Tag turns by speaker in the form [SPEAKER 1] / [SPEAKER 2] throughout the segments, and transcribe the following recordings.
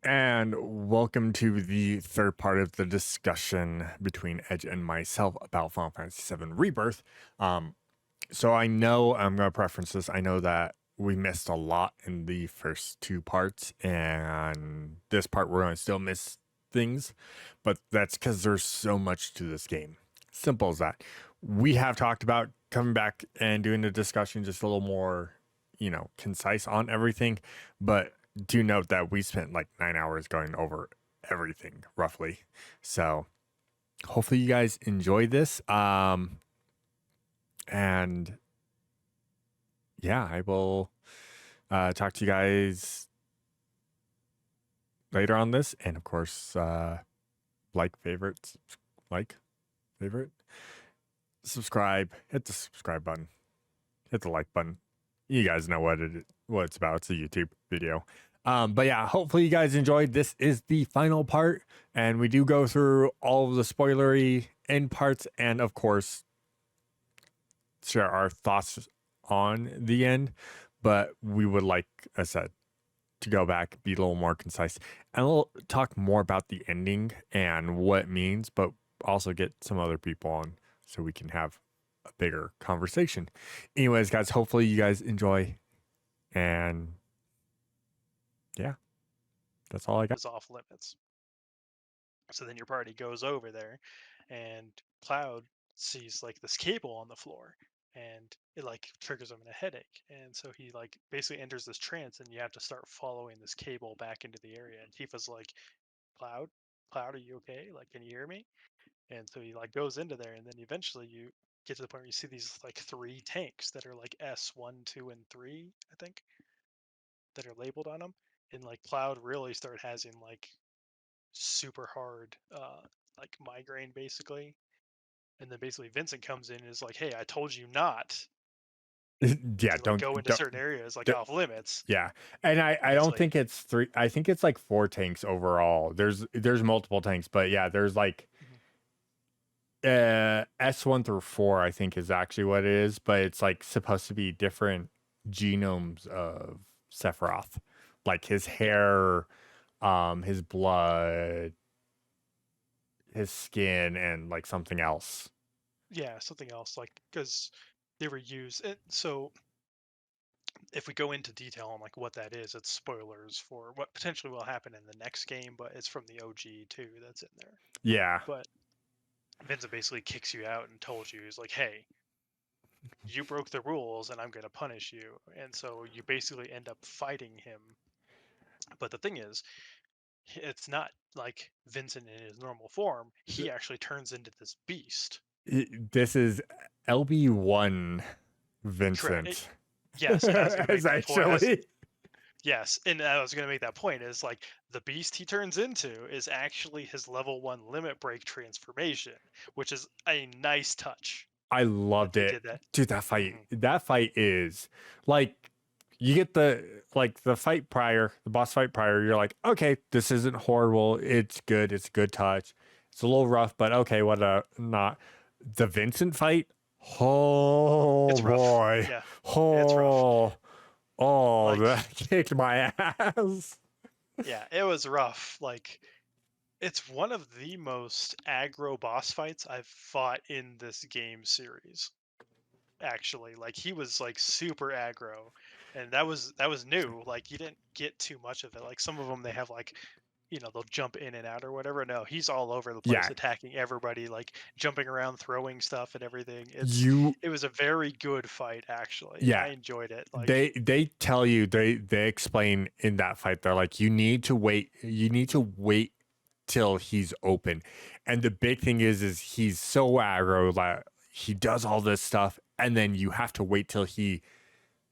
[SPEAKER 1] And welcome to the third part of the discussion between Edge and myself about Final Fantasy VII Rebirth. So I know I'm going to preference this. I know that we missed a lot in the first two parts, and this part we're going to still miss things, but that's because there's so much to this game. Simple as that. We have talked about coming back and doing the discussion just a little more, concise on everything, but do note that we spent like 9 hours going over everything roughly. So hopefully you guys enjoy this. And yeah, I will talk to you guys later on this. And of course, favorite, subscribe, hit the subscribe button, hit the like button. You guys know what it's about. It's a YouTube video. But yeah, hopefully you guys enjoyed. This is the final part, and we do go through all of the spoilery end parts, and of course, share our thoughts on the end. But we would like, I said, to go back, be a little more concise, and we'll talk more about the ending and what it means, but also get some other people on so we can have a bigger conversation. Anyways, guys, hopefully you guys enjoy, and yeah, that's all I got.
[SPEAKER 2] Is off limits. So then your party goes over there, and Cloud sees like this cable on the floor, and it like triggers him in a headache. And so he like basically enters this trance, and you have to start following this cable back into the area. And Tifa's like, Cloud, Cloud, are you okay? Like, can you hear me? And so he like goes into there, and then eventually you get to the point where you see these like three tanks that are like S1, 2, and 3, I think, that are labeled on them. And like Cloud really started having like super hard like migraine basically, and then basically Vincent comes in and is like, hey, I told you not
[SPEAKER 1] Yeah,
[SPEAKER 2] to like go into certain areas like
[SPEAKER 1] don't
[SPEAKER 2] off limits.
[SPEAKER 1] yeah. And I
[SPEAKER 2] And it's
[SPEAKER 1] don't
[SPEAKER 2] like,
[SPEAKER 1] think it's three. I think it's like four tanks overall. There's multiple tanks, but yeah, there's like
[SPEAKER 2] mhm.
[SPEAKER 1] S1 through 4, I think is actually what it is, but it's like supposed to be different genomes of Sephiroth. Like his
[SPEAKER 2] Yeah,
[SPEAKER 1] hair, his blood, his skin, and like something else.
[SPEAKER 2] yeah, something else, like because they were used so if we go into detail on like what that is, it's spoilers for what potentially will happen in the next game, but it's from the OG too that's in there.
[SPEAKER 1] Yeah.
[SPEAKER 2] But Vincent basically kicks you out and told you, he's like, hey, you broke the rules and I'm going to punish you. And so you basically end up fighting him. But the thing is, it's not like Vincent in his normal form. He actually turns into this beast.
[SPEAKER 1] This is LB1
[SPEAKER 2] Correct.
[SPEAKER 1] Vincent.
[SPEAKER 2] Yes, and I was going to make
[SPEAKER 1] It's
[SPEAKER 2] that point.
[SPEAKER 1] actually.
[SPEAKER 2] Yes, and I was going to make that point. Is like the beast he turns into is actually his level 1 limit break transformation, which is a nice touch
[SPEAKER 1] I
[SPEAKER 2] that
[SPEAKER 1] loved
[SPEAKER 2] they
[SPEAKER 1] it.
[SPEAKER 2] did that.
[SPEAKER 1] Dude,
[SPEAKER 2] Hmm.
[SPEAKER 1] that fight is like you get the fight prior, the boss fight prior, you're like, okay, this isn't horrible. It's good. It's a good touch. It's a little rough, but okay, what not. The Vincent fight, oh
[SPEAKER 2] It's rough.
[SPEAKER 1] boy.
[SPEAKER 2] Yeah, it's rough.
[SPEAKER 1] Oh,
[SPEAKER 2] Like,
[SPEAKER 1] that kicked my ass.
[SPEAKER 2] yeah, it was rough. Like, it's one of the most aggro boss fights I've fought in this game series. Actually, like he was like super aggro, and that was new. Like you didn't get too much of it. Like some of them they have like, they'll jump in and out or whatever. No, he's all over the place,
[SPEAKER 1] Yeah,
[SPEAKER 2] attacking everybody, like jumping around, throwing stuff and everything.
[SPEAKER 1] you
[SPEAKER 2] It was a very good fight actually.
[SPEAKER 1] yeah,
[SPEAKER 2] I enjoyed it. Like,
[SPEAKER 1] they tell you, they explain in that fight, they're like, you need to wait till he's open. And the big thing is he's so aggro that he does all this stuff, and then you have to wait till he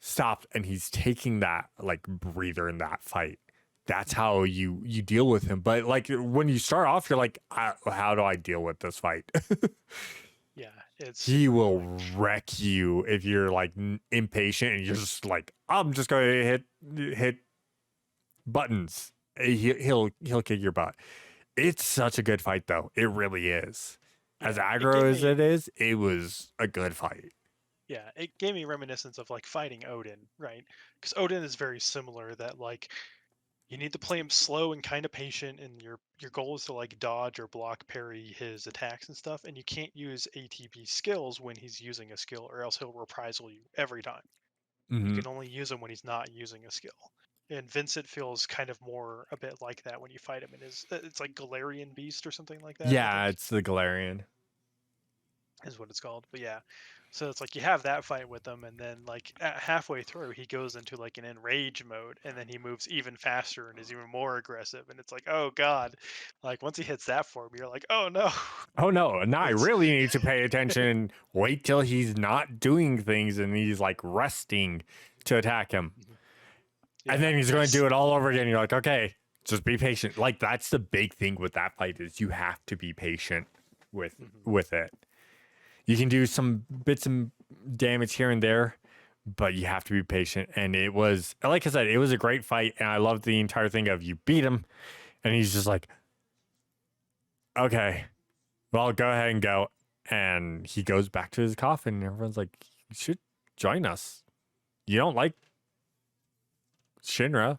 [SPEAKER 1] stops and he's taking that like breather in that fight. That's
[SPEAKER 2] mhm,
[SPEAKER 1] how you deal with him. But like when you start off, you're like, how do I deal with this fight?
[SPEAKER 2] yeah, it's
[SPEAKER 1] He
[SPEAKER 2] super
[SPEAKER 1] will
[SPEAKER 2] annoying.
[SPEAKER 1] wreck you if you're like impatient and you're just like, I'm just going to hit buttons. He'll kick your butt. It's such a good fight though. It really is. As
[SPEAKER 2] Yeah, it gave
[SPEAKER 1] aggro as
[SPEAKER 2] me
[SPEAKER 1] it is, it was a good fight.
[SPEAKER 2] yeah, it gave me reminiscence of like fighting Odin, right? Because Odin is very similar. That like you need to play him slow and kind of patient, and your goal is to like dodge or block parry his attacks and stuff, and you can't use ATB skills when he's using a skill, or else he'll reprisal you every time. You
[SPEAKER 1] Hmm.
[SPEAKER 2] can only use him when he's not using a skill. And Vincent feels kind of more a bit like that when you fight him in his it's like Galarian Beast or something like that, I
[SPEAKER 1] Yeah,
[SPEAKER 2] think
[SPEAKER 1] it's the Galarian.
[SPEAKER 2] is what it's called. But yeah. So it's like you have that fight with him, and then like halfway through he goes into like an enrage mode, and then he moves even faster and is even more aggressive, and it's like, oh god. Like once he hits that form, you're like, oh no.
[SPEAKER 1] Oh no, now I
[SPEAKER 2] It's
[SPEAKER 1] really need to pay attention. Wait till he's not doing things and he's like resting to attack him. And
[SPEAKER 2] yeah.
[SPEAKER 1] then he's going to
[SPEAKER 2] It's
[SPEAKER 1] do it all over again. You're like, okay, just be patient. Like that's the big thing with that fight is you have to be patient with
[SPEAKER 2] mhm.
[SPEAKER 1] with it. You can do some bits and damage here and there, but you have to be patient. And it was, like I said, it was a great fight, and I loved the entire thing of you beat him, and he's just like, okay, well, go ahead and go. And he goes back to his coffin, and everyone's like, you should join us. You don't like Shinra,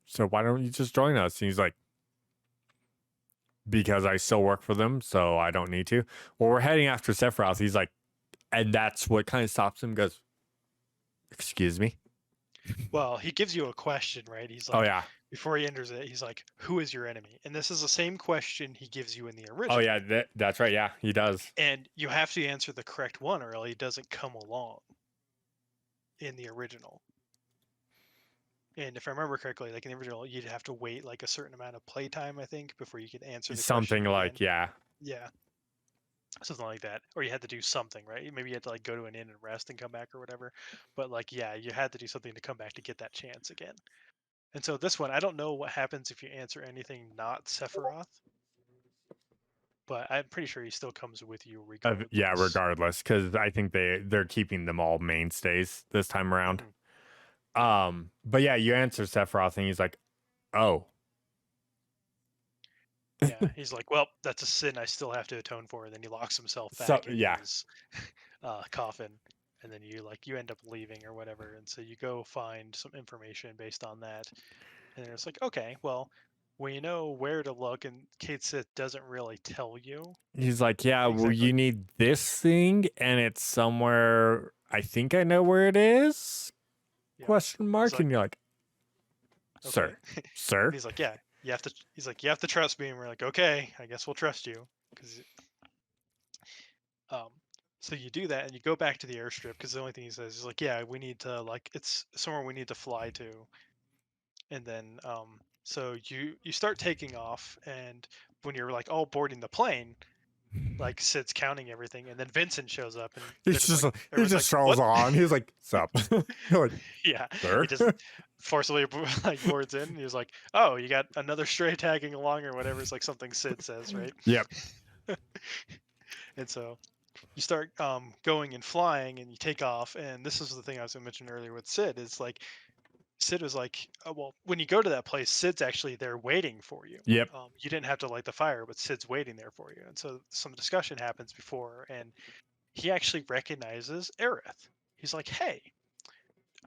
[SPEAKER 1] so why don't you just join us? And he's like, because I still work for them, so I don't need to. Well, we're heading after Sephiroth. He's like, and that's what kind of stops him. Goes, excuse me.
[SPEAKER 2] Well, he gives you a question, right? He's
[SPEAKER 1] Oh
[SPEAKER 2] like,
[SPEAKER 1] yeah.
[SPEAKER 2] before he enters it, he's like, who is your enemy? And this is the same question he gives you in the
[SPEAKER 1] Oh
[SPEAKER 2] original.
[SPEAKER 1] yeah. That's right. Yeah, he does.
[SPEAKER 2] And you have to answer the correct one, or else he doesn't come along in the original. And if I remember correctly, like in the original, you'd have to wait like a certain amount of playtime, I think, before you could answer the question
[SPEAKER 1] Something
[SPEAKER 2] again.
[SPEAKER 1] like yeah.
[SPEAKER 2] Yeah, something like that. Or you had to do something, right? Maybe you had to like go to an inn and rest and come back or whatever. But like, yeah, you had to do something to come back to get that chance again. And so this one, I don't know what happens if you answer anything not Sephiroth, but I'm pretty sure he still comes with you
[SPEAKER 1] Yeah,
[SPEAKER 2] regardless.
[SPEAKER 1] regardless, because I think they're keeping them all mainstays this time around.
[SPEAKER 2] Hmm. Yeah.
[SPEAKER 1] But yeah, you answer Sephiroth, and he's like, oh,
[SPEAKER 2] Yeah. He's like, well, that's a sin I still have to atone for. And then he locks himself
[SPEAKER 1] so
[SPEAKER 2] back in
[SPEAKER 1] yeah.
[SPEAKER 2] his coffin. And then you end up leaving or whatever. And so you go find some information based on that. And it's like, okay, well, we know where to look. And Kate Sith doesn't really tell you
[SPEAKER 1] He's like, yeah, well, you
[SPEAKER 2] exactly.
[SPEAKER 1] need this thing, and it's somewhere. I think I know where it is.
[SPEAKER 2] Yeah.
[SPEAKER 1] Question
[SPEAKER 2] He's
[SPEAKER 1] mark,
[SPEAKER 2] like,
[SPEAKER 1] and you're like,
[SPEAKER 2] okay.
[SPEAKER 1] sir,
[SPEAKER 2] And
[SPEAKER 1] sir.
[SPEAKER 2] he's like, yeah, you have to. He's like, you have to trust me. And we're like, okay, I guess we'll trust you. Because, um, so you do that and you go back to the airstrip because the only thing he says is like, yeah, we need to like, it's somewhere we need to fly to. And then, so you start taking off, and when you're like all boarding the plane, like Sid's counting everything, and then Vincent shows up, and they're
[SPEAKER 1] He's
[SPEAKER 2] just
[SPEAKER 1] just
[SPEAKER 2] like,
[SPEAKER 1] he
[SPEAKER 2] everyone's
[SPEAKER 1] just
[SPEAKER 2] like,
[SPEAKER 1] strolls
[SPEAKER 2] what?
[SPEAKER 1] on. He's like, sup? You're like,
[SPEAKER 2] Yeah, he
[SPEAKER 1] sir.
[SPEAKER 2] just forcibly like boards in. And he's like, "Oh, you got another stray tagging along or whatever." It's like something Sid says, right?
[SPEAKER 1] Yep.
[SPEAKER 2] And so you start going and flying, and you take off. And this is the thing I was going to mention earlier with Sid is like Sid was like, well, when you go to that place, Sid's actually there waiting for you.
[SPEAKER 1] Yep.
[SPEAKER 2] You didn't have to light the fire, but Sid's waiting there for you. And so some discussion happens before, and he actually recognizes Aerith. He's like, "Hey,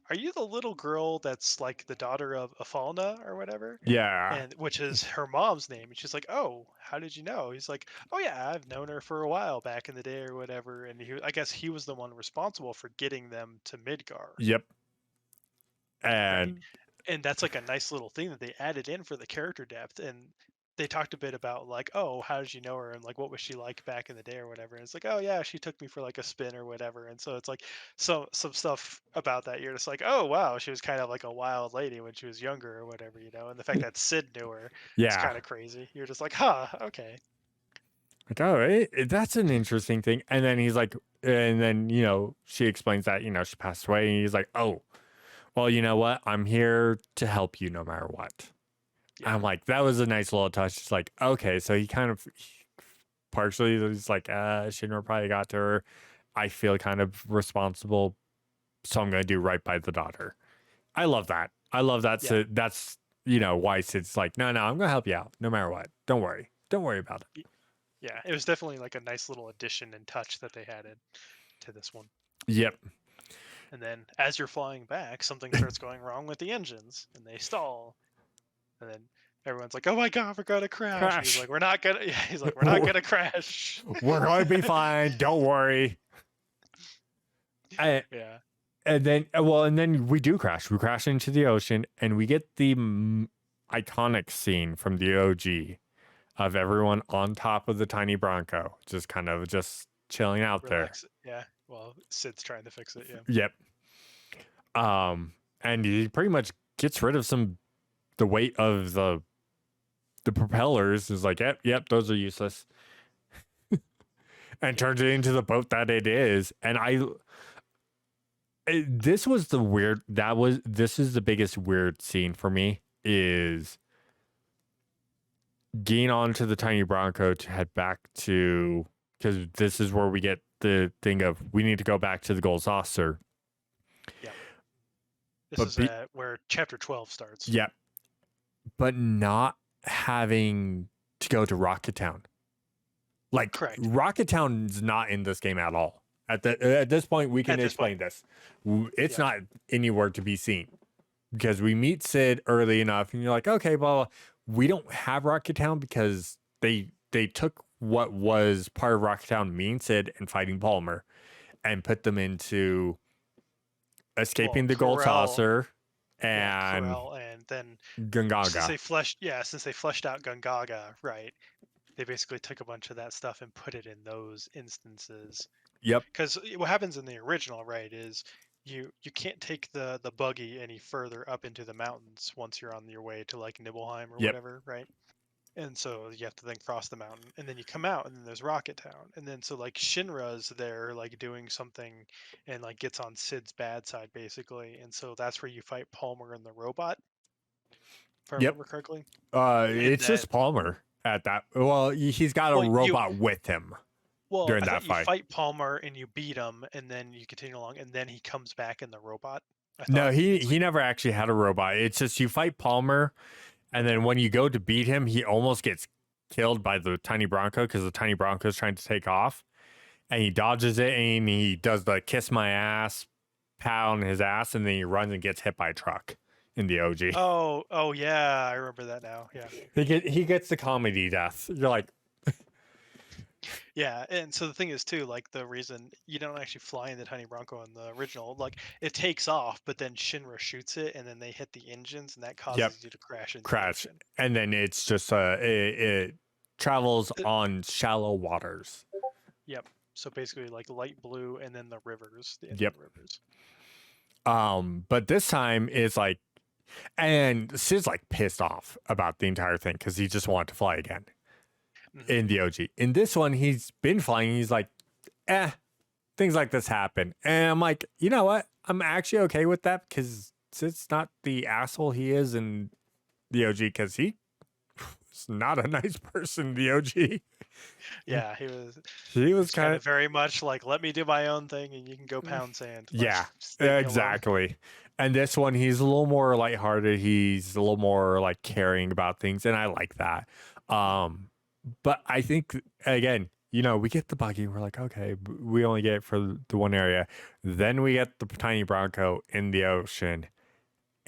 [SPEAKER 2] are you the little girl that's like the daughter of Afalna or whatever?"
[SPEAKER 1] Yeah.
[SPEAKER 2] And which is her mom's name. And she's like, "Oh, how did you know?" He's like, "Oh yeah, I've known her for a while back in the day or whatever." And I guess he was the one responsible for getting them to Midgar,
[SPEAKER 1] Yep.
[SPEAKER 2] right?
[SPEAKER 1] And
[SPEAKER 2] And that's like a nice little thing that they added in for the character depth. And they talked a bit about like, oh, how did you know her, and like what was she like back in the day or whatever. And it's like, oh yeah, she took me for like a spin or whatever. And so it's like some stuff about that, you're just like, oh wow, she was kind of like a wild lady when she was younger or whatever, and the fact that Sid knew her is
[SPEAKER 1] yeah,
[SPEAKER 2] kind of crazy. You're just like, huh, okay.
[SPEAKER 1] like, oh, that's an interesting thing. And then he's like, and then she explains that she passed away, and he's like, oh, well, you know what? I'm here to help you no matter what.
[SPEAKER 2] Yeah.
[SPEAKER 1] I'm like, that was a nice little touch. It's like, okay, so he kind of partially he's like, Shinra probably got to her. I feel kind of responsible, so I'm gonna do right by the daughter. I love that. I love that.
[SPEAKER 2] Yeah.
[SPEAKER 1] So that's why Sid's like, no, I'm gonna help you out no matter what. Don't worry about it.
[SPEAKER 2] Yeah, it was definitely like a nice little addition and touch that they added to this one.
[SPEAKER 1] Yep.
[SPEAKER 2] And then as you're flying back, something starts going wrong with the engines and they stall. And then everyone's like, "Oh my god, we're gonna crash." And he's
[SPEAKER 1] Crash.
[SPEAKER 2] like, "We're not gonna." Yeah, he's like, "We're not gonna crash."
[SPEAKER 1] We're going to be fine. Don't worry. And,
[SPEAKER 2] Yeah,
[SPEAKER 1] and then we do crash. We crash into the ocean, and we get the iconic scene from the OG of everyone on top of the tiny Bronco, just kind of just chilling out there.
[SPEAKER 2] relax. Yeah. Well, Sid's trying to fix it. Yeah.
[SPEAKER 1] Yep. And he pretty much gets rid of the weight of the propellers. Is like, yep, those are useless, and turns it into the boat that it is. And this was the weird. This is the biggest weird scene for me, is getting onto the tiny Bronco to head back to, because this is where we get the thing of we need to go back to the gold saucer.
[SPEAKER 2] Yeah. This
[SPEAKER 1] But
[SPEAKER 2] is where chapter 12 starts.
[SPEAKER 1] Yep. But not having to go to Rocket Town. Like,
[SPEAKER 2] Correct.
[SPEAKER 1] Rocket Town's not in this game at all. At this point, we can explain this. It's not anywhere to be seen, because we meet Sid early enough, and you're like, okay, well, we don't have Rocket Town because they took what was part of Rocket Town, me and Sid, and fighting Palmer, and put them into escaping the gold saucer and
[SPEAKER 2] Corel, and then
[SPEAKER 1] Gungaga.
[SPEAKER 2] Since they fleshed out Gungaga, right? They basically took a bunch of that stuff and put it in those instances.
[SPEAKER 1] Yep.
[SPEAKER 2] Because what happens in the original, right, is you can't take the buggy any further up into the mountains once you're on your way to like Nibelheim or whatever, right? And so you have to then cross the mountain, and then you come out, and then there's Rocket Town, and then so like Shinra's there like doing something, and like gets on Sid's bad side basically, and so that's where you fight Palmer and the robot, if I remember correctly.
[SPEAKER 1] It's just Palmer at that. Well, he's got a robot with him.
[SPEAKER 2] Well,
[SPEAKER 1] during
[SPEAKER 2] I
[SPEAKER 1] that
[SPEAKER 2] thought
[SPEAKER 1] fight.
[SPEAKER 2] you fight Palmer and you beat him, and then you continue along, and then he comes back in the robot.
[SPEAKER 1] No, he never actually had a robot. It's just you fight Palmer, and then when you go to beat him, he almost gets killed by the tiny Bronco because the tiny Bronco is trying to take off, and he dodges it, and he does the kiss my ass, pound his ass, and then he runs and gets hit by a truck in the OG.
[SPEAKER 2] Oh yeah, I remember that now. Yeah.
[SPEAKER 1] He gets the comedy death. You're like,
[SPEAKER 2] yeah, and so the thing is too, like the reason you don't actually fly in the tiny Bronco in the original, like it takes off, but then Shinra shoots it, and then they hit the engines, and that causes you to crash into the ocean.
[SPEAKER 1] And then it's just it travels on shallow waters.
[SPEAKER 2] Yep. So basically, like light blue, and then the rivers. The rivers.
[SPEAKER 1] But this time it's like, and Sid's like pissed off about the entire thing because he just wanted to fly again. In the OG. In this one, he's been flying. He's like, things like this happen. And I'm like, you know what? I'm actually okay with that because it's not the asshole he is in the OG, because he's not a nice person in the OG.
[SPEAKER 2] Yeah,
[SPEAKER 1] he was kind of
[SPEAKER 2] very much like, let me do my own thing and you can go pound sand. Like,
[SPEAKER 1] yeah, exactly. And this one, he's a little more lighthearted. He's a little more like caring about things. And I like that. But I think, again, we get the buggy. We're like, okay, we only get it for the one area. Then we get the tiny Bronco in the ocean.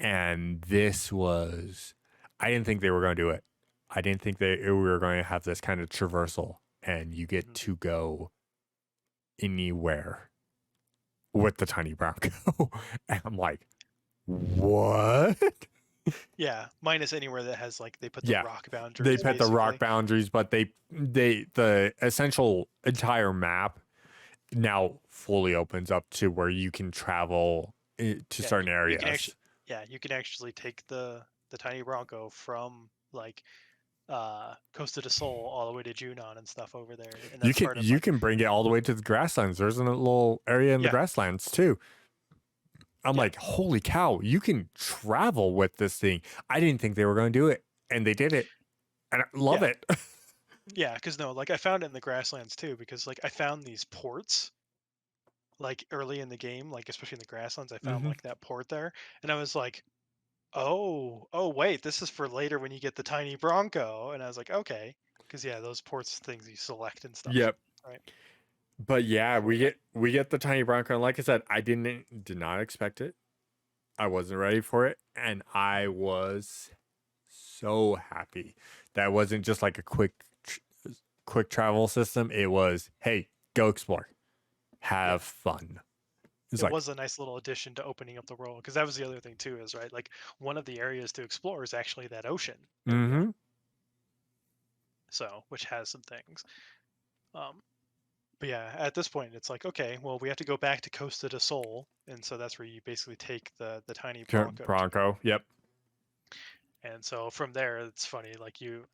[SPEAKER 1] And this was, I didn't think they were going to do it. I didn't think we were going to have this kind of traversal. And you get to go anywhere with the tiny Bronco. And I'm like, what?
[SPEAKER 2] Yeah, minus anywhere that has like they put the rock boundaries.
[SPEAKER 1] They put the rock boundaries, but the essential entire map now fully opens up to where you can travel to certain areas.
[SPEAKER 2] You can actually take the tiny Bronco from like Costa de Sol all the way to Junon and stuff over there. And that's
[SPEAKER 1] you can bring it all the way to the grasslands. There's a little area in the grasslands too. I'm like, holy cow, you can travel with this thing. I didn't think they were going to do it, and they did it, and I love it.
[SPEAKER 2] Yeah, because I found it in the grasslands too, because like I found these ports like early in the game, like especially in the grasslands, I found like that port there, and I was like, oh wait, this is for later when you get the tiny Bronco, and I was like, okay, because those ports things you select and stuff.
[SPEAKER 1] Yep.
[SPEAKER 2] Right.
[SPEAKER 1] But yeah, we get the tiny Bronco, and like I said, I did not expect it. I wasn't ready for it, and I was so happy that it wasn't just like a quick travel system. It was, hey, go explore, have fun. It's
[SPEAKER 2] It
[SPEAKER 1] like,
[SPEAKER 2] was a nice little addition to opening up the world, because that was the other thing too, is right, like one of the areas to explore is actually that ocean area,
[SPEAKER 1] mm-hmm.
[SPEAKER 2] so which has some things. Um, but yeah, at this point, it's like, okay, well, we have to go back to Costa de Sol, and so that's where you basically take the tiny Bronco to.
[SPEAKER 1] Bronco. Yep.
[SPEAKER 2] And so from there, it's funny, like you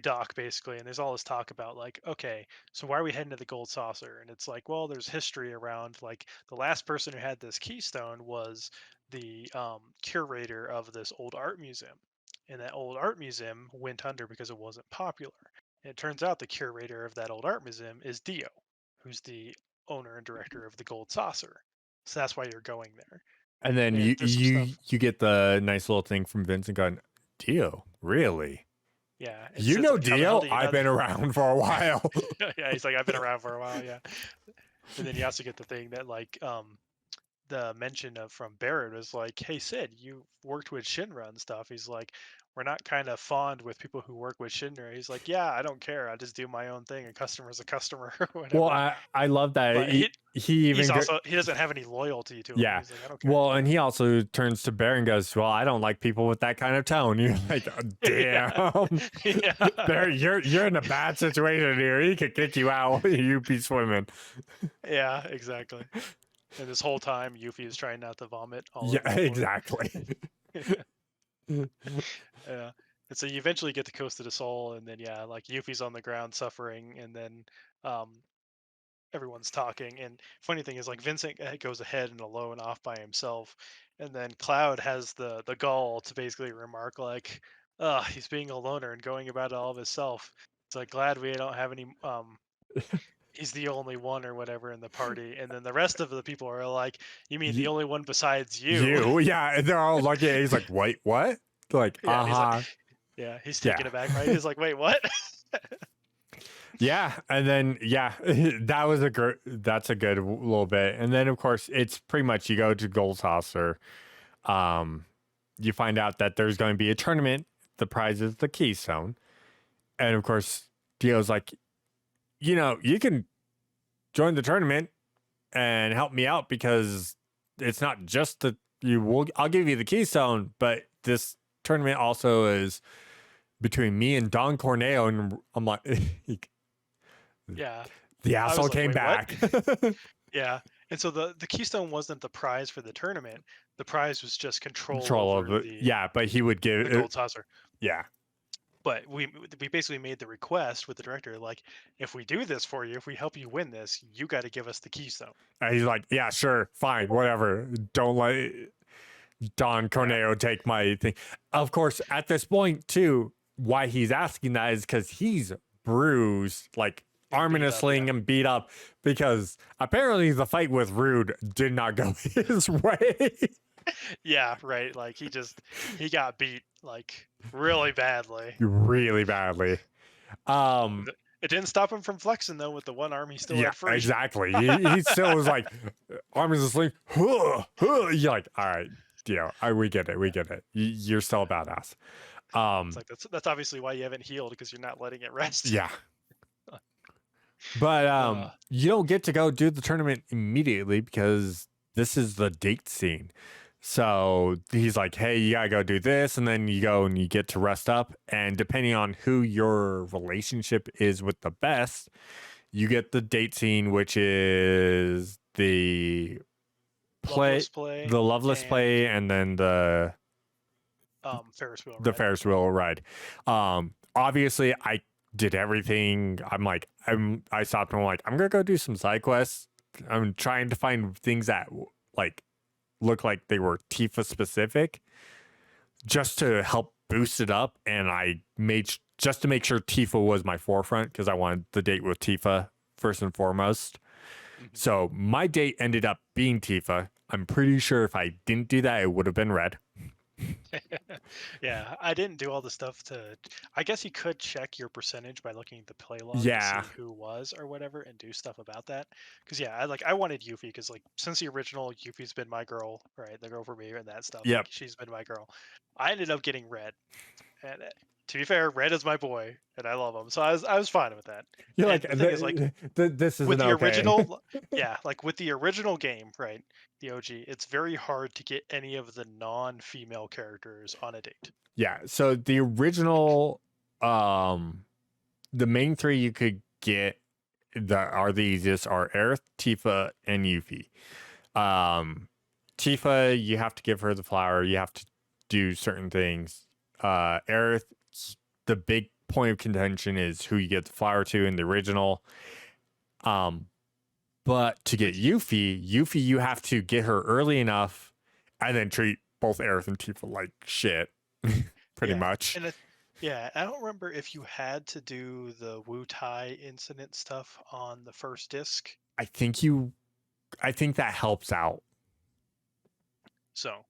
[SPEAKER 2] dock basically, and there's all this talk about like, okay, so why are we heading to the Gold Saucer? And it's like, well, there's history around, like the last person who had this keystone was the curator of this old art museum, and that old art museum went under because it wasn't popular. And it turns out the curator of that old art museum is Dio, who's the owner and director of the Gold Saucer. So that's why you're going there.
[SPEAKER 1] And then
[SPEAKER 2] And there's some stuff.
[SPEAKER 1] you get the nice little thing from Vincent going, Dio, really?
[SPEAKER 2] Yeah, it
[SPEAKER 1] You
[SPEAKER 2] says
[SPEAKER 1] know
[SPEAKER 2] like, how the hell
[SPEAKER 1] Dio?
[SPEAKER 2] do you
[SPEAKER 1] I've
[SPEAKER 2] know
[SPEAKER 1] been
[SPEAKER 2] that?
[SPEAKER 1] around for a while.
[SPEAKER 2] Yeah, he's like, I've been around for a while, yeah. And then you also get the thing that like the mention of from Barrett was like, hey Sid, you worked with Shinra and stuff. He's like, we're not kind of fond with people who work with Shinra. He's like, yeah, I don't care. I just do my own thing. A customer's a customer or
[SPEAKER 1] Well,
[SPEAKER 2] whatever.
[SPEAKER 1] I love that
[SPEAKER 2] But
[SPEAKER 1] he
[SPEAKER 2] he's
[SPEAKER 1] even
[SPEAKER 2] also, he doesn't have any loyalty to him.
[SPEAKER 1] yeah.
[SPEAKER 2] He's like, I don't care.
[SPEAKER 1] Well, and he also turns to Bear and goes, "Well, I don't like people with that kind of tone." You're like, oh,
[SPEAKER 2] Yeah.
[SPEAKER 1] "Damn,
[SPEAKER 2] Yeah.
[SPEAKER 1] Bear, you're in a bad situation here. He could kick you out. You be swimming."
[SPEAKER 2] Yeah, exactly. And this whole time, Yuffie is trying not to vomit all
[SPEAKER 1] Yeah,
[SPEAKER 2] over the floor.
[SPEAKER 1] exactly.
[SPEAKER 2] Yeah. And so you eventually get to Costa del Sol, and then yeah, like Yuffie's on the ground suffering, and then um, everyone's talking. And funny thing is, like Vincent goes ahead and alone off by himself, and then Cloud has the gall to basically remark like, he's being a loner and going about it all of himself. It's like, glad we don't have any he's the only one or whatever in the party. And then the rest of the people are like, you mean the only one besides you?
[SPEAKER 1] Yeah, and they're all lucky. He's like, "Wait, what?" Like,
[SPEAKER 2] Yeah, he's like,
[SPEAKER 1] uh-huh.
[SPEAKER 2] yeah, he's
[SPEAKER 1] Yeah.
[SPEAKER 2] taken aback, right? He's like, wait, what?
[SPEAKER 1] Yeah, and then yeah, that's a good little bit. And then of course it's pretty much you go to Gold Saucer, you find out that there's going to be a tournament. The prize is the keystone, and of course Dio's like, you can join the tournament and help me out because it's not just that I'll give you the keystone, but this tournament also is between me and Don Corneo, and I'm like.
[SPEAKER 2] Yeah.
[SPEAKER 1] The
[SPEAKER 2] I was
[SPEAKER 1] asshole
[SPEAKER 2] like,
[SPEAKER 1] came
[SPEAKER 2] wait, what?
[SPEAKER 1] back.
[SPEAKER 2] Yeah. And so the keystone wasn't the prize for the tournament. The prize was just control
[SPEAKER 1] Control of
[SPEAKER 2] over
[SPEAKER 1] it. Yeah, but he would give
[SPEAKER 2] the
[SPEAKER 1] it.
[SPEAKER 2] gold saucer.
[SPEAKER 1] Yeah.
[SPEAKER 2] But we basically made the request with the director, like, if we do this for you, if we help you win this, you got to give us the keystone.
[SPEAKER 1] And he's like, yeah, sure, fine, whatever. Don't let Don Corneo take my thing. Of course, at this point, too, why he's asking that is because he's bruised, like arm in a sling and beat up, because apparently the fight with Rude did not go his way.
[SPEAKER 2] Yeah, right. Like he got beat like really badly.
[SPEAKER 1] Really badly.
[SPEAKER 2] It didn't stop him from flexing though with the one arm he still
[SPEAKER 1] Yeah,
[SPEAKER 2] had free.
[SPEAKER 1] exactly. He still was like, arm is a sling. Huh, huh. You're like, all right, we get it. We get it. You're still a badass.
[SPEAKER 2] It's like that's obviously why you haven't healed, because you're not letting it rest.
[SPEAKER 1] Yeah. But you don't get to go do the tournament immediately because this is the date scene. So he's like, hey, you gotta go do this, and then you go and you get to rest up. And depending on who your relationship is with the best, you get the date scene, which is the
[SPEAKER 2] Loveless
[SPEAKER 1] play, and then the
[SPEAKER 2] Ferris wheel ride.
[SPEAKER 1] The Ferris wheel ride. Obviously, I did everything. I stopped and I'm like, I'm gonna go do some side quests. I'm trying to find things that like look like they were Tifa specific, just to help boost it up. And I made just to make sure Tifa was my forefront because I wanted the date with Tifa first and foremost. Mm-hmm. So my date ended up being Tifa. I'm pretty sure if I didn't do that, it would have been Red.
[SPEAKER 2] Yeah, I didn't do all the stuff to. I guess you could check your percentage by looking at the play log
[SPEAKER 1] Yeah.
[SPEAKER 2] to see who was or whatever, and do stuff about that. Because yeah, I wanted Yuffie because like since the original, Yuffie's been my girl, right? The girl for me and that stuff.
[SPEAKER 1] Yep.
[SPEAKER 2] Like, she's been my girl. I ended up getting Red, And to be fair, Red is my boy, and I love him, so I was fine with that.
[SPEAKER 1] You're
[SPEAKER 2] And
[SPEAKER 1] like,
[SPEAKER 2] the thing is, like,
[SPEAKER 1] this
[SPEAKER 2] with
[SPEAKER 1] isn't
[SPEAKER 2] the
[SPEAKER 1] okay.
[SPEAKER 2] original, yeah, like with the original game, right, the OG, it's very hard to get any of the non-female characters on a date.
[SPEAKER 1] Yeah. So the original, the main three you could get that are the easiest are Aerith, Tifa, and Yuffie. Tifa, you have to give her the flower. You have to do certain things. Aerith, the big point of contention is who you get the flower to in the original. But to get Yuffie, you have to get her early enough and then treat both Aerith and Tifa like shit, pretty
[SPEAKER 2] Yeah,
[SPEAKER 1] much.
[SPEAKER 2] and yeah, I don't remember if you had to do the Wu Tai incident stuff on the first disc.
[SPEAKER 1] I think that helps out
[SPEAKER 2] So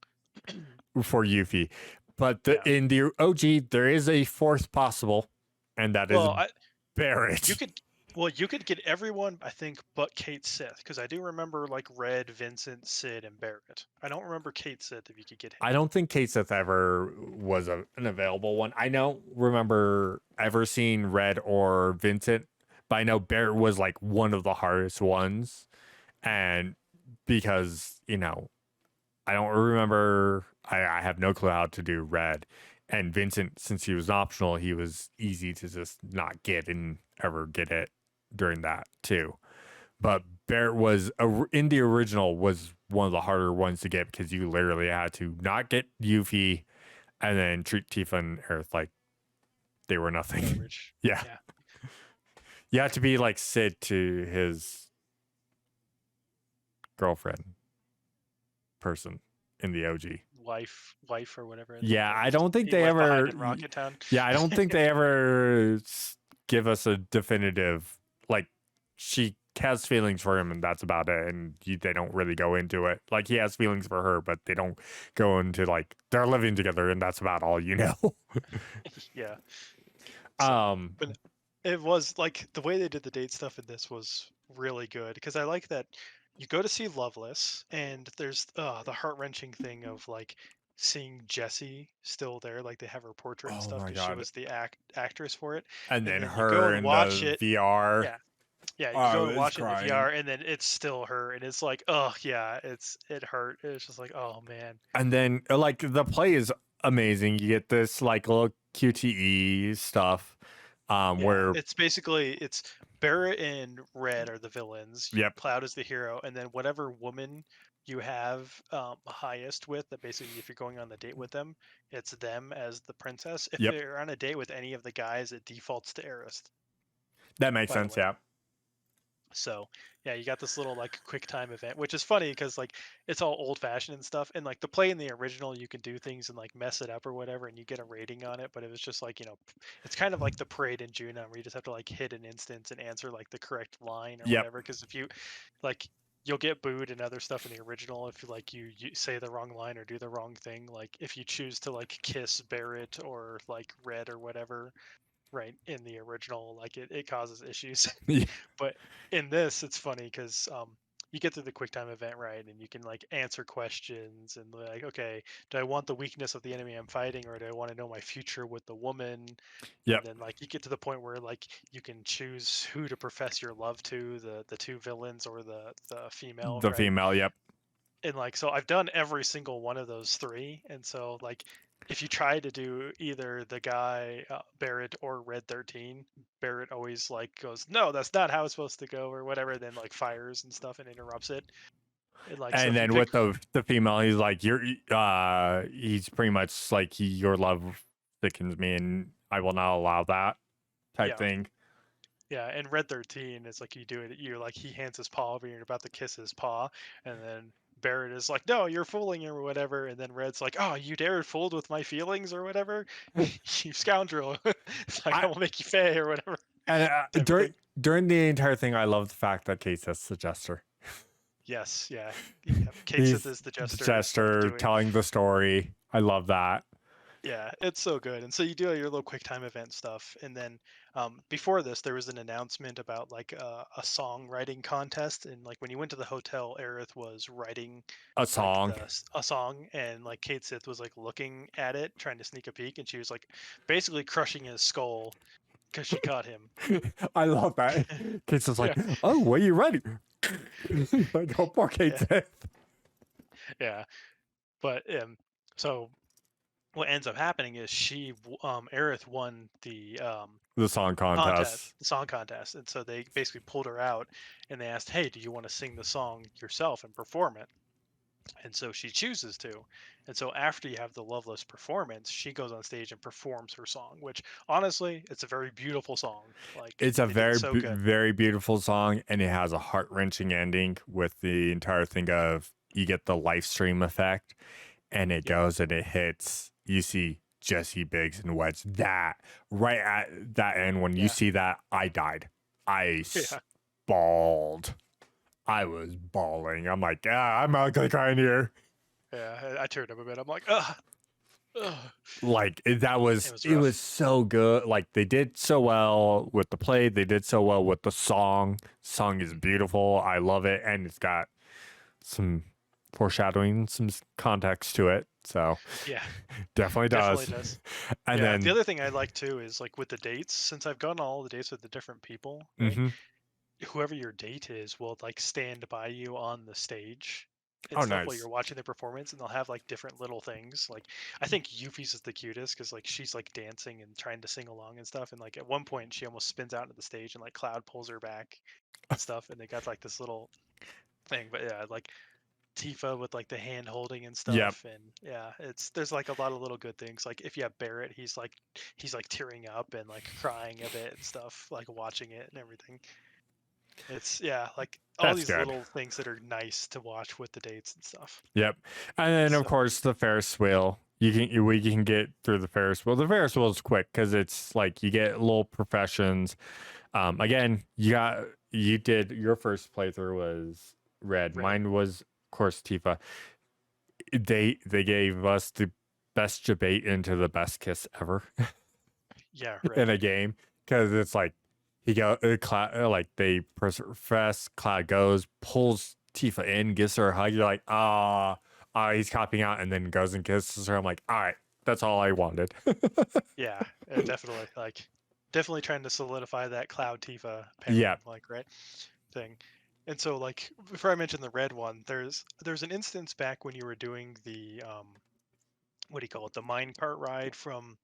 [SPEAKER 1] for Yuffie. But
[SPEAKER 2] yeah.
[SPEAKER 1] in the OG, there is a fourth possible, and that is Barrett.
[SPEAKER 2] You could get everyone, I think, but Kate Sith, because I do remember like Red, Vincent, Sid, and Barrett. I don't remember Kate Sith if you could get him.
[SPEAKER 1] I don't think Kate Sith ever was an available one. I don't remember ever seeing Red or Vincent, but I know Barrett was like one of the hardest ones. And because, I don't remember, I have no clue how to do Red. And Vincent, since he was optional, he was easy to just not get and ever get it during that too. But Barrett was in the original was one of the harder ones to get because you literally had to not get Yuffie and then treat Tifa and Aerith like they were nothing. Yeah. You have to be like Sid to his girlfriend person in the OG.
[SPEAKER 2] Wife or whatever.
[SPEAKER 1] Yeah, I don't think they ever.
[SPEAKER 2] Rocket Town.
[SPEAKER 1] Yeah, I don't think they ever give us a definitive, like, she has feelings for him and that's about it, and they don't really go into it. Like, he has feelings for her, but they don't go into like they're living together and that's about all you know.
[SPEAKER 2] Yeah. So, but it was like the way they did the date stuff in this was really good, because I like that you go to see Loveless and there's the heart-wrenching thing of like seeing Jessie still there, like they have her portrait and stuff because she was the actress for it,
[SPEAKER 1] and then
[SPEAKER 2] you
[SPEAKER 1] her
[SPEAKER 2] go and
[SPEAKER 1] in
[SPEAKER 2] watch
[SPEAKER 1] the
[SPEAKER 2] it.
[SPEAKER 1] VR.
[SPEAKER 2] Yeah, you go and watch it in the VR, and then it's still her, and it's like, oh yeah, it hurt. It's just like, oh man.
[SPEAKER 1] And then like the play is amazing. You get this like little QTE stuff, where
[SPEAKER 2] it's basically Barrett and Red are the villains.
[SPEAKER 1] Yep.
[SPEAKER 2] Cloud is the hero, and then whatever woman you have highest with, that basically if you're going on the date with them, it's them as the princess. If you're on a date with any of the guys, it defaults to Aerith.
[SPEAKER 1] That makes sense, yeah.
[SPEAKER 2] So yeah, you got this little like quick time event, which is funny because like it's all old fashioned and stuff. And like the play in the original, you can do things and like mess it up or whatever, and you get a rating on it. But it was just like, it's kind of like the parade in Junon where you just have to like hit an instance and answer like the correct line or whatever. Because if you like, you'll get booed and other stuff in the original if you like you say the wrong line or do the wrong thing. Like if you choose to like kiss Barrett or like Red or whatever. Right, in the original, like it causes issues. But in this, it's funny because you get through the QuickTime event, right, and you can like answer questions and like, okay, do I want the weakness of the enemy I'm fighting, or do I want to know my future with the woman? And then like you get to the point where like you can choose who to profess your love to, the two villains or the female.
[SPEAKER 1] The female, yep.
[SPEAKER 2] And like, so I've done every single one of those three, and so like if you try to do either the guy Barrett or Red 13, Barrett always like goes, no, that's not how it's supposed to go or whatever, then like fires and stuff and interrupts it. And, like,
[SPEAKER 1] and
[SPEAKER 2] so
[SPEAKER 1] then with the female, he's like, he's pretty much like, your love thickens me and I will not allow that type thing.
[SPEAKER 2] Yeah, and Red 13 is like, you do it, you're like, he hands his paw over, you're about to kiss his paw, and then Barrett is like, no, you're fooling him or whatever, and then Red's like, oh, you dared fooled with my feelings or whatever, you scoundrel. It's like, I will make you pay or whatever.
[SPEAKER 1] And during the entire thing, I love the fact that Kate Sith's the jester.
[SPEAKER 2] Yes, yeah. Kate Sith is the jester.
[SPEAKER 1] Jester telling the story. I love that.
[SPEAKER 2] Yeah, it's so good. And so you do your little quick time event stuff, and then before this, there was an announcement about like a songwriting contest, and like when you went to the hotel, Aerith was writing
[SPEAKER 1] A
[SPEAKER 2] like
[SPEAKER 1] song.
[SPEAKER 2] a song, and like Kate Sith was like looking at it, trying to sneak a peek, and she was like basically crushing his skull because she caught him.
[SPEAKER 1] I love that. Kate's just like,
[SPEAKER 2] Yeah,
[SPEAKER 1] oh, what are you ready? Like, oh, poor Kate.
[SPEAKER 2] yeah, yeah. But so what ends up happening is Aerith won
[SPEAKER 1] The song contest.
[SPEAKER 2] the song contest, and so they basically pulled her out, and they asked, "Hey, do you want to sing the song yourself and perform it?" And so she chooses to. And so after you have the Loveless performance, she goes on stage and performs her song, which honestly, it's a very beautiful song. Like
[SPEAKER 1] It's a
[SPEAKER 2] they did it
[SPEAKER 1] very,
[SPEAKER 2] so good.
[SPEAKER 1] very beautiful song, and it has a heart wrenching ending with the entire thing of you get the live stream effect, and it
[SPEAKER 2] Yeah,
[SPEAKER 1] goes and it hits. You see Jesse Biggs and Wedge. That right at that end, when you
[SPEAKER 2] yeah,
[SPEAKER 1] see that, I died. I
[SPEAKER 2] yeah,
[SPEAKER 1] bawled. I was bawling. I'm like, I'm ugly crying here.
[SPEAKER 2] yeah. I turned up a bit. I'm like, ugh, ugh.
[SPEAKER 1] Like
[SPEAKER 2] It was
[SPEAKER 1] it was
[SPEAKER 2] rough.
[SPEAKER 1] so good. Like they did so well with the play, they did so well with the song. Song is beautiful. I love it, and it's got some foreshadowing, some context to it. So
[SPEAKER 2] Yeah,
[SPEAKER 1] definitely
[SPEAKER 2] definitely
[SPEAKER 1] does.
[SPEAKER 2] does.
[SPEAKER 1] And
[SPEAKER 2] Yeah. The
[SPEAKER 1] then
[SPEAKER 2] other thing I like too is like with the dates, since I've gotten all the dates with the different people, right?
[SPEAKER 1] hmm
[SPEAKER 2] Whoever your date is will like stand by you on the stage and
[SPEAKER 1] oh
[SPEAKER 2] stuff while
[SPEAKER 1] nice.
[SPEAKER 2] you're watching the performance, and they'll have like different little things. Like I think Yuffie's is the cutest because like she's like dancing and trying to sing along and stuff, and like at one point she almost spins out into the stage and like Cloud pulls her back and stuff, and they got like this little thing. But yeah, like Tifa with like the hand holding and
[SPEAKER 1] Yep.
[SPEAKER 2] stuff, and yeah, it's there's like a lot of little good things. Like if you have Barrett, he's like tearing up and like crying a bit and stuff, like watching it and everything. It's yeah, like all
[SPEAKER 1] That's
[SPEAKER 2] these
[SPEAKER 1] good.
[SPEAKER 2] little things that are nice to watch with the dates and stuff.
[SPEAKER 1] Yep. And then of
[SPEAKER 2] So
[SPEAKER 1] course the Ferris wheel. We can get through the Ferris wheel. The Ferris wheel is quick because it's like you get little professions. Again, you did your first playthrough was red.
[SPEAKER 2] red.
[SPEAKER 1] Mine was of course Tifa. They gave us the best debate into the best kiss ever
[SPEAKER 2] Yeah,
[SPEAKER 1] in
[SPEAKER 2] red.
[SPEAKER 1] a game because it's like Cloud, like they profess Cloud goes pulls Tifa in, gives her a hug. You're like, he's copping out, and then goes and kisses her. I'm like, all right, that's all I wanted.
[SPEAKER 2] Yeah, definitely. Like definitely trying to solidify that Cloud Tifa pairing,
[SPEAKER 1] Yeah.
[SPEAKER 2] like right thing. And so like before I mentioned the red one, there's an instance back when you were doing the what do you call it? The minecart ride from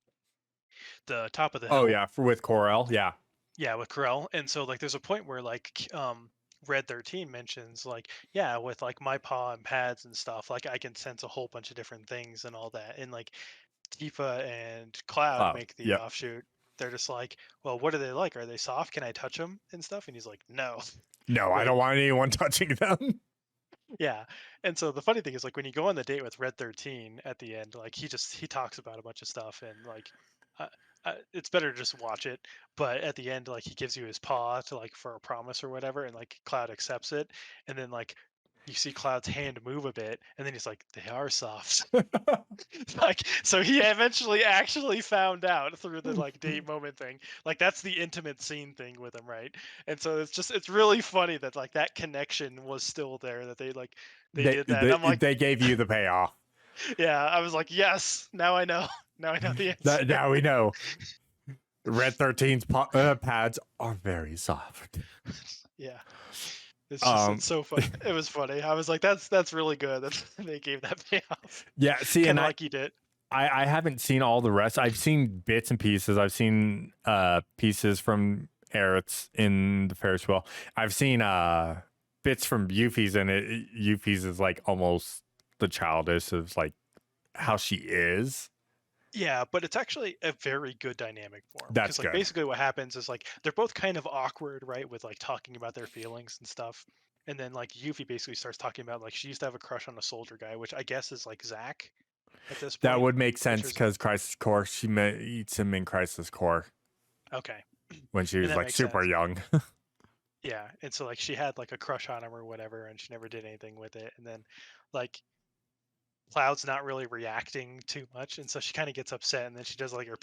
[SPEAKER 2] the top of the
[SPEAKER 1] Oh
[SPEAKER 2] hill.
[SPEAKER 1] yeah, with Corel. Yeah.
[SPEAKER 2] Yeah, with Corel. And so like there's a point where like Red 13 mentions like, yeah, with like my paw and pads and stuff, like I can sense a whole bunch of different things and all that. And like Tifa and Cloud
[SPEAKER 1] Cloud.
[SPEAKER 2] make the
[SPEAKER 1] Yep.
[SPEAKER 2] offshoot. They're just like, well, what are they like? Are they soft? Can I touch them and stuff? And he's like, no.
[SPEAKER 1] No, I
[SPEAKER 2] Wait,
[SPEAKER 1] don't want anyone touching them.
[SPEAKER 2] yeah. And so the funny thing is like when you go on the date with Red 13 at the end, like he talks about a bunch of stuff, and like uh, it's better to just watch it. But at the end, like he gives you his paw to like for a promise or whatever, and like Cloud accepts it, and then like you see Cloud's hand move a bit, and then he's like, they are soft. Like so he eventually actually found out through the like date moment thing. Like that's the intimate scene thing with him, right? And so it's really funny that like that connection was still there, that they
[SPEAKER 1] they,
[SPEAKER 2] did that. And
[SPEAKER 1] they
[SPEAKER 2] I'm like,
[SPEAKER 1] they gave you the payoff.
[SPEAKER 2] yeah, I was like, yes, now I know. Now I know the answer.
[SPEAKER 1] That now we know. Red 13's pads are very soft.
[SPEAKER 2] Yeah.
[SPEAKER 1] Um,
[SPEAKER 2] It's so fun. It was funny. I was like, that's really good. That's they gave that payoff.
[SPEAKER 1] yeah. See,
[SPEAKER 2] Kind
[SPEAKER 1] and
[SPEAKER 2] of like you did.
[SPEAKER 1] I haven't seen all the rest. I've seen bits and pieces. I've seen pieces from Aerith's in the Ferris wheel. I've seen bits from Yuffie's, and Yuffie's is like almost the childish of like how she is.
[SPEAKER 2] Yeah, but it's actually a very good dynamic for them
[SPEAKER 1] That's
[SPEAKER 2] because like
[SPEAKER 1] good.
[SPEAKER 2] basically what happens is like they're both kind of awkward, right, with like talking about their feelings and stuff. And then like Yuffie basically starts talking about like she used to have a crush on a soldier guy, which I guess is like Zach at this
[SPEAKER 1] That
[SPEAKER 2] point,
[SPEAKER 1] would make
[SPEAKER 2] which
[SPEAKER 1] sense
[SPEAKER 2] is
[SPEAKER 1] because Crisis Core, she meets him in Crisis Core
[SPEAKER 2] okay.
[SPEAKER 1] when she
[SPEAKER 2] And
[SPEAKER 1] was
[SPEAKER 2] that
[SPEAKER 1] like
[SPEAKER 2] makes
[SPEAKER 1] super
[SPEAKER 2] sense.
[SPEAKER 1] young.
[SPEAKER 2] Yeah. And so like she had like a crush on him or whatever, and she never did anything with it. And then like Cloud's not really reacting too much, and so she kind of gets upset, and then she does like her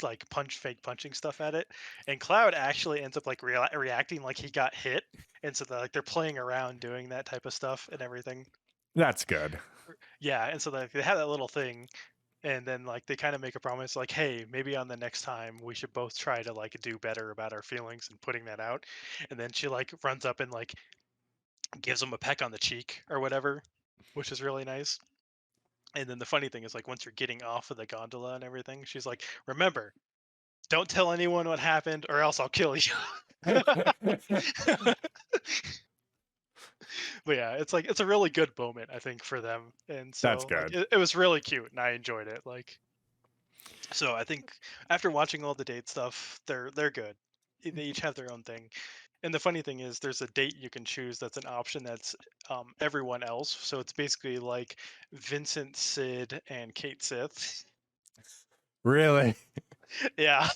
[SPEAKER 2] like fake punching stuff at it, and Cloud actually ends up like reacting like he got hit, and so they're playing around doing that type of stuff and everything.
[SPEAKER 1] That's good.
[SPEAKER 2] Yeah, and so they have that little thing, and then like they kind of make a promise like, hey, maybe on the next time we should both try to like do better about our feelings and putting that out, and then she like runs up and like gives him a peck on the cheek or whatever, which is really nice. And then the funny thing is, like, once you're getting off of the gondola and everything, she's like, "Remember, don't tell anyone what happened, or else I'll kill you." But yeah, it's like it's a really good moment, I think, for them, and
[SPEAKER 1] That's
[SPEAKER 2] so like
[SPEAKER 1] good.
[SPEAKER 2] it was really cute, and I enjoyed it. Like, so I think after watching all the date stuff, they're good. They each have their own thing. And the funny thing is, there's a date you can choose that's an option that's everyone else. So it's basically like Vincent, Sid, and Kate Sith.
[SPEAKER 1] Really?
[SPEAKER 2] Yeah,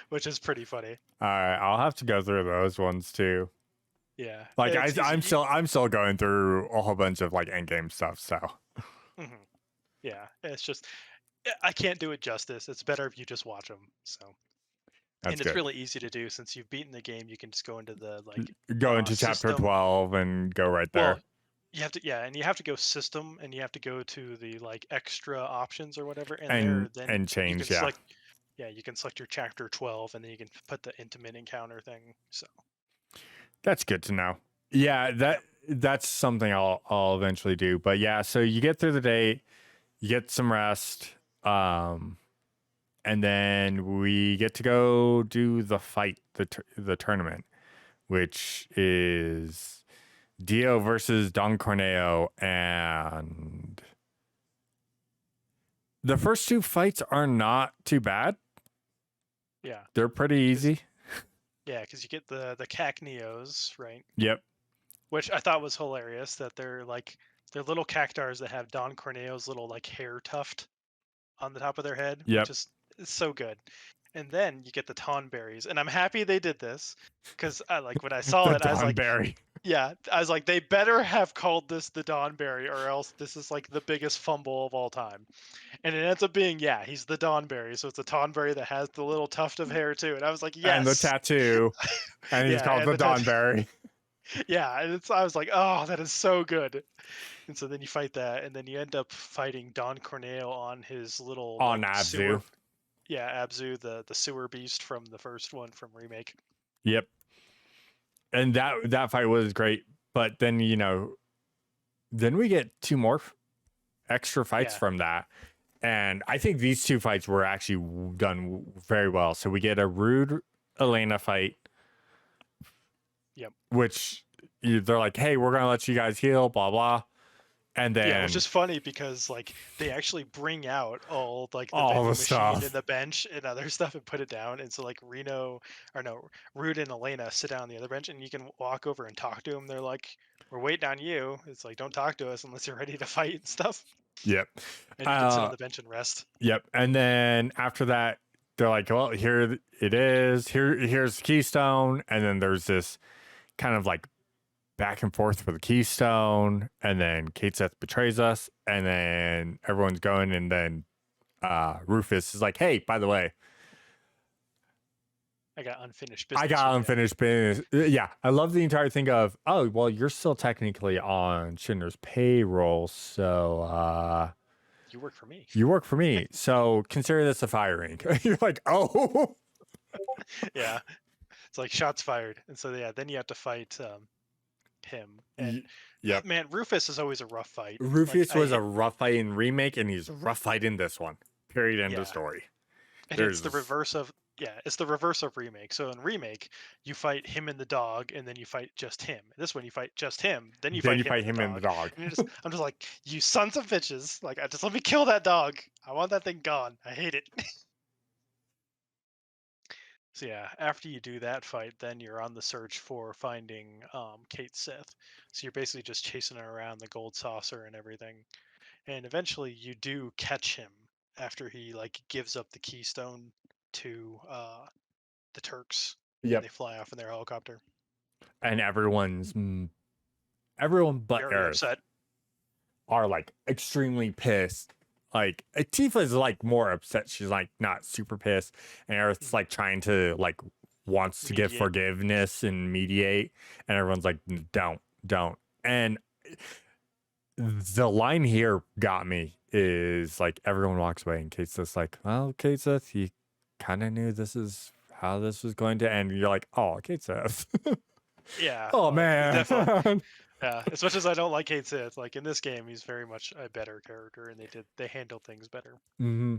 [SPEAKER 2] which is pretty funny.
[SPEAKER 1] All right, I'll have to go through those ones too.
[SPEAKER 2] Yeah,
[SPEAKER 1] Like
[SPEAKER 2] it's
[SPEAKER 1] I'm
[SPEAKER 2] easy.
[SPEAKER 1] still going through a whole bunch of like end game stuff. So
[SPEAKER 2] Mhm. Yeah, it's just I can't do it justice. It's better if you just watch them. So,
[SPEAKER 1] that's
[SPEAKER 2] and it's
[SPEAKER 1] good.
[SPEAKER 2] really easy to do since you've beaten the game. You can just go into the like
[SPEAKER 1] Go into chapter
[SPEAKER 2] system.
[SPEAKER 1] 12 and go right
[SPEAKER 2] Well,
[SPEAKER 1] there.
[SPEAKER 2] you have to, yeah, and you have to go system, and you have to go to the like extra options or whatever, and
[SPEAKER 1] and
[SPEAKER 2] there then
[SPEAKER 1] and
[SPEAKER 2] you can
[SPEAKER 1] change. Yeah,
[SPEAKER 2] select. Yeah, you can select your chapter 12, and then you can put the intimate encounter thing. So,
[SPEAKER 1] that's good to know. Yeah,
[SPEAKER 2] yep,
[SPEAKER 1] that's something I'll eventually do. But yeah, so you get through the day, you get some rest, and then we get to go do the fight, the tournament, which is Dio versus Don Corneo, and the first two fights are not too bad.
[SPEAKER 2] yeah,
[SPEAKER 1] They're pretty
[SPEAKER 2] because
[SPEAKER 1] easy.
[SPEAKER 2] yeah, because you get the cacneos, right?
[SPEAKER 1] Yep,
[SPEAKER 2] Which I thought was hilarious that they're little cactars that have Don Corneo's little like hair tuft on the top of their head, which
[SPEAKER 1] yep.
[SPEAKER 2] is so good. And then you get the Tonberries, and I'm happy they did this because I like when I saw
[SPEAKER 1] The
[SPEAKER 2] it, I was
[SPEAKER 1] Don
[SPEAKER 2] like,
[SPEAKER 1] Berry.
[SPEAKER 2] yeah, I was like, they better have called this the Donberry, or else this is like the biggest fumble of all time. And it ends up being, yeah, he's the Donberry, so it's a Tonberry that has the little tuft of hair too. And I was like,
[SPEAKER 1] And the
[SPEAKER 2] yes,
[SPEAKER 1] tattoo, and he's
[SPEAKER 2] yeah,
[SPEAKER 1] called
[SPEAKER 2] and
[SPEAKER 1] the
[SPEAKER 2] the
[SPEAKER 1] Don Berry
[SPEAKER 2] yeah, and I was like, oh, that is so good. And so then you fight that, and then you end up fighting Don Corneo on his little
[SPEAKER 1] on
[SPEAKER 2] like
[SPEAKER 1] Abzu.
[SPEAKER 2] sewer, yeah, Abzu, the sewer beast from the first one from remake.
[SPEAKER 1] Yep, and that fight was great. But then then we get two more extra fights
[SPEAKER 2] Yeah,
[SPEAKER 1] from that, and I think these two fights were actually done very well. So we get a Rude Elena fight,
[SPEAKER 2] yep,
[SPEAKER 1] which they're like, "Hey, we're gonna let you guys heal," blah blah, and
[SPEAKER 2] yeah, which
[SPEAKER 1] then
[SPEAKER 2] is funny because like they actually bring out all like the
[SPEAKER 1] all the
[SPEAKER 2] vending machine and
[SPEAKER 1] stuff.
[SPEAKER 2] the bench and other stuff and put it down, and so like Reno or no, Rude and Elena sit down on the other bench, and you can walk over and talk to them. They're like, "We're waiting on you." It's like, don't talk to us unless you're ready to fight and stuff,
[SPEAKER 1] Yep.
[SPEAKER 2] and you can sit on
[SPEAKER 1] Uh,
[SPEAKER 2] the bench and rest.
[SPEAKER 1] yep. And then after that, they're like, "Well, here it is. Here's the Keystone." And then there's this kind of like back and forth for the Keystone, and then Kate Seth betrays us, and then everyone's going, and then Rufus is like, "Hey, by the way,
[SPEAKER 2] I got unfinished
[SPEAKER 1] I
[SPEAKER 2] business
[SPEAKER 1] got
[SPEAKER 2] with you.
[SPEAKER 1] unfinished business." Yeah, I love the entire thing of, oh, well, you're still technically on Shinra's payroll, so
[SPEAKER 2] You work for me.
[SPEAKER 1] you work for me, so consider this a firing. You're like, oh,
[SPEAKER 2] Yeah, it's like shots fired, and so yeah, then you have to fight him. And
[SPEAKER 1] Yep.
[SPEAKER 2] man, Rufus is always a rough fight. Like
[SPEAKER 1] Rufus was a rough fight in remake, and he's a rough fight in this one. Period. End of
[SPEAKER 2] yeah,
[SPEAKER 1] story.
[SPEAKER 2] and it's the
[SPEAKER 1] There's
[SPEAKER 2] reverse of it's the reverse of remake. So in remake, you fight him and the dog, and then you fight just him. This one, you fight just him, then you
[SPEAKER 1] then
[SPEAKER 2] fight
[SPEAKER 1] you
[SPEAKER 2] him
[SPEAKER 1] fight
[SPEAKER 2] and the
[SPEAKER 1] him and the
[SPEAKER 2] dog.
[SPEAKER 1] dog.
[SPEAKER 2] And I'm just like, you sons of bitches! Like, I just let me kill that dog. I want that thing gone. I hate it. So yeah, after you do that fight, then you're on the search for finding Kate Sith. So you're basically just chasing her around the gold saucer and everything. And eventually you do catch him after he like gives up the keystone to the Turks, and
[SPEAKER 1] Yep.
[SPEAKER 2] they fly off in their helicopter.
[SPEAKER 1] And everyone but
[SPEAKER 2] Very
[SPEAKER 1] Earth.
[SPEAKER 2] upset.
[SPEAKER 1] are like extremely pissed. Like Tifa's like more upset. She's like not super pissed, and Aerith's like trying to like wants to give
[SPEAKER 2] Mediate.
[SPEAKER 1] forgiveness and mediate, and everyone's like, don't. And the line here got me is like everyone walks away, and Kate's just like, well, Kate says he kind of knew this is how this was going to end. And you're like, oh, Kate says,
[SPEAKER 2] Yeah.
[SPEAKER 1] oh
[SPEAKER 2] Like,
[SPEAKER 1] man.
[SPEAKER 2] definitely. Yeah. As much as I don't like Kate Sith, like in this game, he's very much a better character, and they handle things better.
[SPEAKER 1] Mm-hmm.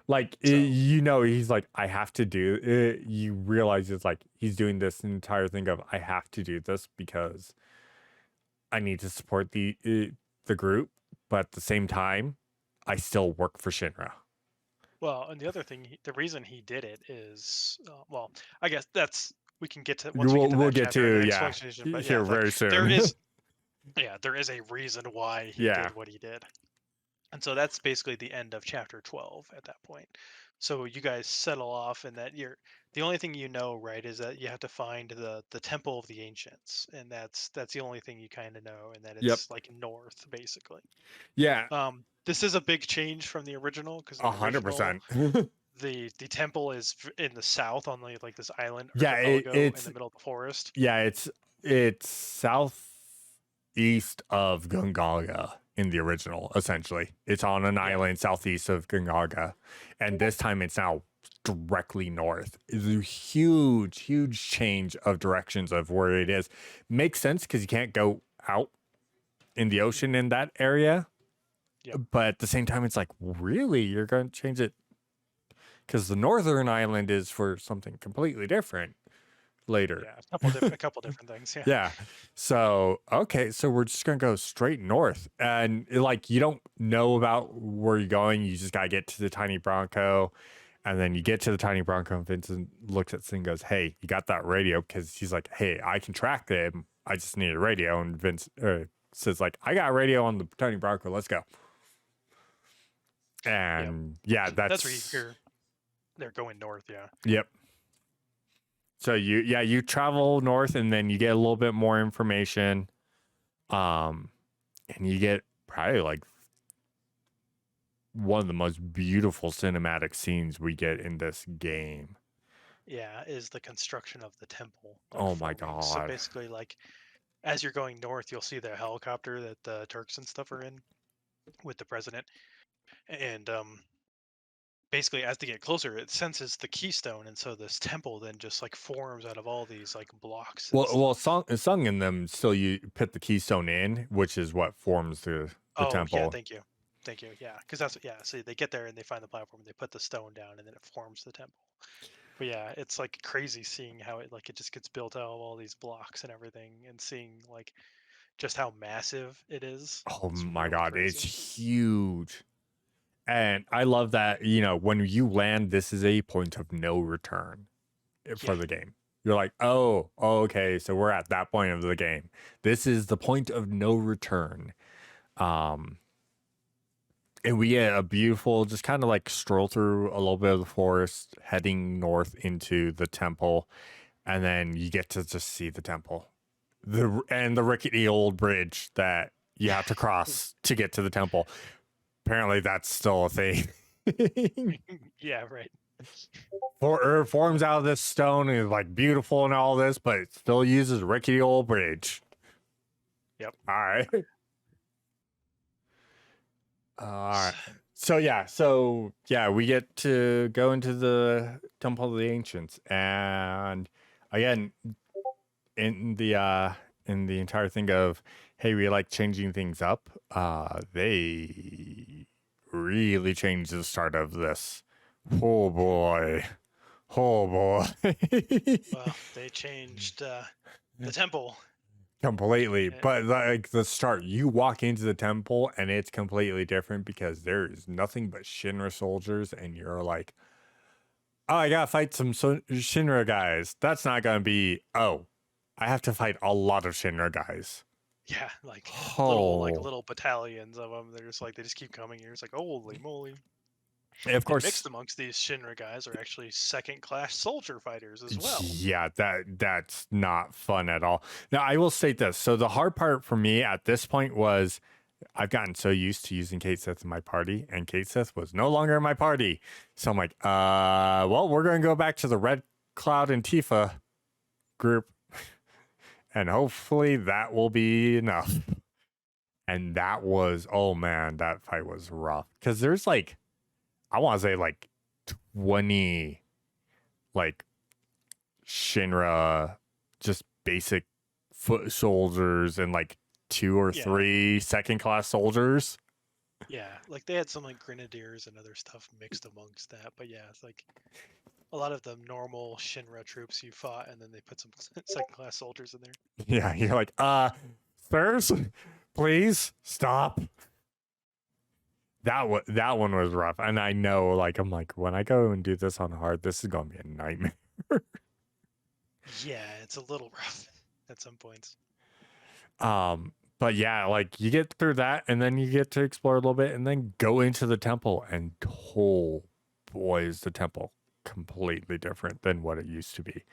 [SPEAKER 1] Like
[SPEAKER 2] So
[SPEAKER 1] you know, he's like, I have to do it. You realize it's like he's doing this entire thing of I have to do this because I need to support the group, but at the same time, I still work for Shinra.
[SPEAKER 2] well, and the other thing, the reason he did it is, well, I guess that's we can get to once we
[SPEAKER 1] We'll
[SPEAKER 2] get to
[SPEAKER 1] we'll
[SPEAKER 2] that
[SPEAKER 1] get
[SPEAKER 2] chapter in
[SPEAKER 1] to
[SPEAKER 2] the
[SPEAKER 1] yeah
[SPEAKER 2] explanation. But yeah,
[SPEAKER 1] here
[SPEAKER 2] like
[SPEAKER 1] very
[SPEAKER 2] there
[SPEAKER 1] soon.
[SPEAKER 2] is, yeah, there is a reason why he
[SPEAKER 1] Yeah.
[SPEAKER 2] did what he did. And so that's basically the end of chapter 12 at that point. So you guys settle off, and that you're the only thing you know, right, is that you have to find the temple of the ancients, and that's the only thing you kind of know, and that
[SPEAKER 1] Yep.
[SPEAKER 2] it's like north, basically.
[SPEAKER 1] Yeah.
[SPEAKER 2] This is a big change from the original because in the original
[SPEAKER 1] 100%.
[SPEAKER 2] the temple is in the south on like this island
[SPEAKER 1] Yeah,
[SPEAKER 2] archipelago in
[SPEAKER 1] it's
[SPEAKER 2] the middle of the forest.
[SPEAKER 1] yeah, it's southeast of Gungaga in the original. Essentially, it's on an island southeast of Gungaga, and this time it's now directly north. It's a huge change of directions of where it is. Makes sense because you can't go out in the ocean in that area.
[SPEAKER 2] Yep.
[SPEAKER 1] But at the same time, it's like, really, you're going to change it because the northern island is for something completely different later.
[SPEAKER 2] Yeah, a couple different things. Yeah.
[SPEAKER 1] Yeah. So, okay. So we're just going to go straight north. And like, you don't know about where you're going. You just got to get to the tiny Bronco. And then you get to the tiny Bronco, and Vincent looks at Sin and goes, hey, you got that radio? Because he's like, hey, I can track them. I just need a radio. And Vince says, like, I got a radio on the tiny Bronco. Let's go. And yeah,
[SPEAKER 2] that's where you hear they're going north. Yeah.
[SPEAKER 1] Yep. So you travel north, and then you get a little bit more information. And you get probably like one of the most beautiful cinematic scenes we get in this game.
[SPEAKER 2] Yeah, is the construction of the temple.
[SPEAKER 1] Oh my
[SPEAKER 2] forming. So
[SPEAKER 1] God.
[SPEAKER 2] basically, like as you're going north, you'll see the helicopter that the Turks and stuff are in with the president, and basically as they get closer, it senses the keystone, and so this temple then just like forms out of all these like blocks. And
[SPEAKER 1] Well, sung in them still you put the keystone in, which is what forms the temple.
[SPEAKER 2] Yeah, thank you. Yeah, because that's so they get there and they find the platform, and they put the stone down, and then it forms the temple. But yeah, it's like crazy seeing how it just gets built out of all these blocks and everything, and seeing like just how massive it is.
[SPEAKER 1] Oh
[SPEAKER 2] It's
[SPEAKER 1] my
[SPEAKER 2] really
[SPEAKER 1] God,
[SPEAKER 2] crazy.
[SPEAKER 1] it's huge. And I love that, when you land, this is a point of no return for the game. You're like, oh, okay, so we're at that point of the game. This is the point of no return. And we get a beautiful, just kind of like stroll through a little bit of the forest, heading north into the temple. And then you get to just see the temple. The rickety old bridge that you have to cross to get to the temple. Apparently that's still a thing.
[SPEAKER 2] Yeah, right.
[SPEAKER 1] It forms out of this stone and is like beautiful and all this, but it still uses rickety old bridge.
[SPEAKER 2] Yep.
[SPEAKER 1] All right. All right. So yeah, we get to go into the Temple of the Ancients, and again, in the entire thing of, hey, we like changing things up. They really changed the start of this. Oh boy.
[SPEAKER 2] Well, they changed the temple
[SPEAKER 1] Completely. But like the start, you walk into the temple and it's completely different because there is nothing but Shinra soldiers, and you're like, oh, I gotta fight some Shinra guys. That's not gonna be, oh, I have to fight a lot of Shinra guys.
[SPEAKER 2] Yeah, like
[SPEAKER 1] Oh.
[SPEAKER 2] little battalions of them. They're just like they just keep coming. You're just like, holy moly!
[SPEAKER 1] And of course,
[SPEAKER 2] mixed amongst these Shinra guys are actually second-class soldier fighters as well.
[SPEAKER 1] Yeah, that's not fun at all. Now, I will state this. So the hard part for me at this point was I've gotten so used to using Kate Seth in my party, and Kate Seth was no longer in my party. So I'm like, well, we're gonna go back to the Red Cloud and Tifa group, and hopefully that will be enough. And that was, oh man, that fight was rough. Because there's like, I want to say like 20 like Shinra, just basic foot soldiers and like 2 or 3 second class soldiers.
[SPEAKER 2] Yeah, like they had some like grenadiers and other stuff mixed amongst that, but yeah, it's like a lot of the normal Shinra troops you fought, and then they put some second class soldiers in there.
[SPEAKER 1] Yeah, you're like, sirs, please stop. That one was rough, and I know, like, I'm like, when I go and do this on hard, this is gonna be a nightmare.
[SPEAKER 2] Yeah, it's a little rough at some points.
[SPEAKER 1] But yeah, like you get through that, and then you get to explore a little bit, and then go into the temple, and oh boy, is the temple completely different than what it used to be.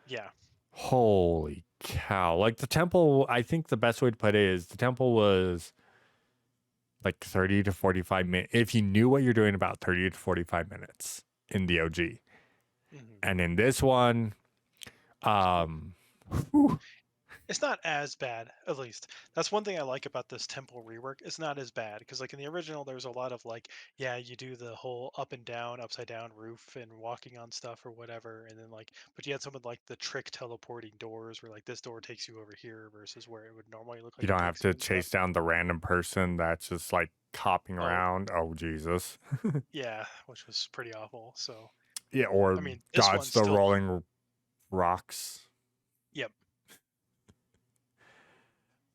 [SPEAKER 2] Yeah.
[SPEAKER 1] Holy cow! Like the temple, I think the best way to put it is the temple was like 30 to 45 minutes. If you knew what you're doing, about 30 to 45 minutes in the OG,
[SPEAKER 2] Hmm.
[SPEAKER 1] and in this one, whew,
[SPEAKER 2] It's not as bad, at least. That's one thing I like about this temple rework. It's not as bad because, like in the original, there's a lot of like, yeah, you do the whole up and down, upside down roof and walking on stuff or whatever, and then like, but you had some of like the trick teleporting doors where like this door takes you over here versus where it would normally look
[SPEAKER 1] you
[SPEAKER 2] like it
[SPEAKER 1] don't have
[SPEAKER 2] takes you
[SPEAKER 1] to
[SPEAKER 2] and stuff.
[SPEAKER 1] chase down the random person that's just like hopping
[SPEAKER 2] Oh,
[SPEAKER 1] around. Oh Jesus.
[SPEAKER 2] yeah, which was pretty awful. So,
[SPEAKER 1] Yeah, or
[SPEAKER 2] I mean, this
[SPEAKER 1] dodge
[SPEAKER 2] one's
[SPEAKER 1] the
[SPEAKER 2] still,
[SPEAKER 1] rolling rocks.
[SPEAKER 2] yep.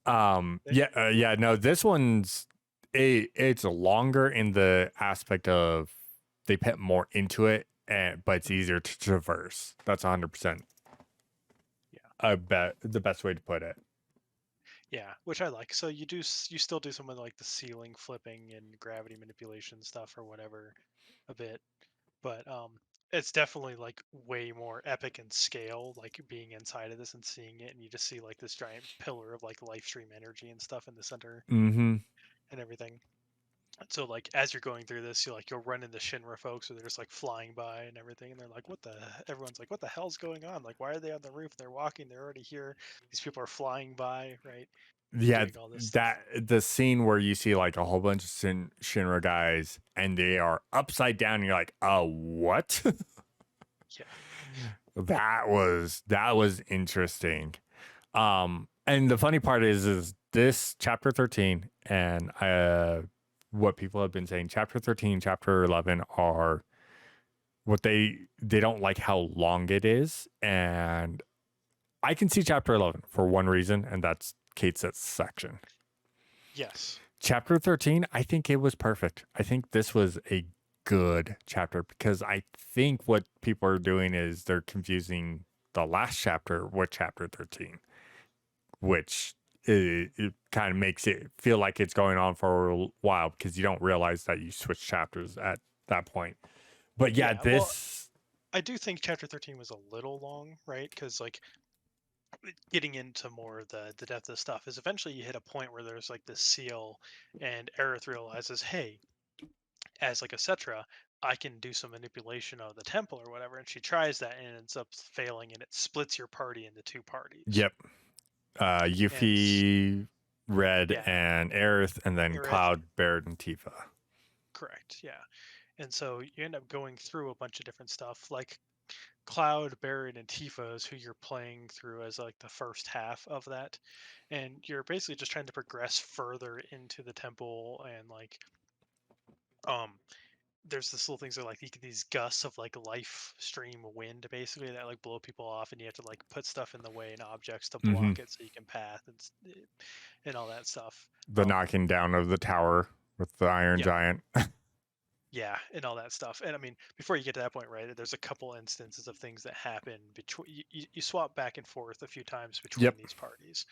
[SPEAKER 2] They-
[SPEAKER 1] Yeah, no, this one's it's longer in the aspect of they put more into it, but it's easier to traverse. That's 100%.
[SPEAKER 2] Yeah.
[SPEAKER 1] I bet the best way to put it.
[SPEAKER 2] Yeah, which I like. So you still do some of like the ceiling flipping and gravity manipulation stuff or whatever a bit, but it's definitely like way more epic in scale, like being inside of this and seeing it, and you just see like this giant pillar of like Lifestream energy and stuff in the center
[SPEAKER 1] Mm-hmm.
[SPEAKER 2] and everything. So like as you're going through this, you'll run into Shinra folks who they're just like flying by and everything, and they're like, "What the?" Everyone's like, "What the hell's going on? Like, why are they on the roof? They're walking. They're already here. These people are flying by, right?
[SPEAKER 1] Yeah,
[SPEAKER 2] Doing all this stuff."
[SPEAKER 1] that the scene where you see like a whole bunch of Shinra guys and they are upside down, and you're like, what?
[SPEAKER 2] Yeah.
[SPEAKER 1] That was interesting. And the funny part is this chapter 13 and what people have been saying, chapter 13, chapter 11 are what they don't like how long it is, and I can see chapter 11 for one reason, and that's Kate's section.
[SPEAKER 2] Yes.
[SPEAKER 1] Chapter 13, I think it was perfect. I think this was a good chapter because I think what people are doing is they're confusing the last chapter with chapter 13, which it kind of makes it feel like it's going on for a while because you don't realize that you switch chapters at that point. But yeah,
[SPEAKER 2] Yeah. Well,
[SPEAKER 1] this,
[SPEAKER 2] I do think chapter 13 was a little long, right? Because like getting into more of the depth of stuff is eventually you hit a point where there's like this seal, and Aerith realizes, hey, as like a Cetra, I can do some manipulation of the temple or whatever, and she tries that and ends up failing, and it splits your party into two parties.
[SPEAKER 1] yep,
[SPEAKER 2] And
[SPEAKER 1] Yuffie, Red,
[SPEAKER 2] yeah,
[SPEAKER 1] and Aerith, and then
[SPEAKER 2] Aerith,
[SPEAKER 1] Cloud, Barrett, and Tifa.
[SPEAKER 2] correct, yeah. And so you end up going through a bunch of different stuff, like Cloud, Barret, and Tifa is who you're playing through as like the first half of that, and you're basically just trying to progress further into the temple, and like um there's this little things that like you get these gusts of like life stream wind basically that like blow people off, and you have to like put stuff in the way and objects to
[SPEAKER 1] Mm-hmm.
[SPEAKER 2] block it so you can path and all that stuff.
[SPEAKER 1] The knocking down of the tower with the Iron
[SPEAKER 2] Yep.
[SPEAKER 1] Giant.
[SPEAKER 2] Yeah, and all that stuff. And I mean, before you get to that point, right, there's a couple instances of things that happen between you swap back and forth a few times between
[SPEAKER 1] Yep.
[SPEAKER 2] these parties.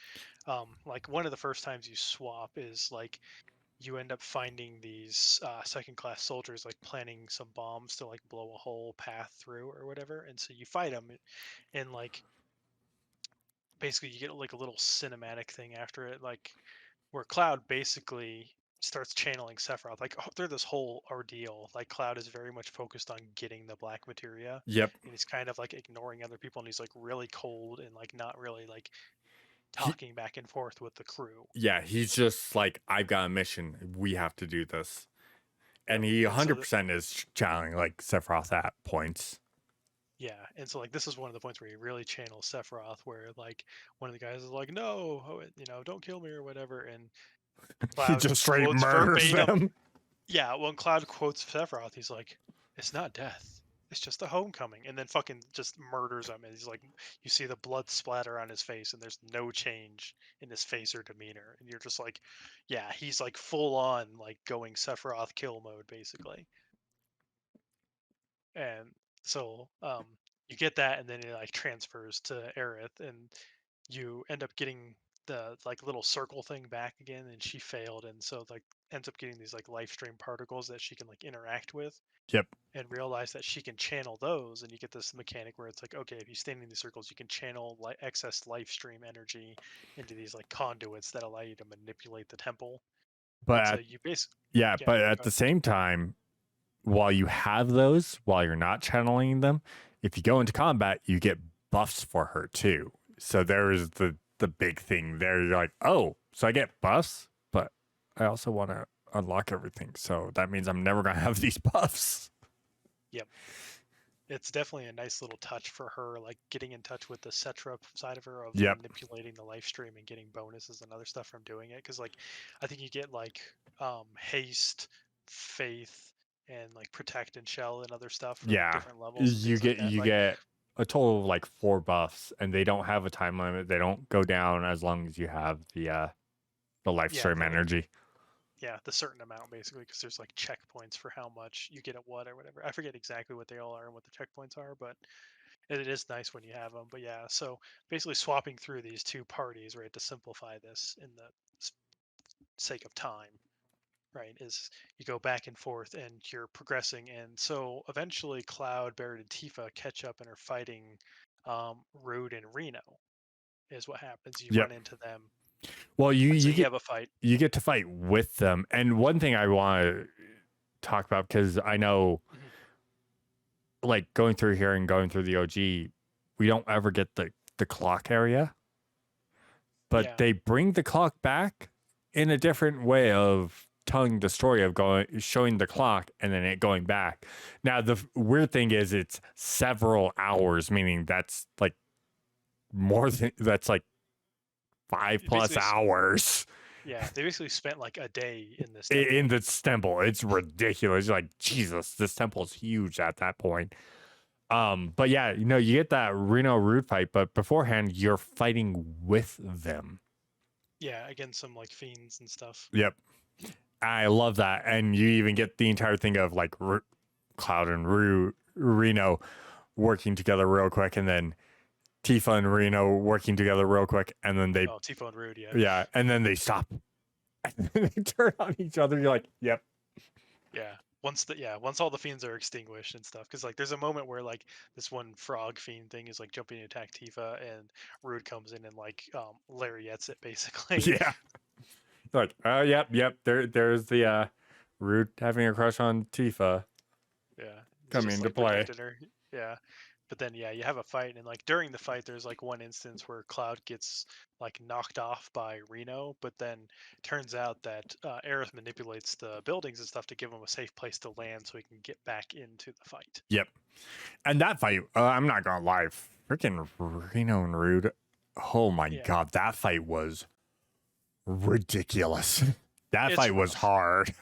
[SPEAKER 2] Like one of the first times you swap is like you end up finding these second class soldiers like planning some bombs to like blow a whole path through or whatever, and so you fight them, and like basically you get like a little cinematic thing after it, like where Cloud basically starts channeling Sephiroth. Like through this whole ordeal, like Cloud is very much focused on getting the black materia,
[SPEAKER 1] Yep.
[SPEAKER 2] and he's kind of like ignoring other people, and he's like really cold and like not really like
[SPEAKER 1] He,
[SPEAKER 2] talking back and forth with the crew.
[SPEAKER 1] yeah, he's just like, I've got a mission. We have to do this. And
[SPEAKER 2] Yep.
[SPEAKER 1] he
[SPEAKER 2] And so
[SPEAKER 1] 100% is channeling like Sephiroth at points.
[SPEAKER 2] yeah, and so like this is one of the points where he really channels Sephiroth, where like one of the guys is like, "No, don't kill me" or whatever, and
[SPEAKER 1] He
[SPEAKER 2] Cloud
[SPEAKER 1] just straight
[SPEAKER 2] quotes
[SPEAKER 1] murders
[SPEAKER 2] verbatim.
[SPEAKER 1] them.
[SPEAKER 2] Yeah, when Cloud quotes Sephiroth, he's like, "It's not death. It's just a homecoming," and then fucking just murders him. And he's like, you see the blood splatter on his face, and there's no change in his face or demeanor, and you're just like, yeah, he's like full on like going Sephiroth kill mode basically. And so you get that, and then it like transfers to Aerith, and you end up getting the like little circle thing back again, and she failed, and so like ends up getting these like life stream particles that she can like interact with
[SPEAKER 1] Yep.
[SPEAKER 2] and realize that she can channel those, and you get this mechanic where it's like, okay, if you stand in these circles, you can channel excess life stream energy into these like conduits that allow you to manipulate the temple.
[SPEAKER 1] But
[SPEAKER 2] And so
[SPEAKER 1] at,
[SPEAKER 2] you basically,
[SPEAKER 1] yeah,
[SPEAKER 2] yeah,
[SPEAKER 1] but at
[SPEAKER 2] go
[SPEAKER 1] the
[SPEAKER 2] ahead.
[SPEAKER 1] same time, while you have those, while you're not channeling them, if you go into combat, you get buffs for her too. So there is the big thing there. You're like, oh, so I get buffs, but I also want to unlock everything. So that means I'm never gonna have these buffs.
[SPEAKER 2] Yep. It's definitely a nice little touch for her, like getting in touch with the Cetra side of her of
[SPEAKER 1] Yep.
[SPEAKER 2] manipulating the life stream and getting bonuses and other stuff from doing it. Because like, I think you get like haste, faith, and like protect and shell and other stuff for like
[SPEAKER 1] Yeah.
[SPEAKER 2] different levels and things like that.
[SPEAKER 1] You
[SPEAKER 2] Like,
[SPEAKER 1] get a total of like 4 buffs, and they don't have a time limit. They don't go down as long as you have the life
[SPEAKER 2] yeah,
[SPEAKER 1] stream energy.
[SPEAKER 2] the certain amount basically, because there's like checkpoints for how much you get at what or whatever. I forget exactly what they all are and what the checkpoints are, but it is nice when you have them. But yeah, so basically swapping through these two parties, right, to simplify this in the sake of time, right, is you go back and forth and you're progressing. And so eventually Cloud, Barrett, and Tifa catch up and are fighting Rude and Reno, is what happens. You
[SPEAKER 1] Yep.
[SPEAKER 2] run into them.
[SPEAKER 1] Well,
[SPEAKER 2] And so you have a fight.
[SPEAKER 1] you get to fight with them. And one thing I want to talk about, because I know
[SPEAKER 2] Mhm.
[SPEAKER 1] like going through here and going through the OG, we don't ever get the clock area, but
[SPEAKER 2] Yeah.
[SPEAKER 1] they bring the clock back in a different way of telling the story of going showing the clock and then it going back. Now the weird thing is it's several hours, meaning that's like more than that's like 5
[SPEAKER 2] It
[SPEAKER 1] plus
[SPEAKER 2] basically,
[SPEAKER 1] hours
[SPEAKER 2] yeah, they basically spent like a day in this
[SPEAKER 1] in
[SPEAKER 2] temple.
[SPEAKER 1] this temple. It's ridiculous. You're like, Jesus, this temple is huge at that point. But yeah, you know, you get that Reno Rude fight, but beforehand you're fighting with them.
[SPEAKER 2] Yeah, against some like fiends and stuff.
[SPEAKER 1] Yep. I love that. And you even get the entire thing of like Cloud and Reno working together real quick, and then Tifa and Reno working together real quick, and then they,
[SPEAKER 2] Oh, Tifa and Rude, yeah.
[SPEAKER 1] yeah, and then they stop. And then they turn on each other. You're like, yep.
[SPEAKER 2] Yeah. Once all the fiends are extinguished and stuff, because like there's a moment where like this one frog fiend thing is like jumping to attack Tifa, and Rude comes in and like lariats it basically.
[SPEAKER 1] Yeah. Like, yep. There's the Rude having a crush on Tifa
[SPEAKER 2] Yeah, he's
[SPEAKER 1] coming
[SPEAKER 2] just
[SPEAKER 1] into
[SPEAKER 2] like
[SPEAKER 1] play.
[SPEAKER 2] protecting her. Yeah, but then yeah, you have a fight, and like during the fight, there's like one instance where Cloud gets like knocked off by Reno, but then turns out that Aerith manipulates the buildings and stuff to give him a safe place to land so he can get back into the fight.
[SPEAKER 1] Yep. And that fight, I'm not gonna lie, freaking Reno and Rude. Oh my
[SPEAKER 2] Yeah,
[SPEAKER 1] god, that fight was ridiculous. That
[SPEAKER 2] it's
[SPEAKER 1] fight was
[SPEAKER 2] rough.
[SPEAKER 1] hard.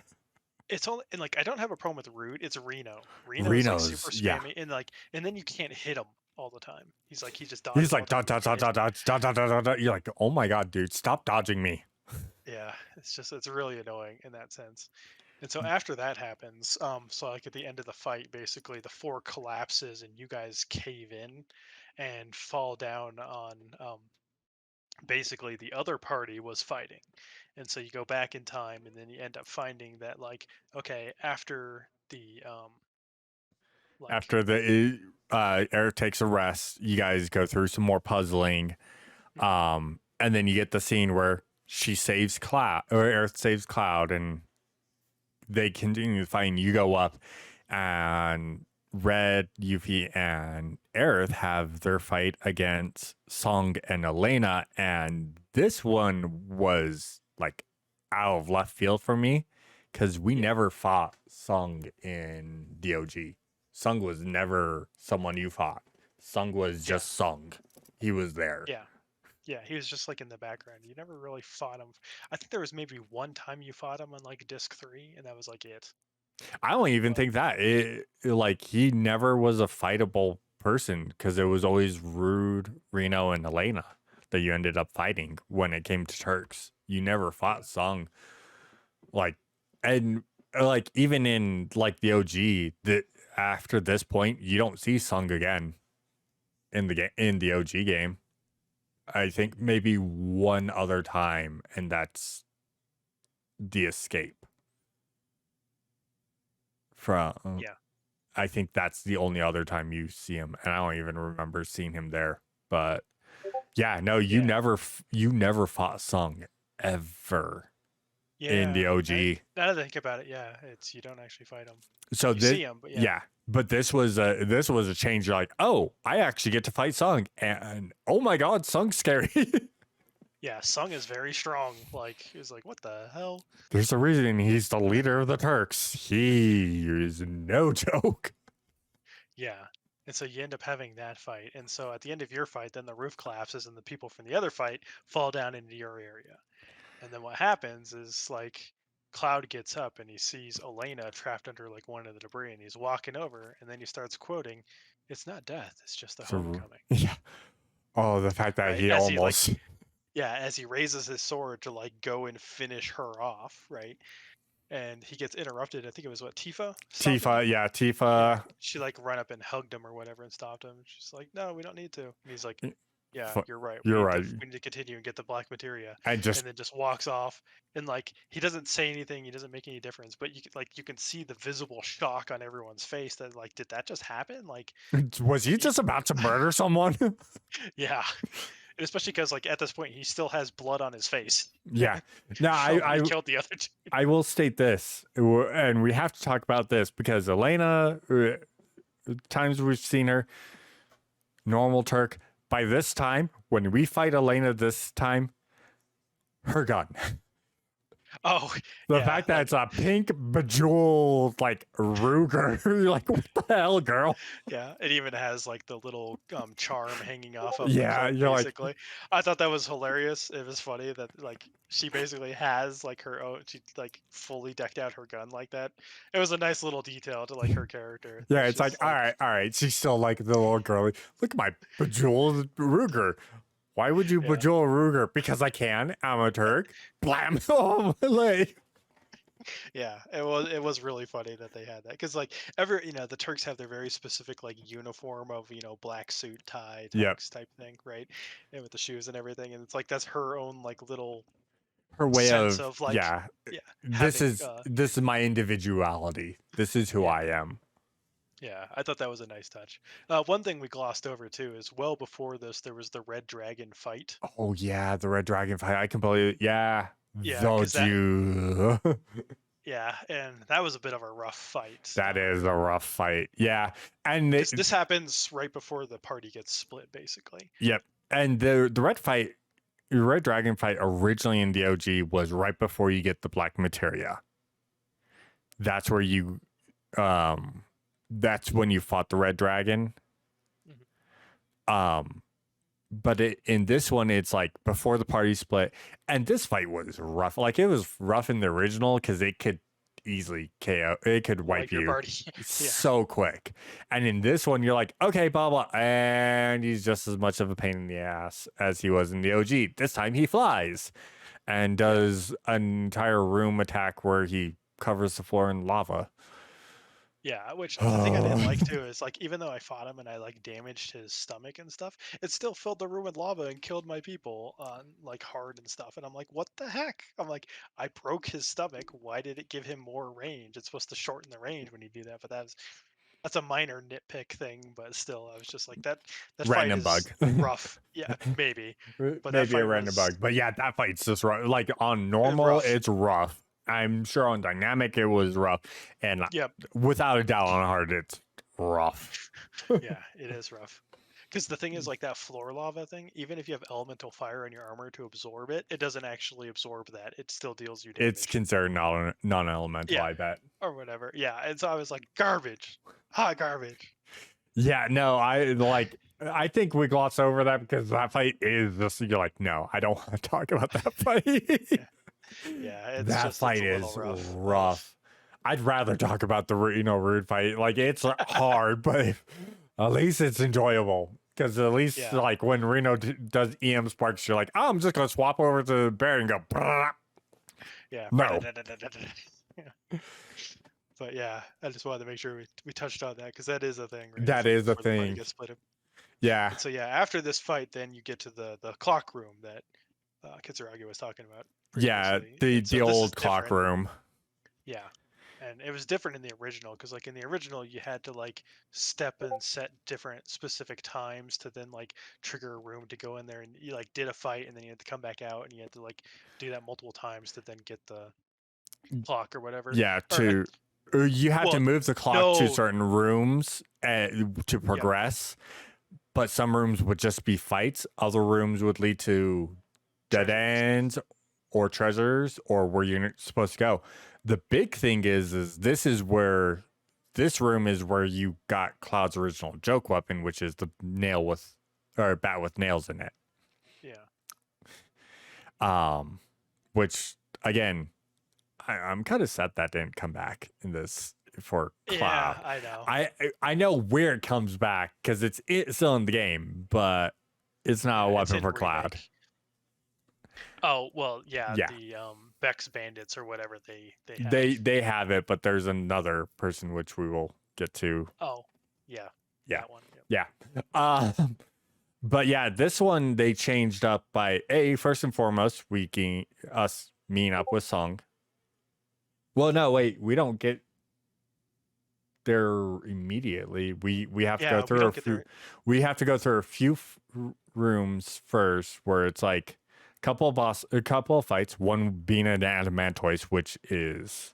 [SPEAKER 2] It's only and like I don't have a problem with Rude. It's Reno. Reno is like
[SPEAKER 1] Reno's,
[SPEAKER 2] super
[SPEAKER 1] yeah.
[SPEAKER 2] spammy and then you can't hit him all the time. He just
[SPEAKER 1] He's
[SPEAKER 2] dodges all
[SPEAKER 1] like
[SPEAKER 2] the time.
[SPEAKER 1] dodge, dodge, dodge, dodge, dodge, dodge, dodge, dodge, dodge. You're like, oh my god, dude, stop dodging me.
[SPEAKER 2] Yeah, it's really annoying in that sense. And so after that happens, so like at the end of the fight, basically the floor collapses and you guys cave in and fall down on basically the other party was fighting. And so you go back in time and then you end up finding that like, okay, after the like
[SPEAKER 1] After the Eric takes a rest, you guys go through some more puzzling. And then you get the scene where she saves Cloud, or Earth saves Cloud, and they continue to fight. And you go up, and Red, Yuffie, and Aerith have their fight against Song and Elena, and this one was like out of left field for me because we
[SPEAKER 2] Yeah.
[SPEAKER 1] never fought Song in DOG. Sung was never someone you fought. Sung was just Sung. He was there.
[SPEAKER 2] Yeah. Yeah, he was just like in the background. You never really fought him. I think there was maybe one time you fought him on like disc 3, and that was like it.
[SPEAKER 1] I don't even
[SPEAKER 2] But
[SPEAKER 1] think that like he never was a fightable person because it was always Rude, Reno, and Elena that you ended up fighting when it came to Turks. You never fought Sung, like, and like even in like the OG, that after this point you don't see Sung again in the in the OG game. I think maybe one other time, and that's the escape from.
[SPEAKER 2] yeah,
[SPEAKER 1] I think that's the only other time you see him, and I don't even remember seeing him there. But yeah, no, you
[SPEAKER 2] yeah,
[SPEAKER 1] never fought Sung ever in
[SPEAKER 2] yeah.
[SPEAKER 1] the OG.
[SPEAKER 2] Now that I think about it, yeah, it's you don't actually fight him.
[SPEAKER 1] So
[SPEAKER 2] You
[SPEAKER 1] this,
[SPEAKER 2] see him, but yeah,
[SPEAKER 1] yeah, but this was a change. You're like, oh, I actually get to fight Sung, and oh my god, Sung's scary.
[SPEAKER 2] yeah. Sung is very strong. Like he was like, what the hell?
[SPEAKER 1] There's a reason he's the leader of the Turks. He is no joke.
[SPEAKER 2] Yeah. And so you end up having that fight. And so at the end of your fight, then the roof collapses and the people from the other fight fall down into your area. And then what happens is like Cloud gets up and he sees Elena trapped under like one of the debris and he's walking over and then he starts quoting, "It's not death, it's just a
[SPEAKER 1] So
[SPEAKER 2] homecoming."
[SPEAKER 1] yeah. Oh, the fact that
[SPEAKER 2] Right?
[SPEAKER 1] he
[SPEAKER 2] As he like
[SPEAKER 1] almost
[SPEAKER 2] yeah, as he raises his sword to like go and finish her off, right? And he gets interrupted. I think it was what Tifa stopped him.
[SPEAKER 1] Tifa, yeah,
[SPEAKER 2] Yeah,
[SPEAKER 1] Tifa.
[SPEAKER 2] she like run up and hugged him or whatever and stopped him. She's like, "No, we don't need to." And he's like, "Yeah, you're right.
[SPEAKER 1] You're right.
[SPEAKER 2] We need to continue and get the black materia."
[SPEAKER 1] And just
[SPEAKER 2] And then just walks off. And like he doesn't say anything. He doesn't make any difference. But you can see the visible shock on everyone's face that like, did that just happen? Like,
[SPEAKER 1] was he
[SPEAKER 2] he,
[SPEAKER 1] just about to murder someone?
[SPEAKER 2] yeah. And especially because like at this point he still has blood on his face
[SPEAKER 1] Yeah. No,
[SPEAKER 2] from when he killed the other two.
[SPEAKER 1] I will state this, and we have to talk about this because Elena, times we've seen her, normal Turk. By this time, when we fight Elena this time, her gun.
[SPEAKER 2] Oh,
[SPEAKER 1] The
[SPEAKER 2] yeah.
[SPEAKER 1] fact that
[SPEAKER 2] Like,
[SPEAKER 1] it's a pink bejeweled like Ruger, you're like, what the hell, girl?
[SPEAKER 2] yeah, it even has like the little charm hanging off of the
[SPEAKER 1] Yeah,
[SPEAKER 2] clip,
[SPEAKER 1] you're like,
[SPEAKER 2] basically. I thought that was hilarious. It was funny that like she basically has like her own, she like fully decked out her gun like that. It was a nice little detail to like her character.
[SPEAKER 1] yeah,
[SPEAKER 2] It's
[SPEAKER 1] it's like,
[SPEAKER 2] just like,
[SPEAKER 1] all right. She's still like the little girly. Look at my bejeweled Ruger. Why would you
[SPEAKER 2] yeah,
[SPEAKER 1] bejewel a Ruger? Because I can. I'm a Turk. Blam! Oh my leg.
[SPEAKER 2] yeah. It was really funny that they had that because like ever the Turks have their very specific like uniform of black suit, tie,
[SPEAKER 1] Yep.
[SPEAKER 2] tux type thing, right? And with the shoes and everything, and it's like that's her own like little
[SPEAKER 1] Her way
[SPEAKER 2] sense
[SPEAKER 1] of
[SPEAKER 2] of like
[SPEAKER 1] yeah.
[SPEAKER 2] yeah
[SPEAKER 1] This
[SPEAKER 2] having
[SPEAKER 1] is this is my individuality. This is who
[SPEAKER 2] yeah.
[SPEAKER 1] I am.
[SPEAKER 2] Yeah, I thought that was a nice touch. One thing we glossed over too is well before this, there was the Red Dragon fight.
[SPEAKER 1] Oh yeah, the Red Dragon fight. I can believe. Yeah,
[SPEAKER 2] Yeah,
[SPEAKER 1] the
[SPEAKER 2] because that,
[SPEAKER 1] Jew.
[SPEAKER 2] yeah, and that was a bit of a rough fight.
[SPEAKER 1] That is a rough fight. Yeah, and
[SPEAKER 2] Because this happens right before the party gets split, basically.
[SPEAKER 1] yep, and the Red Dragon fight originally in the OG was right before you get the Black Materia. That's where you, that's when you fought the Red Dragon.
[SPEAKER 2] Mhm.
[SPEAKER 1] But in this one, it's like before the party split, and this fight was rough. Like it was rough in the original because it could easily KO. It could wipe
[SPEAKER 2] Like your
[SPEAKER 1] you
[SPEAKER 2] party. Yeah.
[SPEAKER 1] so quick. And in this one, you're like, okay, blah blah, and he's just as much of a pain in the ass as he was in the OG. This time he flies and does an entire room attack where he covers the floor in lava.
[SPEAKER 2] Yeah, which the thing I didn't like too is like even though I fought him and I like damaged his stomach and stuff, it still filled the room with lava and killed my people like hard and stuff. And I'm like, what the heck? I'm like, I broke his stomach. Why did it give him more range? It's supposed to shorten the range when you do that, but that's that's a minor nitpick thing, but still, I was just like that fight
[SPEAKER 1] Random
[SPEAKER 2] is
[SPEAKER 1] bug.
[SPEAKER 2] rough. Yeah, maybe, but that
[SPEAKER 1] Maybe a
[SPEAKER 2] fight
[SPEAKER 1] random
[SPEAKER 2] was
[SPEAKER 1] bug. But yeah, that fight's just rough. Like on normal,
[SPEAKER 2] rough.
[SPEAKER 1] it's rough. I'm sure on dynamic it was rough. And
[SPEAKER 2] Yep.
[SPEAKER 1] without a doubt on hard, it's rough.
[SPEAKER 2] Yeah, it is rough. Because the thing is, like that floor lava thing, even if you have elemental fire in your armor to absorb it, it doesn't actually absorb that. It still deals you
[SPEAKER 1] It's
[SPEAKER 2] damage.
[SPEAKER 1] considered non-elemental,
[SPEAKER 2] Yeah,
[SPEAKER 1] I bet.
[SPEAKER 2] or whatever. Yeah, and so I was like, garbage, hot garbage.
[SPEAKER 1] Yeah, no, I think we gloss over that because that fight is just, you're like, no, I don't want to talk about that fight.
[SPEAKER 2] Yeah, yeah, it's
[SPEAKER 1] That
[SPEAKER 2] just it's
[SPEAKER 1] fight
[SPEAKER 2] a little
[SPEAKER 1] is
[SPEAKER 2] rough.
[SPEAKER 1] rough. I'd rather talk about the Rude fight. Like it's hard, but at least it's enjoyable. Because at least
[SPEAKER 2] Yeah.
[SPEAKER 1] like when Reno does EM sparks, you're like, oh, I'm just gonna swap over to Bear and go. Brrr.
[SPEAKER 2] Yeah.
[SPEAKER 1] No.
[SPEAKER 2] Yeah. But yeah, I just wanted to make sure we touched on that because that is a thing, right?
[SPEAKER 1] That is a
[SPEAKER 2] Before the party
[SPEAKER 1] thing.
[SPEAKER 2] gets split up.
[SPEAKER 1] Yeah.
[SPEAKER 2] And so yeah, after this fight, then you get to the clock room that Kitsuragi was talking about
[SPEAKER 1] Yeah,
[SPEAKER 2] previously.
[SPEAKER 1] the old clock room.
[SPEAKER 2] Yeah. And it was different in the original because like in the original you had to like step and set different specific times to then like trigger a room to go in there and you like did a fight and then you had to come back out and you had to like do that multiple times to then get the clock or whatever.
[SPEAKER 1] Yeah,
[SPEAKER 2] Or,
[SPEAKER 1] you had to move the clock to certain rooms to progress, but some rooms would just be fights. Other rooms would lead to dead ends or treasures or where you're supposed to go. The big thing is this room is where you got Cloud's original joke weapon, which is the bat with nails in it.
[SPEAKER 2] Yeah.
[SPEAKER 1] Which again, I'm kind of sad that didn't come back in this for Cloud.
[SPEAKER 2] Yeah, I know.
[SPEAKER 1] I know where it comes back because it's still in the game, but it's not a weapon for Cloud.
[SPEAKER 2] Remake. Oh well, yeah. The Bex bandits or whatever they have.
[SPEAKER 1] They have it, but there's another person which we will get to.
[SPEAKER 2] Oh, yeah.
[SPEAKER 1] Yeah.
[SPEAKER 2] That one.
[SPEAKER 1] Yep. Yeah. But yeah, this one they changed up by first and foremost, us meeting up with Sung. Well, no, wait, we don't get there immediately. We have to go through we have to go through a few rooms first where it's like a couple of fights, one being an adamantoise, which is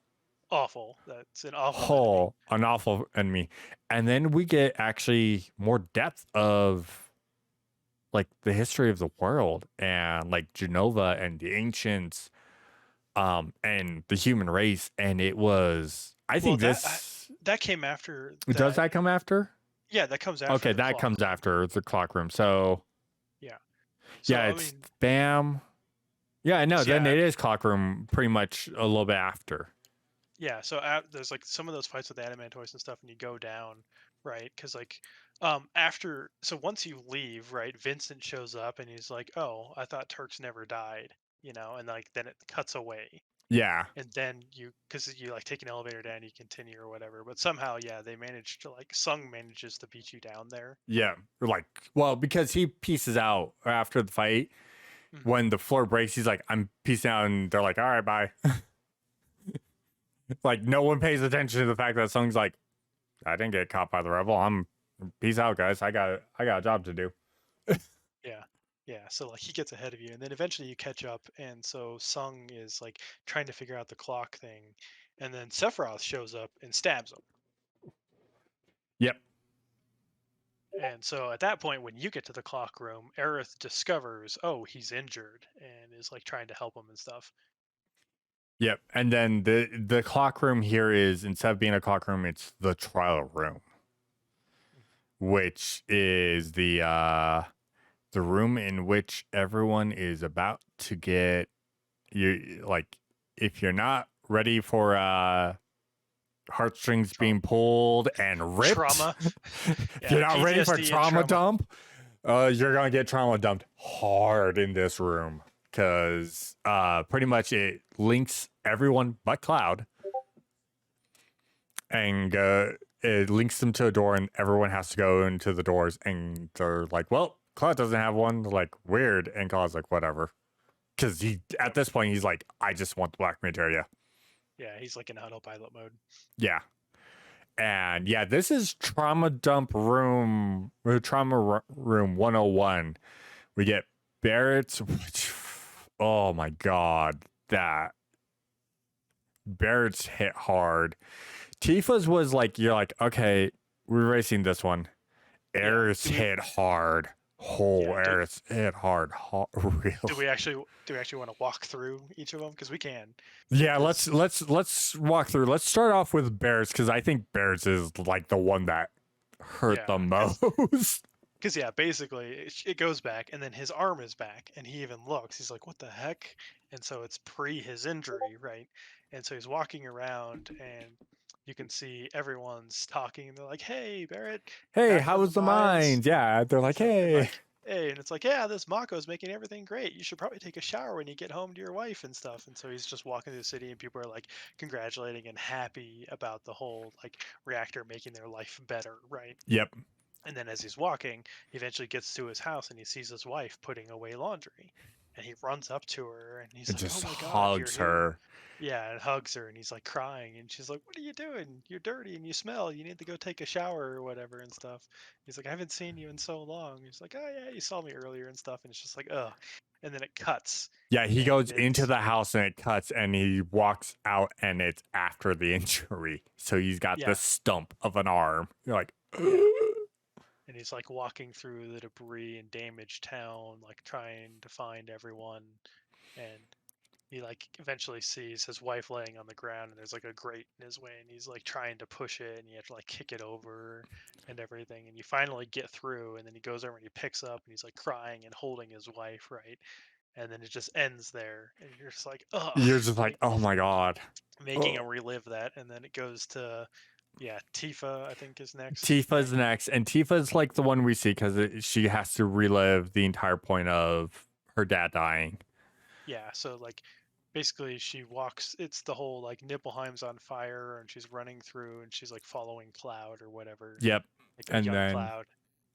[SPEAKER 2] awful. That's an awful
[SPEAKER 1] an awful enemy. And then we get actually more depth of like the history of the world and like Genova and the ancients and the human race. And it was
[SPEAKER 2] that came after
[SPEAKER 1] does that come after?
[SPEAKER 2] Yeah, that comes after.
[SPEAKER 1] Okay, that comes after the clock room. So
[SPEAKER 2] yeah.
[SPEAKER 1] So, yeah, it's BAM. Yeah, I know. So then it is clock room pretty much a little bit after.
[SPEAKER 2] Yeah, so there's like some of those fights with the adamantoise and stuff, and you go down, right? Because like once you leave, right, Vincent shows up and he's like, "Oh, I thought Turks never died," and like then it cuts away.
[SPEAKER 1] Yeah.
[SPEAKER 2] And then because you like take an elevator down, you continue or whatever. But somehow, they managed to Sung manages to beat you down there.
[SPEAKER 1] Yeah, because he pieces out after the fight. Mm-hmm. When the floor breaks, he's like, "I'm peacing out," and they're like, "All right, bye." Like no one pays attention to the fact that Sung's like, "I didn't get caught by the rebel. I'm peace out, guys. I got a job to do."
[SPEAKER 2] Yeah, so like he gets ahead of you, and then eventually you catch up, and so Sung is like trying to figure out the clock thing, and then Sephiroth shows up and stabs him.
[SPEAKER 1] Yep.
[SPEAKER 2] And so at that point, when you get to the clock room, Aerith discovers, oh, he's injured, and is like trying to help him and stuff.
[SPEAKER 1] Yep, and then the clock room here is, instead of being a clock room, it's the trial room, which is the room in which everyone is about to get if you're not ready for heartstrings being pulled and ripped,
[SPEAKER 2] trauma.
[SPEAKER 1] If you're not ready for trauma dump, you're gonna get trauma dumped hard in this room because pretty much it links everyone but Cloud, and it links them to a door, and everyone has to go into the doors, and they're like, well, Cloud doesn't have one. They're like, weird. And Cloud's like, whatever. Because at this point, he's like, I just want the black materia.
[SPEAKER 2] Yeah, he's like in autopilot mode.
[SPEAKER 1] Yeah. And yeah, this is trauma room 101. We get Barrett's, which, oh my god, that Barrett's hit hard. Tifa's was like, you're like, okay, we're racing this one. Aerith's hit hard. Aerith's hit hard. Real.
[SPEAKER 2] Do we actually want to walk through each of them? Because we can.
[SPEAKER 1] Yeah, let's walk through. Let's start off with Barrett's, because I think Barrett's is like the one that hurt the most.
[SPEAKER 2] Because yeah, basically it goes back, and then his arm is back, and he even looks. He's like, "What the heck?" And so it's pre his injury, right? And so he's walking around, and you can see everyone's talking, and they're like, "Hey, Barrett,
[SPEAKER 1] Hey,
[SPEAKER 2] back
[SPEAKER 1] how
[SPEAKER 2] from
[SPEAKER 1] was the mines? Yeah, they're like, hey.
[SPEAKER 2] Hey, and it's like, yeah, this Mako's making everything great. You should probably take a shower when you get home to your wife and stuff. And so he's just walking through the city, and people are like congratulating and happy about the whole like reactor making their life better, right?
[SPEAKER 1] Yep.
[SPEAKER 2] And then as he's walking, he eventually gets to his house and he sees his wife putting away laundry. And he runs up to her and he's
[SPEAKER 1] It
[SPEAKER 2] like, "Oh
[SPEAKER 1] just
[SPEAKER 2] my God, you're
[SPEAKER 1] hugs
[SPEAKER 2] here."
[SPEAKER 1] her.
[SPEAKER 2] Yeah, and hugs her, and he's like crying, and she's like, "What are you doing? You're dirty and you smell. You need to go take a shower or whatever and stuff." He's like, "I haven't seen you in so long." He's like, "Oh yeah, you saw me earlier and stuff." And it's just like, ugh. And then it cuts.
[SPEAKER 1] Yeah, he
[SPEAKER 2] And
[SPEAKER 1] goes into
[SPEAKER 2] it's
[SPEAKER 1] the house and it cuts, and he walks out, and it's after the injury. So he's got the stump of an arm. You're like,
[SPEAKER 2] and he's like walking through the debris and damaged town, like trying to find everyone. And he like eventually sees his wife laying on the ground, and there's like a grate in his way, and he's like trying to push it, and you have to like kick it over and everything, and you finally get through, and then he goes over and he picks up, and he's like crying and holding his wife, right? And then it just ends there, and you're just like, ugh.
[SPEAKER 1] you're just like, oh my god.
[SPEAKER 2] Making him relive that, and then it goes to Tifa, I think, is next.
[SPEAKER 1] Tifa's next, and Tifa's like the one we see because she has to relive the entire point of her dad dying.
[SPEAKER 2] Yeah, so like basically she walks, it's the whole like Nibelheim's on fire, and she's running through, and she's like following Cloud or whatever,
[SPEAKER 1] Yep.
[SPEAKER 2] like a
[SPEAKER 1] And
[SPEAKER 2] young
[SPEAKER 1] then
[SPEAKER 2] Cloud,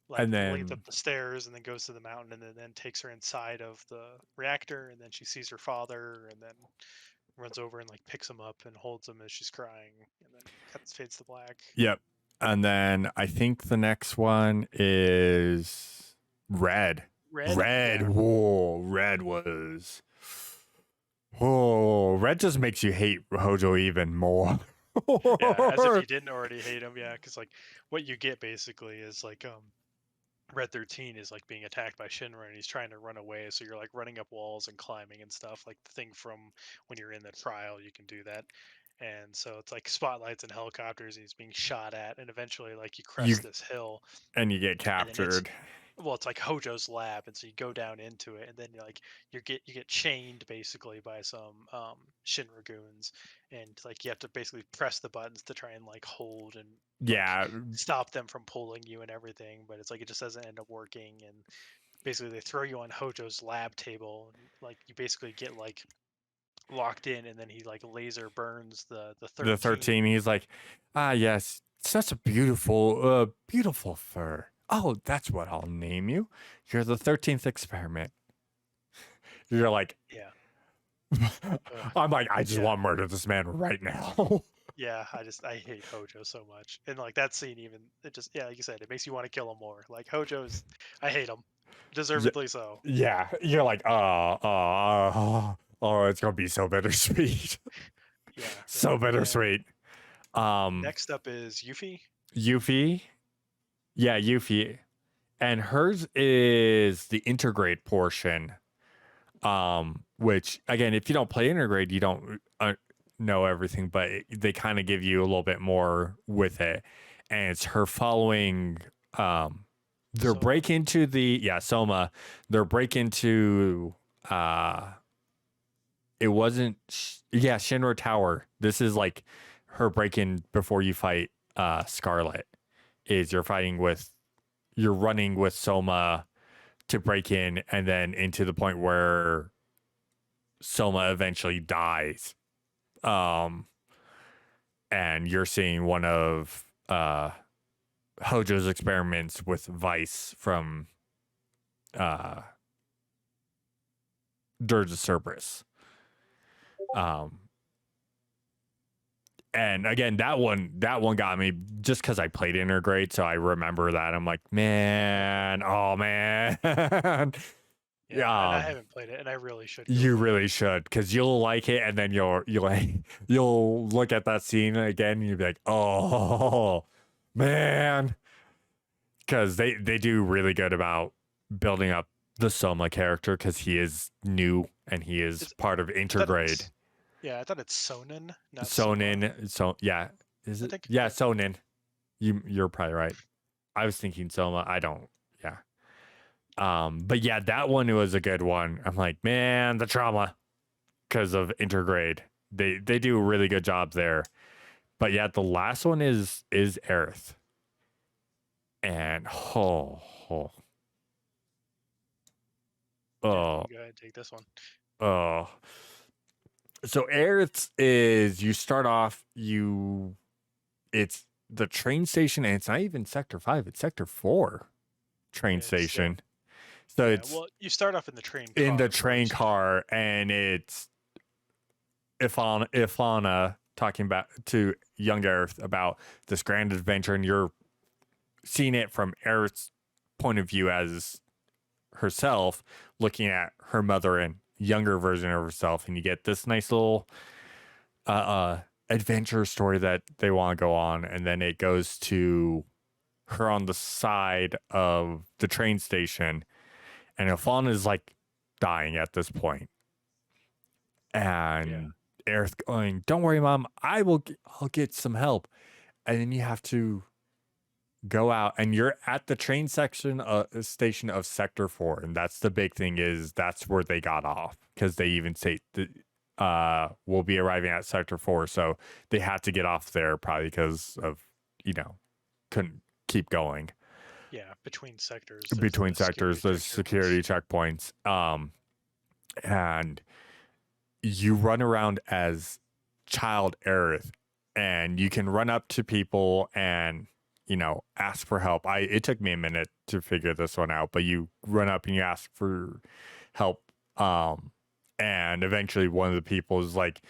[SPEAKER 2] like
[SPEAKER 1] and
[SPEAKER 2] leads up
[SPEAKER 1] then
[SPEAKER 2] the stairs and then goes to the mountain, and then takes her inside of the reactor, and then she sees her father, and then runs over and like picks him up and holds him as she's crying, and then fades to black.
[SPEAKER 1] yep. And then I think the next one is Red. Red.
[SPEAKER 2] Yeah.
[SPEAKER 1] Whoa, Red was. Oh, Red just makes you hate Hojo even more.
[SPEAKER 2] Yeah, as if you didn't already hate him. Yeah, because like what you get basically is like Red 13 is like being attacked by Shinra, and he's trying to run away. So you're like running up walls and climbing and stuff, like the thing from when you're in the trial, you can do that. And so it's like spotlights and helicopters, and he's being shot at, and eventually like you crest this hill,
[SPEAKER 1] and you get
[SPEAKER 2] and then
[SPEAKER 1] captured.
[SPEAKER 2] it's like Hojo's lab, and so you go down into it, and then you're like you get chained basically by some Shinra goons, and like you have to basically press the buttons to try and like hold and like stop them from pulling you and everything, but it's like it just doesn't end up working, and basically they throw you on Hojo's lab table, and like you basically get like locked in, and then he like laser burns the 13.
[SPEAKER 1] The 13, he's like, ah, yes, such a beautiful fur. Oh, that's what I'll name you. You're the 13th experiment. You're like,
[SPEAKER 2] yeah.
[SPEAKER 1] I'm like, I just want to murder this man right now.
[SPEAKER 2] Yeah, I hate Hojo so much, and like that scene, even it just like you said, it makes you want to kill him more. Like Hojo's, I hate him, deservedly so.
[SPEAKER 1] Yeah, you're like, oh, it's gonna be so bittersweet.
[SPEAKER 2] Yeah,
[SPEAKER 1] so bittersweet.
[SPEAKER 2] Next up is Yuffie.
[SPEAKER 1] Yuffie, yeah, Yuffie, and hers is the integrate portion. Which again, if you don't play integrate, you don't know everything, but they kind of give you a little bit more with it, and it's her following their break into the Soma, their break into it wasn't Shinra Tower. This is like her break in before you fight Scarlet. Is you're running with Soma to break in, and then into the point where Soma eventually dies. And you're seeing one of Hojo's experiments with Vice from Dirge of Cerberus. And again, that one got me just because I played Intergrade, so I remember that. I'm like, man, oh man.
[SPEAKER 2] Yeah, and I
[SPEAKER 1] um,
[SPEAKER 2] haven't played it, and I really should go
[SPEAKER 1] you
[SPEAKER 2] play it.
[SPEAKER 1] really should, because you'll like it, and then you'll look at that scene again, and you'll be like, oh man, because they do really good about building up the Soma character, because he is new and he is
[SPEAKER 2] It's
[SPEAKER 1] part of
[SPEAKER 2] I thought
[SPEAKER 1] Intergrade.
[SPEAKER 2] it's yeah, I thought it's Sonen, not Soma.
[SPEAKER 1] Sonin, so yeah, is
[SPEAKER 2] I
[SPEAKER 1] it?
[SPEAKER 2] think
[SPEAKER 1] Yeah,
[SPEAKER 2] yeah.
[SPEAKER 1] Sonin. You're probably right. I was thinking Soma. I don't. Yeah. But yeah, that one was a good one. I'm like, man, the trauma because of Intergrade. They do a really good job there. But yeah, the last one is Aerith. And oh,
[SPEAKER 2] Yeah,
[SPEAKER 1] oh,
[SPEAKER 2] you go ahead and take this one.
[SPEAKER 1] oh. So Aerith is, you start off, it's the train station, and it's not even Sector 5, it's Sector 4 train
[SPEAKER 2] Yeah,
[SPEAKER 1] station. So
[SPEAKER 2] yeah.
[SPEAKER 1] it's
[SPEAKER 2] Well, you start off in the train
[SPEAKER 1] in the
[SPEAKER 2] car
[SPEAKER 1] train
[SPEAKER 2] first.
[SPEAKER 1] car, and it's Ifana talking about to young Aerith about this grand adventure, and you're seeing it from Aerith's point of view as herself, looking at her mother and younger version of herself, and you get this nice little adventure story that they want to go on, and then it goes to her on the side of the train station, and Ifana is like dying at this point,
[SPEAKER 2] Yeah,
[SPEAKER 1] and Aerith going, "Don't worry, mom, I'll get some help." And then you have to go out, and you're at the train section station of Sector 4, and that's the big thing, is that's where they got off, because they even say that we'll be arriving at Sector 4, so they had to get off there, probably because of, couldn't keep going
[SPEAKER 2] yeah. Between sectors, there's
[SPEAKER 1] between
[SPEAKER 2] the
[SPEAKER 1] sectors,
[SPEAKER 2] security
[SPEAKER 1] those
[SPEAKER 2] checkpoints.
[SPEAKER 1] security checkpoints. And you run around as child Aerith, and you can run up to people and ask for help. It took me a minute to figure this one out, but you run up and you ask for help, and eventually one of the people is like,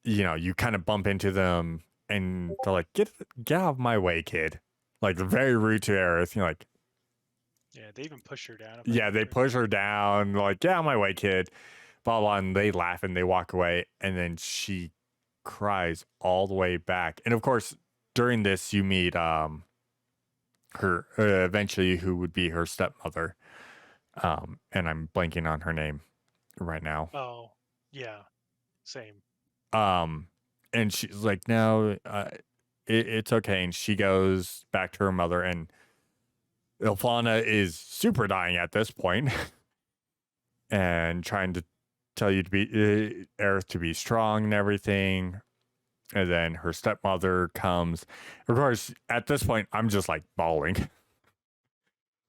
[SPEAKER 1] you kind of bump into them, and they're like, get out of my way, kid. Like, very rude to Aerith. You're like,
[SPEAKER 2] Yeah, they even push her down if I
[SPEAKER 1] yeah, they
[SPEAKER 2] remember.
[SPEAKER 1] push her down, like, get out of my way, kid. Blah blah, and they laugh and they walk away, and then she cries all the way back. And of course, during this, you meet her eventually, who would be her stepmother. And I'm blanking on her name right now.
[SPEAKER 2] Oh, yeah, same.
[SPEAKER 1] Um, and she's like, no, it's okay. And she goes back to her mother, and Ilfana is super dying at this point, and trying to tell you to be Aerith to be strong and everything. And then her stepmother comes. Of course, at this point, I'm just like bawling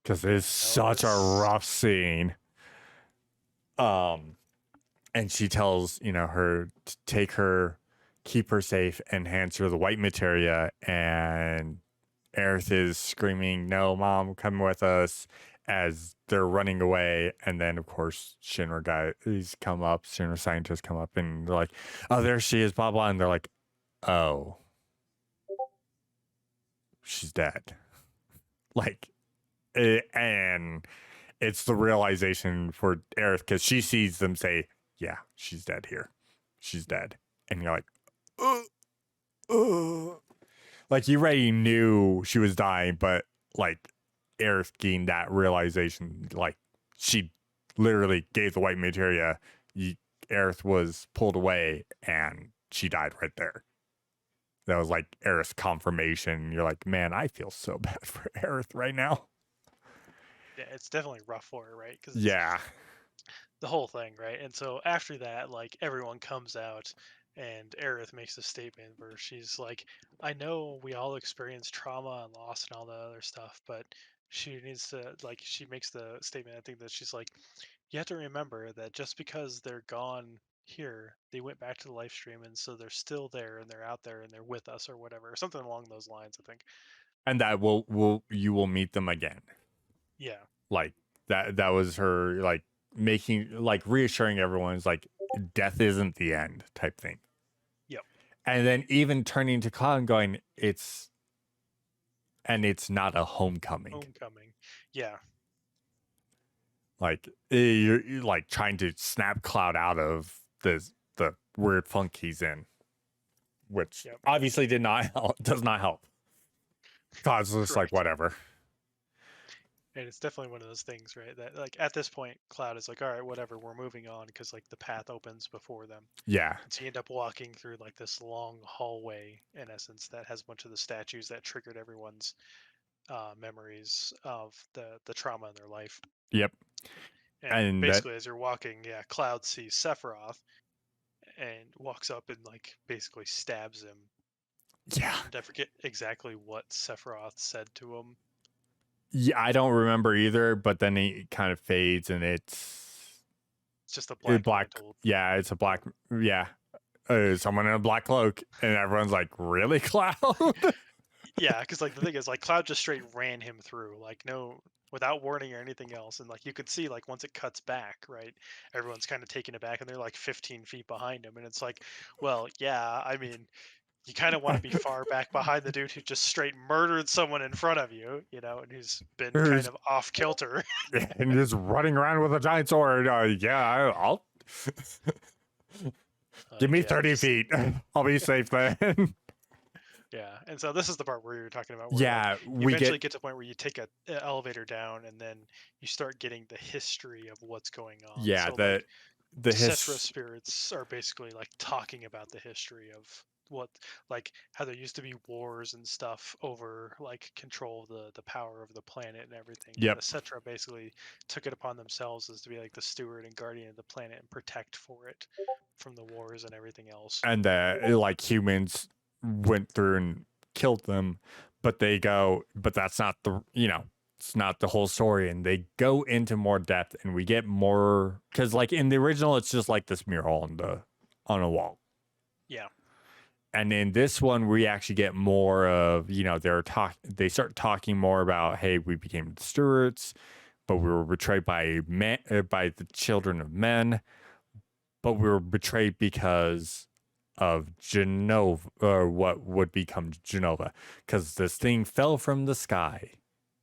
[SPEAKER 1] because it's such a rough scene. And she tells her to take her, keep her safe, and hands her the white materia. And Aerith is screaming, "No, mom, come with us!" as they're running away. And then, of course, Shinra scientists come up, and they're like, "Oh, there she is!" Blah blah. And they're like, "Oh, she's dead." Like, and it's the realization for Aerith, because she sees them say, "Yeah, she's dead here. She's dead." And you're like, "Ugh, ugh." Like, you already knew she was dying, but like Aerith gained that realization. Like, she literally gave the white materia. Aerith was pulled away, and she died right there. That was like Aerith's confirmation. You're like, man, I feel so bad for Aerith right now.
[SPEAKER 2] Yeah, it's definitely rough for her, right? Because it's
[SPEAKER 1] Yeah.
[SPEAKER 2] the whole thing, right? And so after that, like everyone comes out, and Aerith makes a statement where she's like, "I know we all experience trauma and loss and all that other stuff, but she needs to like." She makes the statement. I think that she's like, "You have to remember that just because they're gone here, they went back to the live stream, and so they're still there, and they're out there, and they're with us, or whatever, something along those lines." I think.
[SPEAKER 1] And that you will meet them again.
[SPEAKER 2] Yeah.
[SPEAKER 1] Like, that was her, like, reassuring everyone, is like, death isn't the end type thing.
[SPEAKER 2] Yep.
[SPEAKER 1] And then even turning to Cloud and going, it's not a homecoming.
[SPEAKER 2] Homecoming. Yeah.
[SPEAKER 1] Like you're like trying to snap Cloud out of the weird funk he's in, which
[SPEAKER 2] Yep.
[SPEAKER 1] obviously does not help. Cloud's just like
[SPEAKER 2] Correct.
[SPEAKER 1] whatever.
[SPEAKER 2] And it's definitely one of those things, right? That like at this point, Cloud is like, all right, whatever, we're moving on because like the path opens before them.
[SPEAKER 1] Yeah.
[SPEAKER 2] And so you end up walking through like this long hallway, in essence, that has a bunch of the statues that triggered everyone's memories of the trauma in their life.
[SPEAKER 1] Yep.
[SPEAKER 2] And
[SPEAKER 1] And that
[SPEAKER 2] basically, as you're walking, yeah, Cloud sees Sephiroth and walks up and like basically stabs him.
[SPEAKER 1] yeah.
[SPEAKER 2] And I forget exactly what Sephiroth said to him.
[SPEAKER 1] Yeah, I don't remember either, but then it kind of fades and it's
[SPEAKER 2] just a black mantle.
[SPEAKER 1] Yeah, it's a black. Yeah, someone in a black cloak, and everyone's like, "Really, Cloud?"
[SPEAKER 2] Yeah, because like the thing is, like Cloud just straight ran him through, like no, without warning or anything else, and like you could see, like once it cuts back, right, everyone's kind of taken aback, and they're like 15 feet behind him, and it's like, well, yeah, I mean, you kind of want to be far back behind the dude who just straight murdered someone in front of you, and who's been kind of off kilter.
[SPEAKER 1] And just running around with a giant sword. Yeah, I'll give me 30 feet. I'll be safe then.
[SPEAKER 2] Yeah, and so this is the part where you're talking about. Where,
[SPEAKER 1] Yeah,
[SPEAKER 2] like, you
[SPEAKER 1] we
[SPEAKER 2] eventually get to the point where you take a elevator down, and then you start getting the history of what's going on.
[SPEAKER 1] Yeah,
[SPEAKER 2] so,
[SPEAKER 1] the
[SPEAKER 2] Cetra spirits are basically like talking about the history of what, like how there used to be wars and stuff over like control of the power of the planet and everything.
[SPEAKER 1] Yep.
[SPEAKER 2] And the Cetra basically took it upon themselves as to be like the steward and guardian of the planet and protect for it from the wars and everything else.
[SPEAKER 1] And like humans went through and killed them, but that's not it's not the whole story, and they go into more depth, and we get more, because like in the original it's just like this mural on a wall.
[SPEAKER 2] Yeah.
[SPEAKER 1] And in this one we actually get more of, they start talking more about, hey, we became the stewards, but we were betrayed by the children of men, but we were betrayed because of Genova, or what would become Genova, because this thing fell from the sky.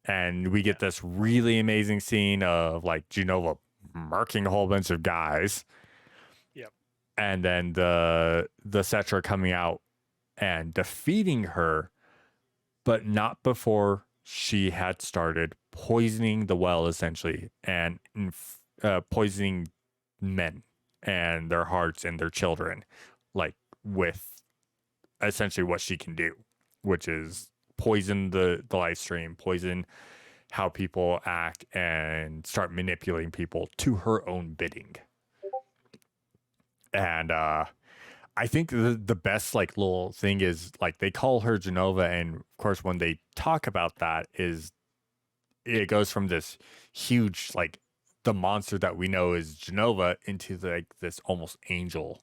[SPEAKER 1] And we get this really amazing scene of like Genova murking a whole bunch of guys.
[SPEAKER 2] Yep.
[SPEAKER 1] And then the Cetra coming out and defeating her, but not before she had started poisoning the well, essentially, and poisoning men and their hearts and their children, like with essentially what she can do, which is poison the Lifestream, poison how people act, and start manipulating people to her own bidding. And I think the best like little thing is like they call her Genova, and of course when they talk about that, is it goes from this huge, like the monster that we know is Genova, into like this almost angel.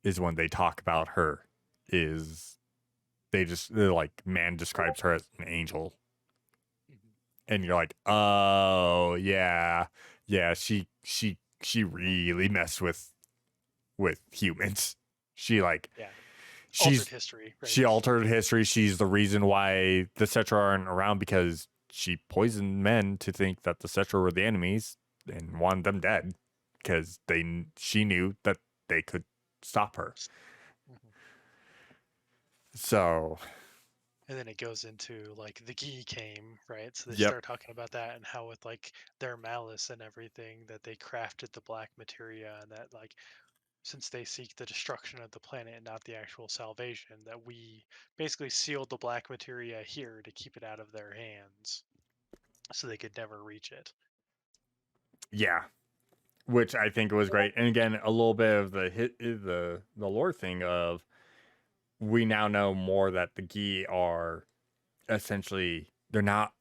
[SPEAKER 1] Is when they talk about her, is they're like, man describes her as an angel. And you're like, oh yeah, she really messed with humans. She like,
[SPEAKER 2] altered history. Right?
[SPEAKER 1] She altered history. She's the reason why the Cetra aren't around, because she poisoned men to think that the Cetra were the enemies and wanted them dead, because she knew that they could stop her. So.
[SPEAKER 2] And then it goes into like the Gi came, right? So they start talking about that, and how with like their malice and everything, that they crafted the black materia, and that like since they seek the destruction of the planet and not the actual salvation, that we basically sealed the black materia here to keep it out of their hands so they could never reach it.
[SPEAKER 1] Yeah. Which I think was great. And again, a little bit of the lore thing of, we now know more that the Gi are essentially, they're not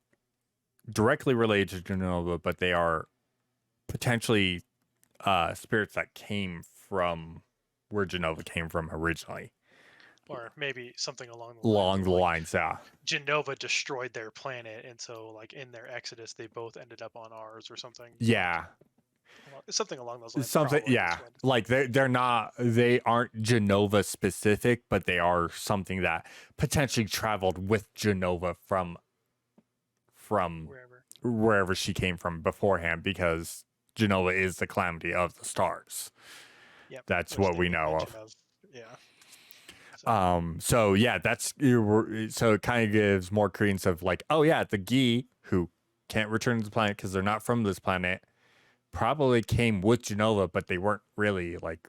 [SPEAKER 1] directly related to Genova, but they are potentially spirits that came from where Genova came from originally.
[SPEAKER 2] Or maybe something along
[SPEAKER 1] the lines, yeah.
[SPEAKER 2] Genova destroyed their planet, and so like in their exodus, they both ended up on ours or something.
[SPEAKER 1] Yeah.
[SPEAKER 2] Something along those lines,
[SPEAKER 1] Something,
[SPEAKER 2] probably is
[SPEAKER 1] yeah.
[SPEAKER 2] what.
[SPEAKER 1] Like they aren't Genova specific, but they are something that potentially traveled with Genova from
[SPEAKER 2] Wherever.
[SPEAKER 1] wherever she came from beforehand, because Genova is the calamity of the stars.
[SPEAKER 2] Yep.
[SPEAKER 1] That's
[SPEAKER 2] Which
[SPEAKER 1] what
[SPEAKER 2] they
[SPEAKER 1] we
[SPEAKER 2] make
[SPEAKER 1] know
[SPEAKER 2] mention
[SPEAKER 1] of.
[SPEAKER 2] of. Yeah. So.
[SPEAKER 1] So yeah, so it kind of gives more credence of like, oh yeah, the Gi who can't return to the planet because they're not from this planet probably came with Genova, but they weren't really like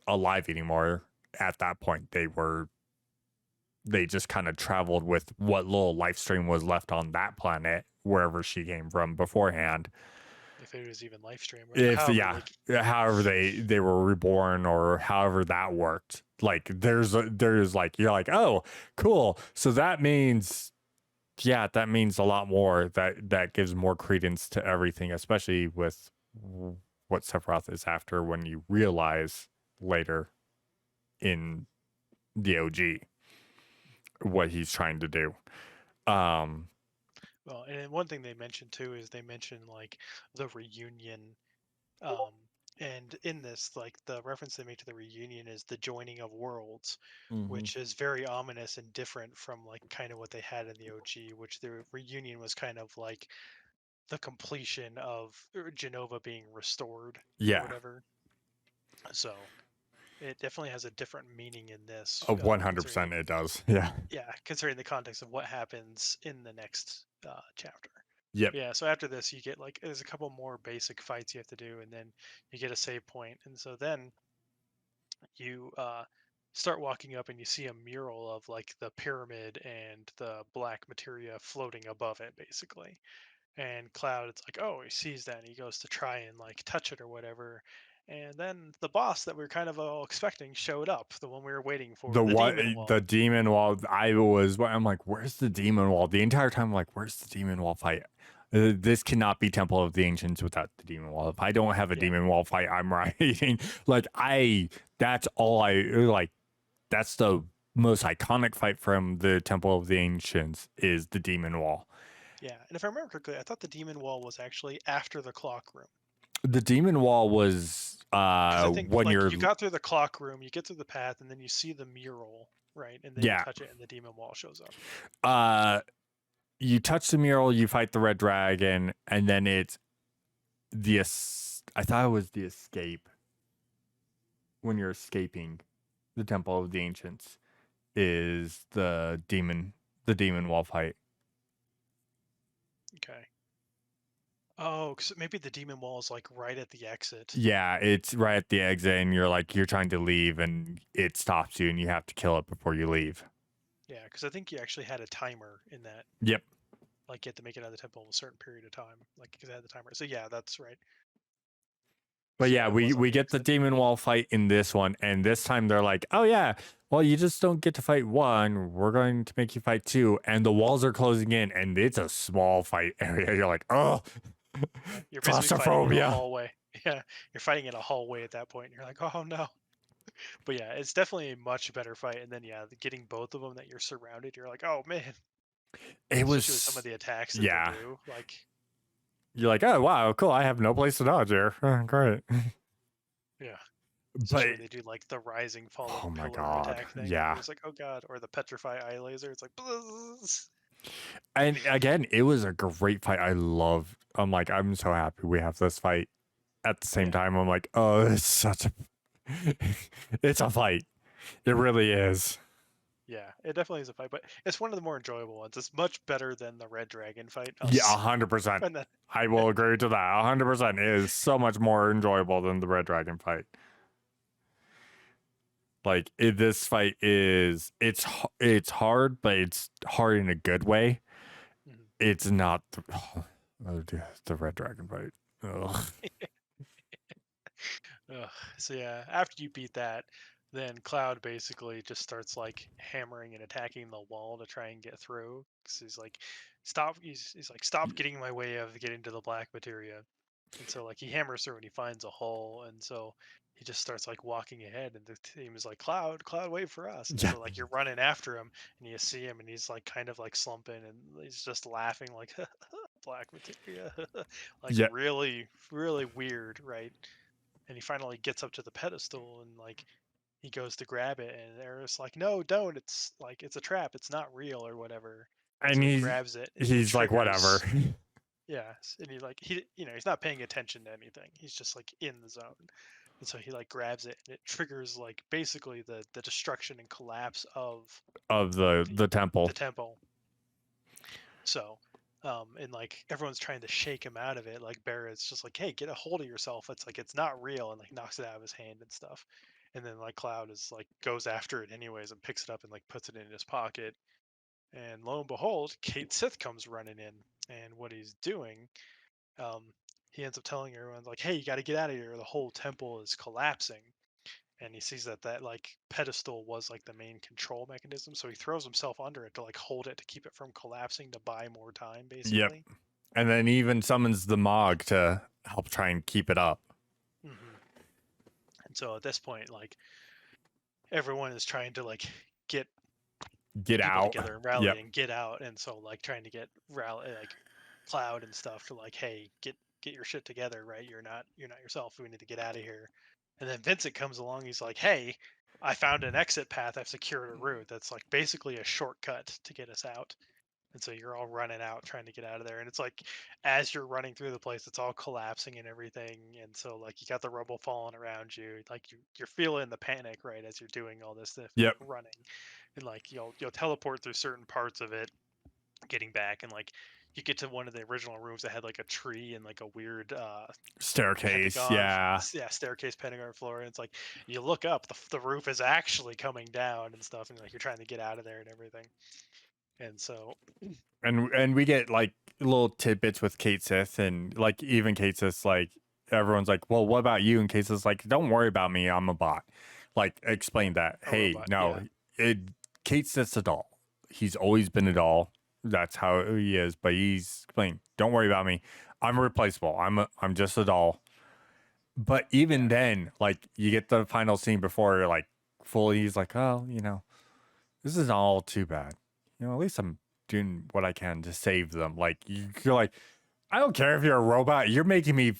[SPEAKER 1] alive anymore at that point. They just kind of traveled with what little life stream was left on that planet wherever she came from beforehand.
[SPEAKER 2] If it was even Lifestream, or
[SPEAKER 1] If
[SPEAKER 2] however
[SPEAKER 1] yeah,
[SPEAKER 2] they.
[SPEAKER 1] however they were reborn or however that worked. Like there's like, you're like, oh cool, so that means, yeah, that means a lot more. That gives more credence to everything, especially with what Sephiroth is after, when you realize later in the OG what he's trying to do.
[SPEAKER 2] Well, and then one thing they mentioned too is they mentioned like the reunion. Um, and in this, like the reference they make to the reunion is the joining of worlds,
[SPEAKER 1] Mhm.
[SPEAKER 2] which is very ominous and different from like kind of what they had in the OG, which the reunion was kind of like the completion of Genova being restored or
[SPEAKER 1] Yeah,
[SPEAKER 2] whatever. So it definitely has a different meaning in this, considering
[SPEAKER 1] 100% it does. Yeah.
[SPEAKER 2] yeah, considering the context of what happens in the next chapter.
[SPEAKER 1] Yep.
[SPEAKER 2] Yeah, so after this, you get like there's a couple more basic fights you have to do, and then you get a save point, and so then you start walking up, and you see a mural of like the pyramid and the black materia floating above it, basically. And Cloud, it's like, oh, he sees that, and he goes to try and like touch it or whatever. And then the boss that we are kind of all expecting showed up, the one we were waiting for,
[SPEAKER 1] The
[SPEAKER 2] the
[SPEAKER 1] what
[SPEAKER 2] demon
[SPEAKER 1] the
[SPEAKER 2] wall.
[SPEAKER 1] demon wall, I'm like, where's the demon wall? The entire time I'm like, where's the demon wall fight? This cannot be Temple of the Ancients without the demon wall. If I don't have a
[SPEAKER 2] Yeah,
[SPEAKER 1] demon wall fight, I'm writing. Like that's all I like. That's the most iconic fight from the Temple of the Ancients, is the demon wall.
[SPEAKER 2] yeah. And if I remember correctly, I thought the demon wall was actually after the clock room.
[SPEAKER 1] The demon wall was
[SPEAKER 2] Because I think
[SPEAKER 1] when
[SPEAKER 2] like
[SPEAKER 1] you're,
[SPEAKER 2] you got through the clock room, you get through the path, and then you see the mural, right? And then you
[SPEAKER 1] yeah,
[SPEAKER 2] touch it, and the demon wall shows up.
[SPEAKER 1] uh you touch the mural, you fight the red dragon, and then it's I thought it was the escape, when you're escaping the Temple of the Ancients, is the demon wall fight.
[SPEAKER 2] Okay. Oh, 'cause maybe the demon wall is like right at the exit.
[SPEAKER 1] Yeah, it's right at the exit, and you're trying to leave, and it stops you, and you have to kill it before you leave.
[SPEAKER 2] Yeah, because I think you actually had a timer in that.
[SPEAKER 1] Yep.
[SPEAKER 2] Like you had to make it out of the temple in a certain period of time. Like because I had the timer. So yeah, that's right.
[SPEAKER 1] But
[SPEAKER 2] So
[SPEAKER 1] yeah,
[SPEAKER 2] yeah, it was on
[SPEAKER 1] we
[SPEAKER 2] the
[SPEAKER 1] get the
[SPEAKER 2] exit.
[SPEAKER 1] demon wall fight in this one, and this time they're like, "Oh yeah, well you just don't get to fight one. We're going to make you fight two." And the walls are closing in, and it's a small fight area. You're like, "Oh,
[SPEAKER 2] Yeah, you're basically fighting in a
[SPEAKER 1] claustrophobia."
[SPEAKER 2] hallway. Yeah, you're fighting in a hallway at that point. And you're like, oh no. But yeah, it's definitely a much better fight. And then yeah, getting both of them that you're surrounded, you're like, oh man.
[SPEAKER 1] It
[SPEAKER 2] Especially with some of
[SPEAKER 1] was,
[SPEAKER 2] the attacks that they
[SPEAKER 1] yeah.
[SPEAKER 2] do. Like
[SPEAKER 1] You're like, "Oh wow, cool. I have no place to dodge here. Great."
[SPEAKER 2] yeah.
[SPEAKER 1] But
[SPEAKER 2] Especially when they do like the rising falling
[SPEAKER 1] oh my
[SPEAKER 2] pillar
[SPEAKER 1] god,
[SPEAKER 2] attack thing. You're
[SPEAKER 1] yeah.
[SPEAKER 2] just like, oh god. Or the petrify eye laser. It's like buzz.
[SPEAKER 1] And again, it was a great fight. I'm like, I'm so happy we have this fight. At the same
[SPEAKER 2] Yeah.
[SPEAKER 1] time, I'm like, oh, it's such a, it's a fight. It really is.
[SPEAKER 2] Yeah, it definitely is a fight, but it's one of the more enjoyable ones. It's much better than the Red Dragon fight.
[SPEAKER 1] Yeah, 100%.
[SPEAKER 2] And then,
[SPEAKER 1] I will agree to that. 100%. It is so much more enjoyable than the Red Dragon fight. Like this fight is, it's hard, but it's hard in a good way.
[SPEAKER 2] Mhm.
[SPEAKER 1] It's not the Red Dragon fight. Ugh.
[SPEAKER 2] Ugh. So yeah, after you beat that, then Cloud basically just starts like hammering and attacking the wall to try and get through. 'Cause he's like, stop. He's like, stop getting in my way of getting to the black materia. And so like he hammers through and he finds a hole, and so he just starts like walking ahead, and the team is like, Cloud, Cloud, wait for us. And
[SPEAKER 1] Yeah.
[SPEAKER 2] so like you're running after him, and you see him, and he's like kind of like slumping, and he's just laughing like, black materia. Like
[SPEAKER 1] Yeah.
[SPEAKER 2] really, really weird, right? And he finally gets up to the pedestal and like he goes to grab it and Eris like, no, don't. It's like it's a trap. It's not real or whatever. And
[SPEAKER 1] And
[SPEAKER 2] so he grabs it and it
[SPEAKER 1] he's like, whatever.
[SPEAKER 2] triggers. Yeah, and he like he's not paying attention to anything. He's just like in the zone. And so he like grabs it and it triggers like basically the destruction and collapse of
[SPEAKER 1] Of the temple.
[SPEAKER 2] the temple. So and like everyone's trying to shake him out of it. Like Barrett's just like, hey, get a hold of yourself. It's like it's not real, and like knocks it out of his hand and stuff. And then like Cloud is like goes after it anyways and picks it up and like puts it in his pocket. And lo and behold, Kate Sith comes running in, and what he's doing, um, he ends up telling everyone like, "Hey, you got to get out of here! The whole temple is collapsing." And he sees that like pedestal was like the main control mechanism, so he throws himself under it to like hold it to keep it from collapsing to buy more time,
[SPEAKER 1] Yep.
[SPEAKER 2] basically.
[SPEAKER 1] And then even summons the Mog to help try and keep it up.
[SPEAKER 2] And so at this point, like everyone is trying to like get
[SPEAKER 1] Get
[SPEAKER 2] people
[SPEAKER 1] out.
[SPEAKER 2] together and rally
[SPEAKER 1] Yep.
[SPEAKER 2] and get out, and so like trying to get rally like Cloud and stuff to like, hey, get your shit together, right? You're not yourself. We need to get out of here. And then Vincent comes along. He's like, hey, I found an exit path. I've secured a route that's like basically a shortcut to get us out. And so you're all running out trying to get out of there. And it's like as you're running through the place, it's all collapsing and everything. And so like you got the rubble falling around you. Like you're feeling the panic, right, as you're doing all this stuff,
[SPEAKER 1] Yep.
[SPEAKER 2] like running. And like you'll teleport through certain parts of it, getting back, and like you get to one of the original rooms that had like a tree and like a weird
[SPEAKER 1] Staircase.
[SPEAKER 2] pentagon,
[SPEAKER 1] Yeah.
[SPEAKER 2] staircase, pentagon floor. And it's like you look up, the roof is actually coming down and stuff, and like you're trying to get out of there and everything. And so
[SPEAKER 1] And we get like little tidbits with Kate Sith, and like even Kate Sith's like, everyone's like, well, what about you? And Kate Sith's like, don't worry about me, I'm a bot. Like explain that.
[SPEAKER 2] a
[SPEAKER 1] Hey,
[SPEAKER 2] robot,
[SPEAKER 1] no,
[SPEAKER 2] yeah.
[SPEAKER 1] Kate Sith's a doll. He's always been a doll. That's how he is. But he's explained, don't worry about me. I'm replaceable. I'm just a doll. But even then, like you get the final scene before you're like fully, he's like, oh, this is all too bad. At least I'm doing what I can to save them. Like you're like, I don't care if you're a robot. You're making me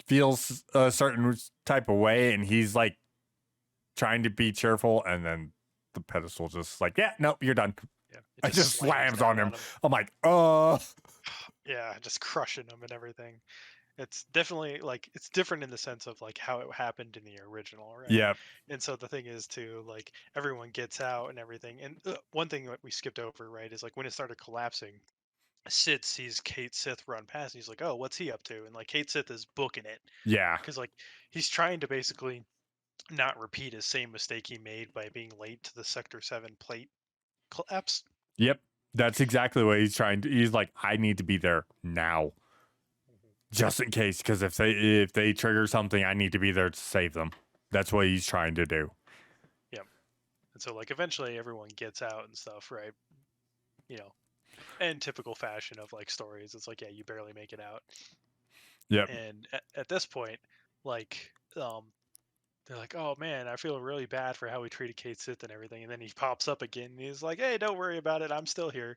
[SPEAKER 1] feel a certain type of way, and he's like trying to be cheerful, and then the pedestal just like, yeah, nope, you're done.
[SPEAKER 2] Yeah,
[SPEAKER 1] it just slams on him.
[SPEAKER 2] him.
[SPEAKER 1] I'm like,
[SPEAKER 2] yeah, just crushing him and everything. It's definitely like it's different in the sense of like how it happened in the original, right?
[SPEAKER 1] yeah,
[SPEAKER 2] And so the thing is too, like everyone gets out and everything. And one thing that we skipped over, right, is like when it started collapsing, Sid sees Kate Sith run past, and he's like, "Oh, what's he up to?" And like Kate Sith is booking it
[SPEAKER 1] yeah,
[SPEAKER 2] because like he's trying to basically not repeat his same mistake he made by being late to the Sector 7 plate collapse.
[SPEAKER 1] yep. That's exactly what he's trying to. He's like, I need to be there now, just in case, because if they trigger something, I need to be there to save them. That's what he's trying to do.
[SPEAKER 2] Yep. And so like eventually everyone gets out and stuff, right? In typical fashion of like stories, it's like, yeah, you barely make it out.
[SPEAKER 1] Yep.
[SPEAKER 2] And at this point, like they're like, oh man, I feel really bad for how we treated Kate Sith and everything. And then he pops up again and he's like, hey, don't worry about it, I'm still here.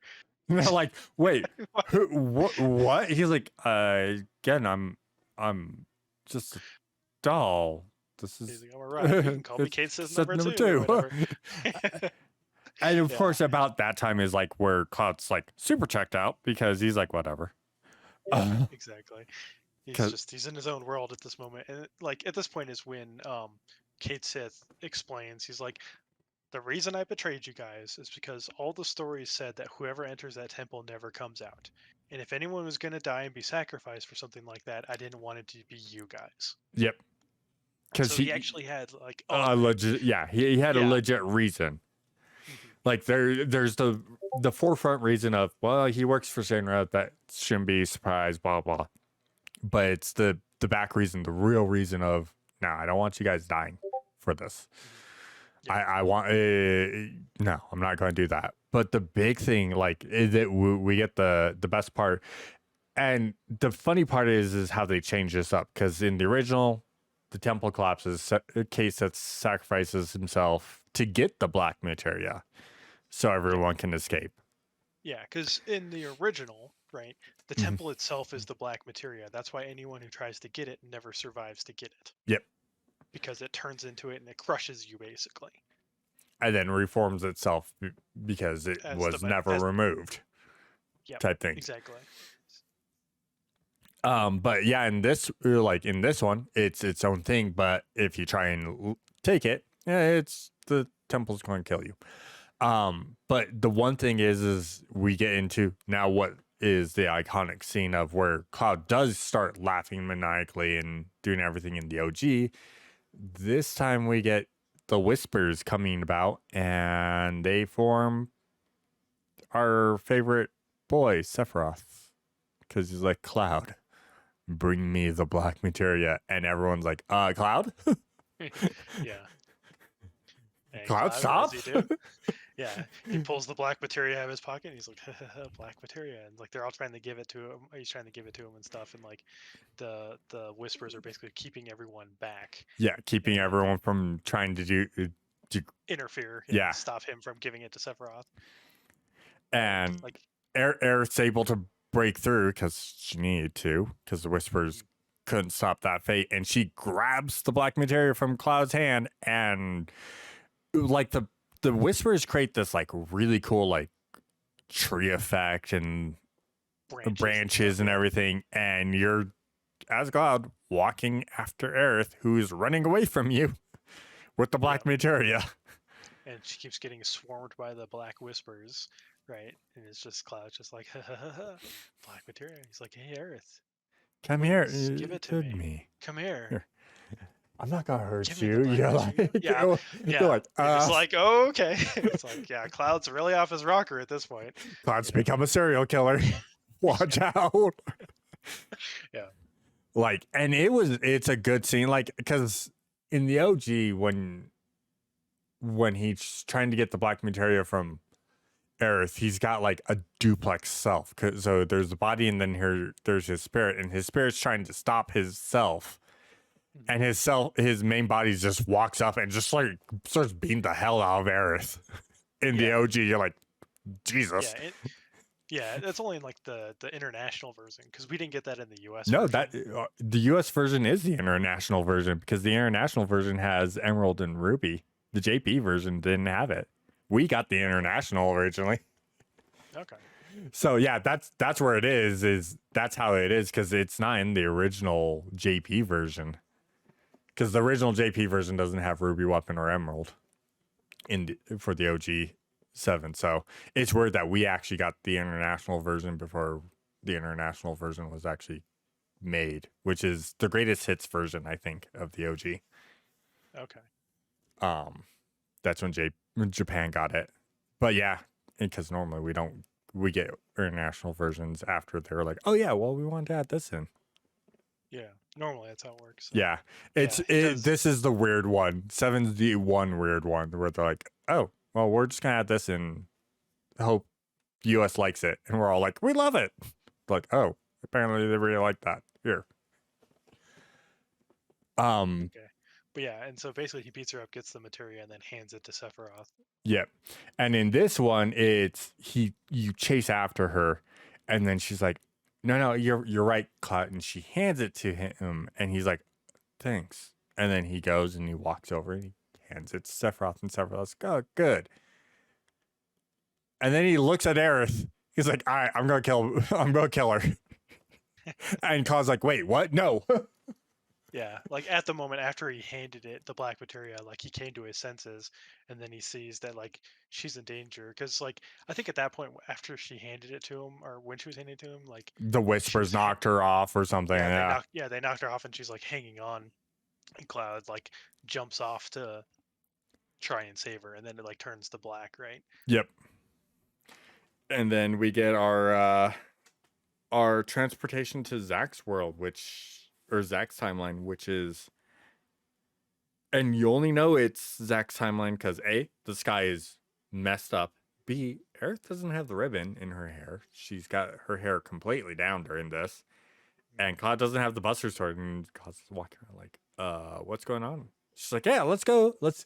[SPEAKER 1] And they're like, wait, what? He's like, again, I'm just a doll. This is.
[SPEAKER 2] He's like, all right, you can call me Kate Sith number two. Or whatever.
[SPEAKER 1] And of course, about that time is like where Cloud's like super checked out because he's like, whatever.
[SPEAKER 2] Yeah, exactly. He's in his own world at this moment. And like at this point is when Kate Sith explains, he's like, the reason I betrayed you guys is because all the stories said that whoever enters that temple never comes out. And if anyone was going to die and be sacrificed for something like that, I didn't want it to be you guys.
[SPEAKER 1] Yep. Because
[SPEAKER 2] so he actually had like
[SPEAKER 1] legit, yeah, he had a legit reason. Like there's the forefront reason of, well, he works for Shinra, that shouldn't be surprised, blah blah. But it's the back reason, the real reason of, no, I don't want you guys dying for this. Yeah. I want no, I'm not going to do that. But the big thing, like, is that we get the best part, and the funny part is how they change this up, because in the original, the temple collapses. Case that sacrifices himself to get the black materia, so everyone can escape.
[SPEAKER 2] Yeah, because in the original, right? The
[SPEAKER 1] Mhm.
[SPEAKER 2] temple itself is the black materia. That's why anyone who tries to get it never survives to get it.
[SPEAKER 1] Yep.
[SPEAKER 2] Because it turns into it and it crushes you basically.
[SPEAKER 1] And then reforms itself because it
[SPEAKER 2] As
[SPEAKER 1] was never removed,
[SPEAKER 2] yep,
[SPEAKER 1] type thing.
[SPEAKER 2] exactly.
[SPEAKER 1] But yeah, in this one, it's its own thing. But if you try and take it, it's the temple's going to kill you. But the one thing is we get into now what is the iconic scene of where Cloud does start laughing maniacally and doing everything in the OG. This time we get the whispers coming about, and they form our favorite boy, Sephiroth, because he's like, Cloud, bring me the black materia. And everyone's like, Cloud?
[SPEAKER 2] Yeah. And
[SPEAKER 1] Cloud, stop?
[SPEAKER 2] what does he do? Yeah, he pulls the black materia out of his pocket. And he's like, black materia, and like they're all trying to give it to him. He's trying to give it to him and stuff, and like the whispers are basically keeping everyone back.
[SPEAKER 1] Yeah, keeping everyone from trying to do
[SPEAKER 2] interfere.
[SPEAKER 1] Yeah.
[SPEAKER 2] Stop him from giving it to Sephiroth.
[SPEAKER 1] And
[SPEAKER 2] like
[SPEAKER 1] Aerith's able to break through because she needed to, because the whispers couldn't stop that fate, and she grabs the black materia from Cloud's hand, and like the whispers create this like really cool like tree effect and branches and everything, and you're as Cloud walking after Aerith, who's running away from you with the black materia,
[SPEAKER 2] and she keeps getting swarmed by the black whispers, right? And it's just Cloud just like black materia. He's like, hey Aerith,
[SPEAKER 1] come here,
[SPEAKER 2] give it to me. Come here.
[SPEAKER 1] I'm not gonna hurt you. You're like,
[SPEAKER 2] yeah.
[SPEAKER 1] Like,
[SPEAKER 2] it's like, oh, okay. It's like, yeah, Cloud's really off his rocker at this point.
[SPEAKER 1] Cloud's become a serial killer. Watch out.
[SPEAKER 2] Yeah.
[SPEAKER 1] Like, and it's a good scene, like, because in the OG, when he's trying to get the black materia from Aerith, he's got like a duplex self. So there's the body, and then there's his spirit, and his spirit's trying to stop his self. And his main body just walks up and just like starts beating the hell out of Aerith. In the OG, you're like, Jesus.
[SPEAKER 2] Yeah, that's only in like the international version, because we didn't get that in the US.
[SPEAKER 1] No,
[SPEAKER 2] version.
[SPEAKER 1] The US version is the international version, because the international version has Emerald and Ruby. The JP version didn't have it. We got the international originally.
[SPEAKER 2] Okay.
[SPEAKER 1] So yeah, that's where it is that's how it is, because it's not in the original JP version. Because the original JP version doesn't have Ruby Weapon or Emerald for the OG 7. So it's weird that we actually got the international version before the international version was actually made, which is the greatest hits version, I think, of the OG.
[SPEAKER 2] Okay.
[SPEAKER 1] That's when Japan got it. But yeah, because normally we get international versions after they're like, oh yeah, well, we wanted to add this in.
[SPEAKER 2] Yeah, normally that's how it works.
[SPEAKER 1] So. Yeah, this is the weird one. 7's the one weird one where they're like, oh, well, we're just gonna add this and hope US likes it, and we're all like, we love it. Like, oh, apparently they really like that. Here.
[SPEAKER 2] Okay. But yeah, and so basically he beats her up, gets the materia, and then hands it to Sephiroth.
[SPEAKER 1] Yep. And in this one, it's you chase after her, and then she's like, no, you're right, Cloud. And she hands it to him, and he's like, thanks. And then he goes and he walks over and he hands it to Sephiroth, and Sephiroth's like, oh, good. And then he looks at Aerith. He's like, all right, I'm gonna kill her. And Cloud's like, wait, what? No.
[SPEAKER 2] Yeah, like at the moment after he handed it the black materia, like he came to his senses, and then he sees that like she's in danger, because like I think at that point after she handed it to him, or when she was handing it to him, like
[SPEAKER 1] the whispers knocked her off or something.
[SPEAKER 2] They knocked her off, and she's like hanging on, and Cloud like jumps off to try and save her, and then it like turns to black, right?
[SPEAKER 1] Yep. And then we get our transportation to Zack's world, or Zack's timeline, which is, and you only know it's Zack's timeline because A, the sky is messed up. B, Aerith doesn't have the ribbon in her hair. She's got her hair completely down during this. And Cloud doesn't have the Buster Sword, and Cloud's walking around like, what's going on? She's like, yeah, let's go. Let's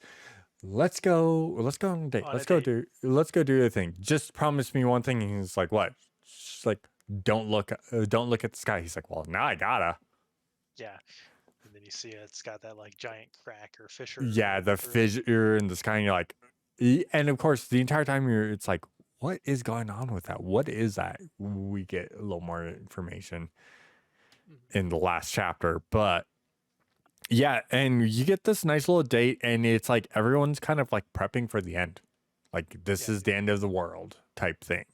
[SPEAKER 1] go on a date. Let's go do the thing. Just promise me one thing. And he's like, what? She's like, don't look at the sky. He's like, well, now I gotta.
[SPEAKER 2] Yeah. And then you see it's got that like giant crack or fissure
[SPEAKER 1] Yeah,
[SPEAKER 2] going
[SPEAKER 1] the
[SPEAKER 2] through it.
[SPEAKER 1] fissure in the sky, and you're like, and of course, the entire time it's like, what is going on with that? What is that? We get a little more information
[SPEAKER 2] Mhm.
[SPEAKER 1] in the last chapter, but yeah, and you get this nice little date, and it's like everyone's kind of like prepping for the end. Like, this
[SPEAKER 2] Yeah.
[SPEAKER 1] is the end of the world type thing.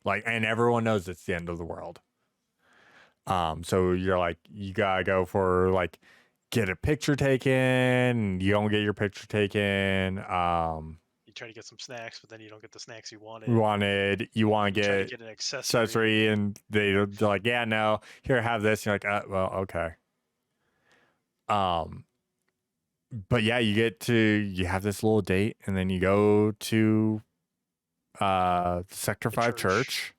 [SPEAKER 1] Like, and everyone knows it's the end of the world. So you're like, you gotta go for like, get a picture taken. You don't get your picture taken.
[SPEAKER 2] You try to get some snacks, but then you don't get the snacks you
[SPEAKER 1] You
[SPEAKER 2] wanted.
[SPEAKER 1] want to
[SPEAKER 2] You try to
[SPEAKER 1] get
[SPEAKER 2] get an accessory.
[SPEAKER 1] accessory, and they're like, yeah, no, here, have this. You're like, well, okay. Um, but yeah, you have this little date, and then you go to Sector
[SPEAKER 2] The
[SPEAKER 1] 5
[SPEAKER 2] church.
[SPEAKER 1] church,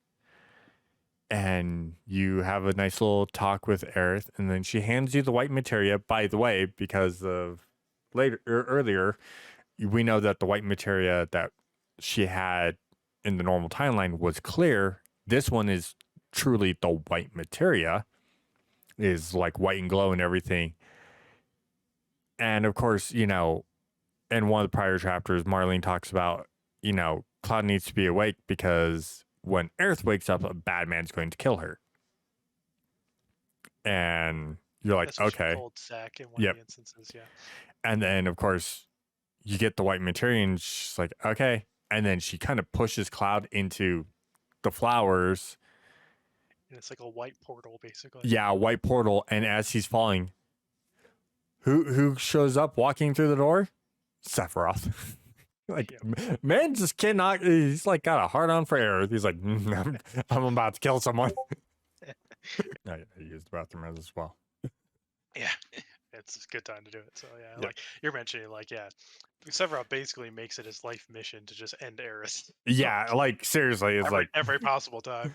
[SPEAKER 1] and you have a nice little talk with Aerith, and then she hands you the white materia. By the way, because of earlier, we know that the white materia that she had in the normal timeline was clear. This one is truly the white materia, is like white and glow and everything. And of course, in one of the prior chapters, Marlene talks about, Cloud needs to be awake because when Aerith wakes up, a bad man's going to kill her. And you're like,
[SPEAKER 2] That's what she
[SPEAKER 1] okay,
[SPEAKER 2] told Zach in one of
[SPEAKER 1] yep.
[SPEAKER 2] the instances. Yeah.
[SPEAKER 1] And then, of course, you get the white materia, and she's like, okay. And then she kind of pushes Cloud into the flowers.
[SPEAKER 2] And it's like a white portal, basically.
[SPEAKER 1] Yeah, white portal. And as he's falling, who shows up walking through the door? Sephiroth. Like,
[SPEAKER 2] Yep.
[SPEAKER 1] man just cannot. He's like got a hard on for Aerith. He's like, I'm about to kill someone. I used the bathroom as well.
[SPEAKER 2] Yeah. It's a good time to do it. So yeah,
[SPEAKER 1] Yep.
[SPEAKER 2] like you're mentioning, like Sephiroth basically makes it his life mission to just end Eris.
[SPEAKER 1] Yeah, like seriously, it's like
[SPEAKER 2] every possible time.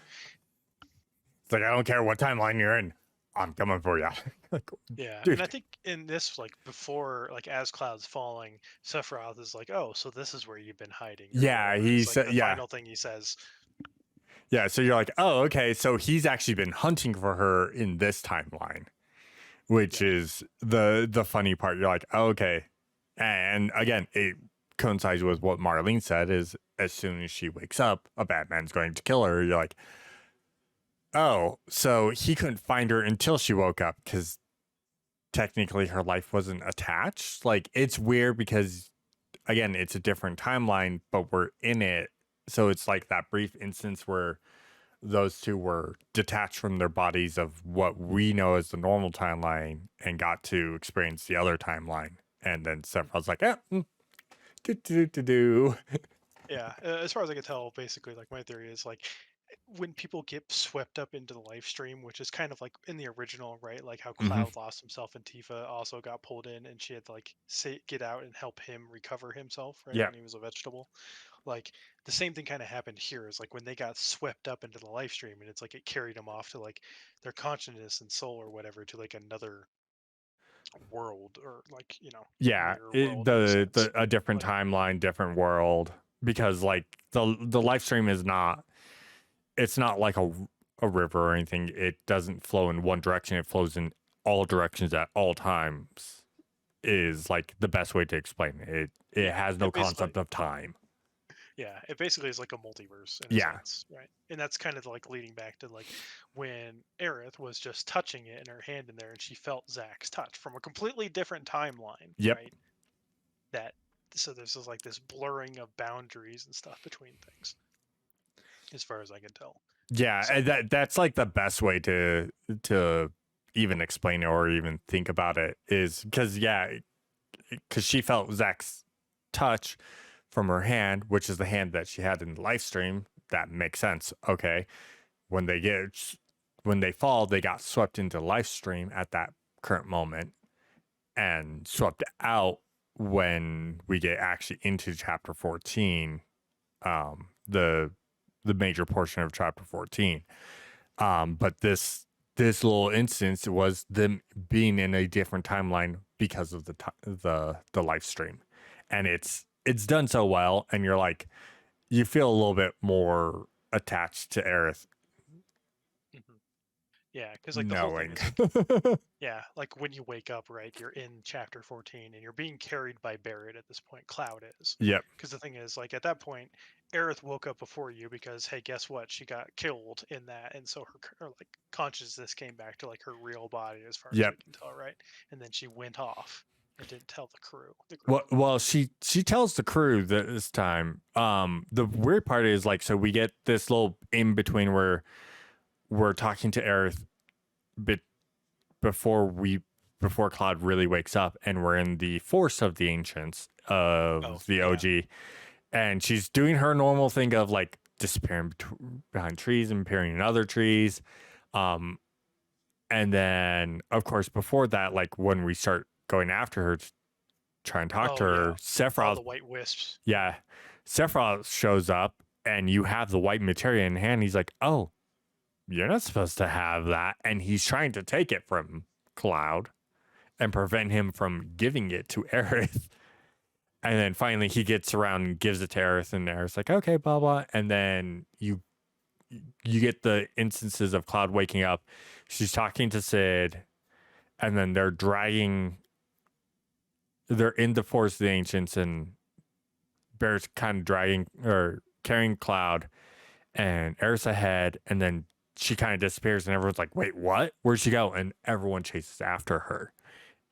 [SPEAKER 1] it's like I don't care what timeline you're in, I'm coming for you. Like,
[SPEAKER 2] Yeah,
[SPEAKER 1] dude.
[SPEAKER 2] and I think in this, like before, like as Cloud's falling, Sephiroth is like, "Oh, so this is where you've been hiding." Or
[SPEAKER 1] Yeah,
[SPEAKER 2] whatever.
[SPEAKER 1] he
[SPEAKER 2] It's like
[SPEAKER 1] said,
[SPEAKER 2] the
[SPEAKER 1] yeah,
[SPEAKER 2] final thing he says.
[SPEAKER 1] yeah. So you're like, oh, okay. So he's actually been hunting for her in this timeline, which
[SPEAKER 2] Yeah.
[SPEAKER 1] is the funny part. You're like, oh, okay, and again, it coincides with what Marlene said: is as soon as she wakes up, a bad man's going to kill her. You're like, oh, so he couldn't find her until she woke up because technically her life wasn't attached. Like, it's weird because again, it's a different timeline, but we're in it. So it's like that brief instance where those two were detached from their bodies of what we know as the normal timeline and got to experience the other timeline. And then I was like, do.
[SPEAKER 2] Yeah, as far as I can tell, basically, like my theory is like when people get swept up into the live stream, which is kind of like in the original, right? Like how
[SPEAKER 1] Mm-hmm.
[SPEAKER 2] Cloud lost himself and Tifa also got pulled in, and she had to like get out and help him recover himself, right?
[SPEAKER 1] Yeah.
[SPEAKER 2] When he was a vegetable. Like the same thing kind of happened here is like when they got swept up into the live stream, and it's like it carried them off to like their consciousness and soul or whatever to like another world or like
[SPEAKER 1] Yeah.
[SPEAKER 2] mirror world in a sense.
[SPEAKER 1] A different
[SPEAKER 2] Like
[SPEAKER 1] timeline, different world. Because like the live stream is not, it's not like a river or anything. It doesn't flow in one direction. It flows in all directions at all times, is like the best way to explain it. It has no
[SPEAKER 2] it basically
[SPEAKER 1] concept of time.
[SPEAKER 2] Yeah, it basically is like a multiverse in a
[SPEAKER 1] Yeah.
[SPEAKER 2] sense, right? And that's kind of like leading back to like when Aerith was just touching it in her hand in there and she felt Zack's touch from a completely different timeline,
[SPEAKER 1] Yep.
[SPEAKER 2] right? That so there's just like this blurring of boundaries and stuff between things, as far as I can tell.
[SPEAKER 1] Yeah,
[SPEAKER 2] So
[SPEAKER 1] and that's like the best way to even explain it or even think about it, is because she felt Zach's touch from her hand, which is the hand that she had in the live stream. That makes sense. Okay, when they fall, they got swept into the live stream at that current moment and swept out when we get actually into chapter 14, the major portion of chapter 14. But this little instance was them being in a different timeline because of the live stream, and it's done so well, and you're like, you feel a little bit more attached to Aerith
[SPEAKER 2] Yeah, because like the whole thing
[SPEAKER 1] knowing.
[SPEAKER 2] is like, yeah, like when you wake up, right, you're in chapter 14 and you're being carried by Barrett at this point. Cloud is.
[SPEAKER 1] Yep.
[SPEAKER 2] Because the thing is, like at that point, Aerith woke up before you because, hey, guess what? She got killed in that. And so her like consciousness came back to like her real body as far as
[SPEAKER 1] Yep.
[SPEAKER 2] we can tell, right? And then she went off and didn't tell the crew. The
[SPEAKER 1] Well,
[SPEAKER 2] group.
[SPEAKER 1] well, she tells the crew this time. The weird part is like, so we get this little in between where we're talking to Aerith bit before Cloud really wakes up, and we're in the Force of the Ancients
[SPEAKER 2] Oh,
[SPEAKER 1] of the
[SPEAKER 2] yeah.
[SPEAKER 1] OG, and she's doing her normal thing of like disappearing behind trees and appearing in other trees, and then of course before that, like when we start going after her to try and talk to
[SPEAKER 2] Oh,
[SPEAKER 1] her,
[SPEAKER 2] yeah. All
[SPEAKER 1] Sephiroth,
[SPEAKER 2] the white wisps.
[SPEAKER 1] yeah, Sephiroth shows up, and you have the white materia in hand. He's like, "Oh, you're not supposed to have that," and he's trying to take it from Cloud and prevent him from giving it to Aerith. And then finally he gets around and gives it to Aerith, and Aerith's like, okay, blah blah. And then you get the instances of Cloud waking up. She's talking to Sid, and then they're in the Forest of the Ancients, and Bear's kind of dragging or carrying Cloud, and Aerith's ahead, and then she kind of disappears, and everyone's like, wait, what? Where'd she go? And everyone chases after her.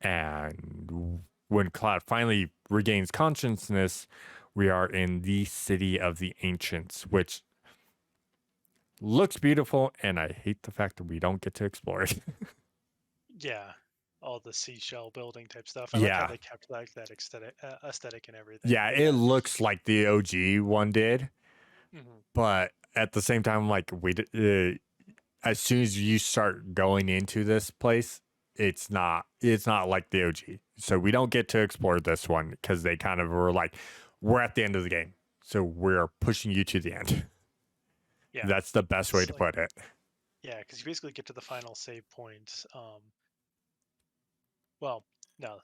[SPEAKER 1] And when Cloud finally regains consciousness, we are in the city of the ancients, which looks beautiful, and I hate the fact that we don't get to explore it.
[SPEAKER 2] Yeah. All the seashell building type stuff. I like how
[SPEAKER 1] Yeah.
[SPEAKER 2] they kept like that aesthetic and everything.
[SPEAKER 1] Yeah,
[SPEAKER 2] But
[SPEAKER 1] it
[SPEAKER 2] yeah.
[SPEAKER 1] looks like the OG one did,
[SPEAKER 2] Mhm.
[SPEAKER 1] but at the same time, like as soon as you start going into this place, it's not like the OG. So we don't get to explore this one because they kind of were like, we're at the end of the game, so we're pushing you to the end.
[SPEAKER 2] Yeah.
[SPEAKER 1] That's the best way
[SPEAKER 2] It's
[SPEAKER 1] to
[SPEAKER 2] like,
[SPEAKER 1] put it.
[SPEAKER 2] yeah, because you basically get to the final save point. Well, no.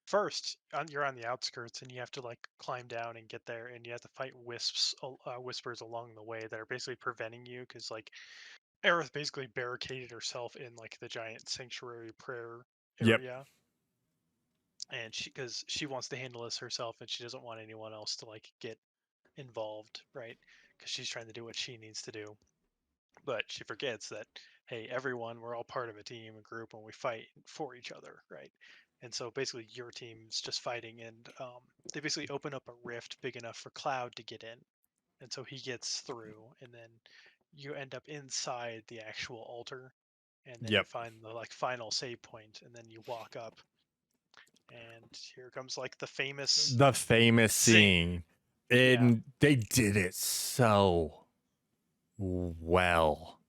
[SPEAKER 2] First, you're on the outskirts, and you have to like climb down and get there, and you have to fight whispers along the way that are basically preventing you, because like Aerith basically barricaded herself in like the giant sanctuary prayer
[SPEAKER 1] Yep.
[SPEAKER 2] area, and because she wants to handle this herself, and she doesn't want anyone else to like get involved, right? Because she's trying to do what she needs to do. But she forgets that, hey, everyone, we're all part of a team, a group, and we fight for each other, right? And so basically, your team's just fighting, and they basically open up a rift big enough for Cloud to get in, and so he gets through, and then you end up inside the actual altar, and then you
[SPEAKER 1] Yep.
[SPEAKER 2] find the like final save point, and then you walk up, and here comes like the famous
[SPEAKER 1] The famous
[SPEAKER 2] zing.
[SPEAKER 1] scene.
[SPEAKER 2] Yeah,
[SPEAKER 1] And they did it so well.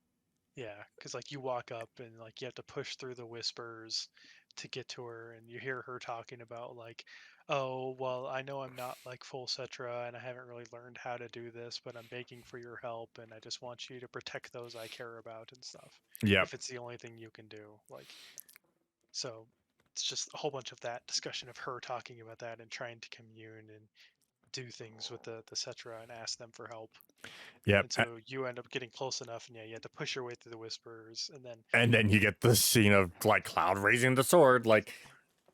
[SPEAKER 2] yeah, because like you walk up and like you have to push through the whispers to get to her, and you hear her talking about like, oh, well, I know I'm not like full Cetra and I haven't really learned how to do this, but I'm begging for your help, and I just want you to protect those I care about and stuff.
[SPEAKER 1] Yep.
[SPEAKER 2] If it's the only thing you can do, like, so it's just a whole bunch of that discussion of her talking about that and trying to commune and do things with the Cetra and ask them for help.
[SPEAKER 1] Yep.
[SPEAKER 2] And so you end up getting close enough, and yeah, you have to push your way through the whispers, and then
[SPEAKER 1] And then you get the scene of like Cloud raising the sword, like,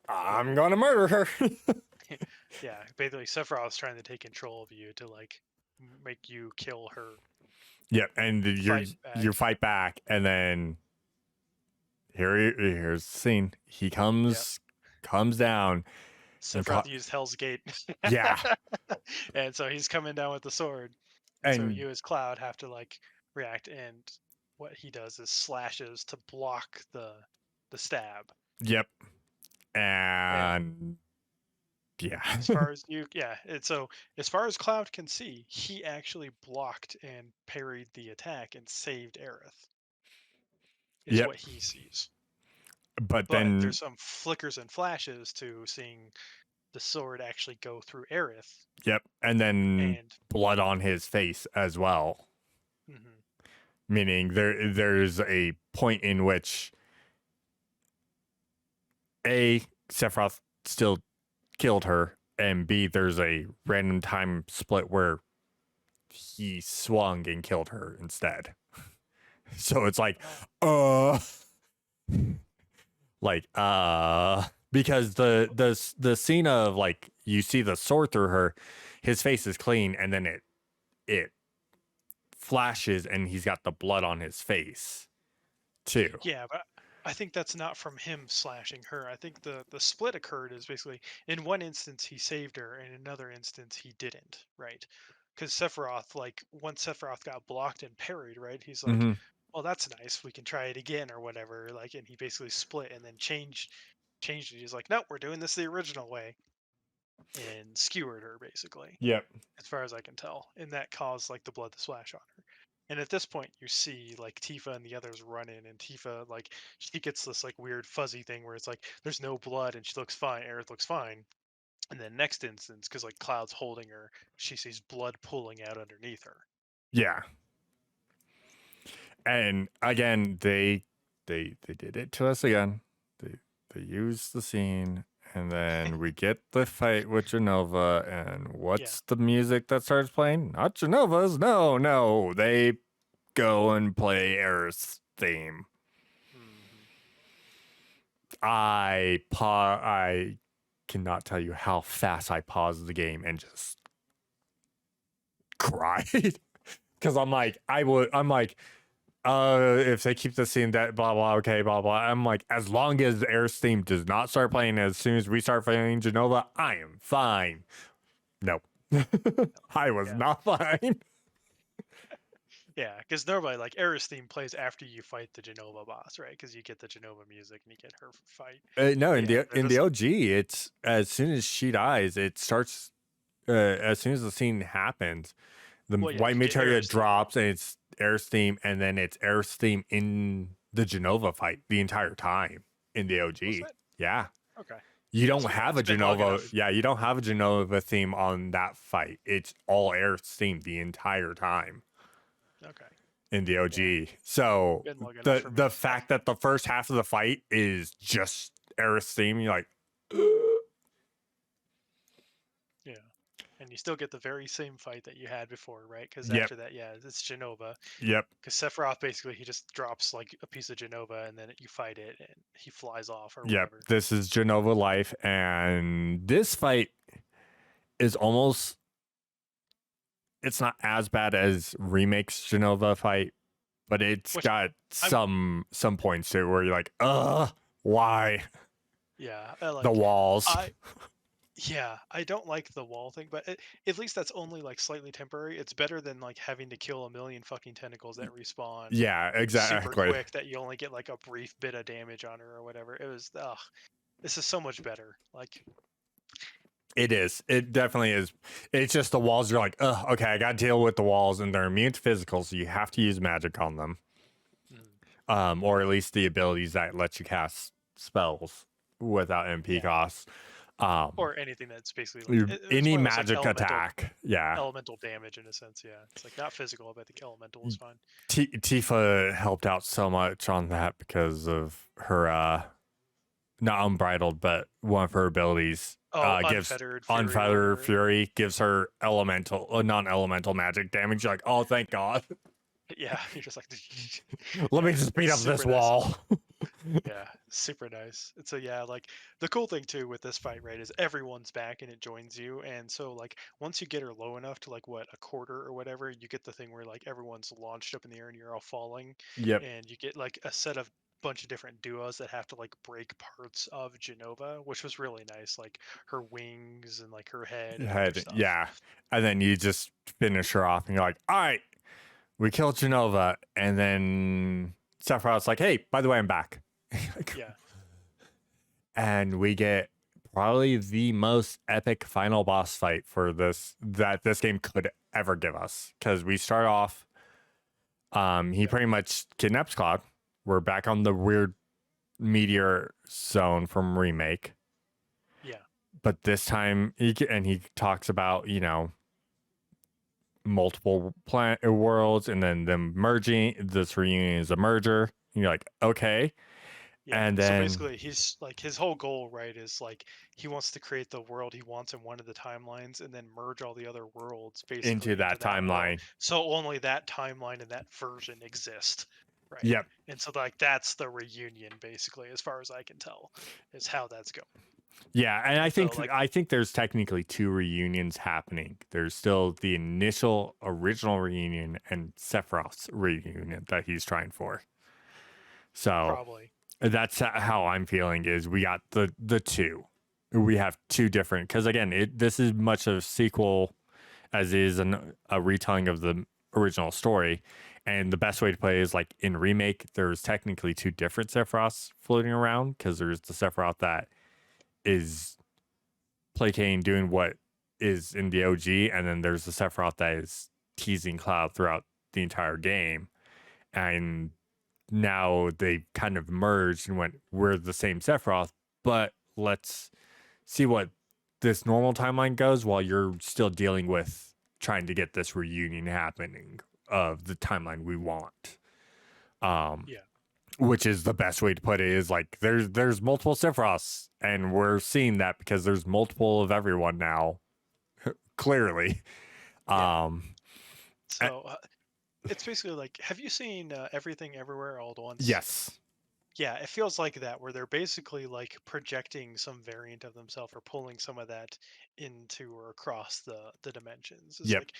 [SPEAKER 1] I'm gonna murder her.
[SPEAKER 2] yeah, basically Sephiroth's trying to take control of you to like make you kill her.
[SPEAKER 1] Yep. And
[SPEAKER 2] Fight
[SPEAKER 1] you
[SPEAKER 2] back.
[SPEAKER 1] fight back, and then here's the scene. He
[SPEAKER 2] Yeah,
[SPEAKER 1] comes down and
[SPEAKER 2] Sephiroth used Hell's Gate,
[SPEAKER 1] yeah.
[SPEAKER 2] and so he's coming down with the sword, and so
[SPEAKER 1] And
[SPEAKER 2] you as Cloud have to like react. And what he does is slashes to block the stab.
[SPEAKER 1] yep.
[SPEAKER 2] And
[SPEAKER 1] And yeah.
[SPEAKER 2] as far as you, yeah, and so as far as Cloud can see, he actually blocked and parried the attack and saved Aerith, is
[SPEAKER 1] Yep.
[SPEAKER 2] what he sees.
[SPEAKER 1] But
[SPEAKER 2] But
[SPEAKER 1] then
[SPEAKER 2] there's some flickers and flashes to seeing the sword actually go through Aerith,
[SPEAKER 1] yep. And then
[SPEAKER 2] and
[SPEAKER 1] blood on his face as well.
[SPEAKER 2] mhm,
[SPEAKER 1] Meaning there's a point in which A, Sephiroth still killed her, and B, there's a random time split where he swung and killed her instead. So it's like,
[SPEAKER 2] oh,
[SPEAKER 1] Like, because the scene of like you see the sword through her, his face is clean, and then it flashes, and he's got the blood on his face too.
[SPEAKER 2] Yeah, but I think that's not from him slashing her. I think the split occurred is basically in one instance he saved her, and in another instance he didn't, right? Because Sephiroth, like once Sephiroth got blocked and parried, right? He's like,
[SPEAKER 1] Mm-hmm.
[SPEAKER 2] well, that's nice. We can try it again or whatever. Like, and he basically split and then changed it. He's like, no, we're doing this the original way, and skewered her basically,
[SPEAKER 1] Yep.
[SPEAKER 2] as far as I can tell, and that caused like the blood to splash on her. And at this point, you see like Tifa and the others run in, and Tifa like she gets this like weird fuzzy thing where it's like there's no blood and she looks fine, Aerith looks fine. And then next instance, because like Cloud's holding her, she sees blood pooling out underneath her.
[SPEAKER 1] Yeah. And again, they did it to us again. They used the scene, and then we get the fight with Genova, and
[SPEAKER 2] Yeah.
[SPEAKER 1] what's the music that starts playing? Not Genova's. No. They go and play Aerith's theme.
[SPEAKER 2] Hmm.
[SPEAKER 1] I cannot tell you how fast I paused the game and just cried. Because I'm like, if they keep the scene that blah blah, okay, blah blah. I'm like, as long as Air's theme does not start playing as soon as we start playing Genova, I am fine. Nope. I was
[SPEAKER 2] Yeah.
[SPEAKER 1] not fine.
[SPEAKER 2] Yeah, because normally like Aerith's theme plays after you fight the Genova boss, right? Because you get the Genova music and you get her fight.
[SPEAKER 1] No,
[SPEAKER 2] But yeah,
[SPEAKER 1] in
[SPEAKER 2] this
[SPEAKER 1] the OG, it's as soon as she dies, it starts. As soon as the scene happens, the
[SPEAKER 2] well, yeah,
[SPEAKER 1] white
[SPEAKER 2] you get
[SPEAKER 1] materia
[SPEAKER 2] Aerith's theme.
[SPEAKER 1] drops, and it's Air's theme, and then it's Air's theme in the Genova fight the entire time in the
[SPEAKER 2] Was
[SPEAKER 1] OG.
[SPEAKER 2] that
[SPEAKER 1] Yeah.
[SPEAKER 2] okay?
[SPEAKER 1] You
[SPEAKER 2] Yeah,
[SPEAKER 1] don't
[SPEAKER 2] so yeah,
[SPEAKER 1] have a
[SPEAKER 2] it's been long
[SPEAKER 1] Genova.
[SPEAKER 2] enough.
[SPEAKER 1] Yeah, you don't have a Genova theme on that fight. It's all Air's theme the entire time
[SPEAKER 2] Okay,
[SPEAKER 1] in the
[SPEAKER 2] yeah,
[SPEAKER 1] OG. So
[SPEAKER 2] been long enough for me.
[SPEAKER 1] the fact that the first half of the fight is just Air's theme, you're like,
[SPEAKER 2] Yeah, and you still get the very same fight that you had before, right? Because
[SPEAKER 1] yep,
[SPEAKER 2] after that, yeah, it's Genova.
[SPEAKER 1] yep,
[SPEAKER 2] Because Sephiroth basically he just drops like a piece of Genova, and then you fight it, and he flies off or
[SPEAKER 1] yep.
[SPEAKER 2] whatever.
[SPEAKER 1] This is Genova life, and this fight is almost. It's not as bad as remakes Genova fight, but it's
[SPEAKER 2] Which
[SPEAKER 1] got
[SPEAKER 2] I'm
[SPEAKER 1] some points to it where you're like, why
[SPEAKER 2] yeah,
[SPEAKER 1] the walls?
[SPEAKER 2] I yeah, I don't like the wall thing, but at least that's only like slightly temporary. It's better than like having to kill a million fucking tentacles that respawn
[SPEAKER 1] Yeah,
[SPEAKER 2] super
[SPEAKER 1] exactly.
[SPEAKER 2] quick that you only get like a brief bit of damage on her or whatever. It was ugh. This is so much better. Like
[SPEAKER 1] It is. It definitely is. It's just the walls. You're like, okay, I got to deal with the walls, and they're immune to physical, so you have to use magic on them,
[SPEAKER 2] mm,
[SPEAKER 1] or at least the abilities that let you cast spells without MP
[SPEAKER 2] yeah,
[SPEAKER 1] costs.
[SPEAKER 2] or anything that's basically like it's
[SPEAKER 1] Any
[SPEAKER 2] one of those like
[SPEAKER 1] magic attack, yeah.
[SPEAKER 2] elemental damage in a sense. Yeah, it's like not physical, but I think elemental is fine.
[SPEAKER 1] Tifa helped out so much on that because of her not unbridled, but one of her abilities
[SPEAKER 2] Oh,
[SPEAKER 1] gives
[SPEAKER 2] unfettered fury or
[SPEAKER 1] unfettered
[SPEAKER 2] whatever.
[SPEAKER 1] fury, gives her elemental, non-elemental magic damage. You're like, oh, thank God.
[SPEAKER 2] Yeah, you're just like
[SPEAKER 1] Let me
[SPEAKER 2] yeah,
[SPEAKER 1] just beat
[SPEAKER 2] it's
[SPEAKER 1] up this
[SPEAKER 2] super nice.
[SPEAKER 1] wall.
[SPEAKER 2] Yeah, super nice. And so yeah, like the cool thing too with this fight, right, is everyone's back and it joins you. And so like once you get her low enough to like what a quarter or whatever, you get the thing where like everyone's launched up in the air and you're all falling,
[SPEAKER 1] Yep.
[SPEAKER 2] and you get like a set of bunch of different duos that have to like break parts of Genova, which was really nice, like her wings and like her head and other stuff.
[SPEAKER 1] Yeah. And then you just finish her off and you're like, all right, we killed Genova. And then Sephiroth's like, hey, by the way, I'm back.
[SPEAKER 2] Yeah.
[SPEAKER 1] And we get probably the most epic final boss fight for this game could ever give us. Because we start off, he pretty much kidnaps Cloud. We're back on the weird meteor zone from Remake.
[SPEAKER 2] Yeah.
[SPEAKER 1] But this time, he talks about, multiple planet worlds and then them merging. This reunion is a merger. And you're like, okay.
[SPEAKER 2] Yeah.
[SPEAKER 1] And
[SPEAKER 2] So
[SPEAKER 1] then
[SPEAKER 2] basically, he's like his whole goal, right, is like he wants to create the world he wants in one of the timelines and then merge all the other worlds
[SPEAKER 1] into
[SPEAKER 2] basically into
[SPEAKER 1] that
[SPEAKER 2] that world.
[SPEAKER 1] timeline.
[SPEAKER 2] So only that timeline and that version exist. right?
[SPEAKER 1] Yep.
[SPEAKER 2] And so like that's the reunion basically, as far as I can tell, is how that's going.
[SPEAKER 1] Yeah, and
[SPEAKER 2] And so like
[SPEAKER 1] I think there's technically two reunions happening. There's still the initial original reunion and Sephiroth's reunion that he's trying for. So
[SPEAKER 2] probably,
[SPEAKER 1] that's how I'm feeling. Is we got the two. We have two different, because again, this is much of a sequel as is a retelling of the original story. And the best way to play is like in remake. There's technically two different Sephiroths floating around, because there's the Sephiroth that is placating, doing what is in the OG, and then there's the Sephiroth that is teasing Cloud throughout the entire game. And now they kind of merged and went, we're the same Sephiroth, but let's see what this normal timeline goes while you're still dealing with trying to get this reunion happening of the timeline we want.
[SPEAKER 2] yeah,
[SPEAKER 1] Which is the best way to put it, is like there's multiple Sephiroths, and we're seeing that because there's multiple of everyone now, clearly.
[SPEAKER 2] yeah.
[SPEAKER 1] Um, a-
[SPEAKER 2] So it's basically like, have you seen Everything Everywhere All at Once?
[SPEAKER 1] yes,
[SPEAKER 2] Yeah, it feels like that, where they're basically like projecting some variant of themselves or pulling some of that into or across the dimensions. It's
[SPEAKER 1] yep.
[SPEAKER 2] like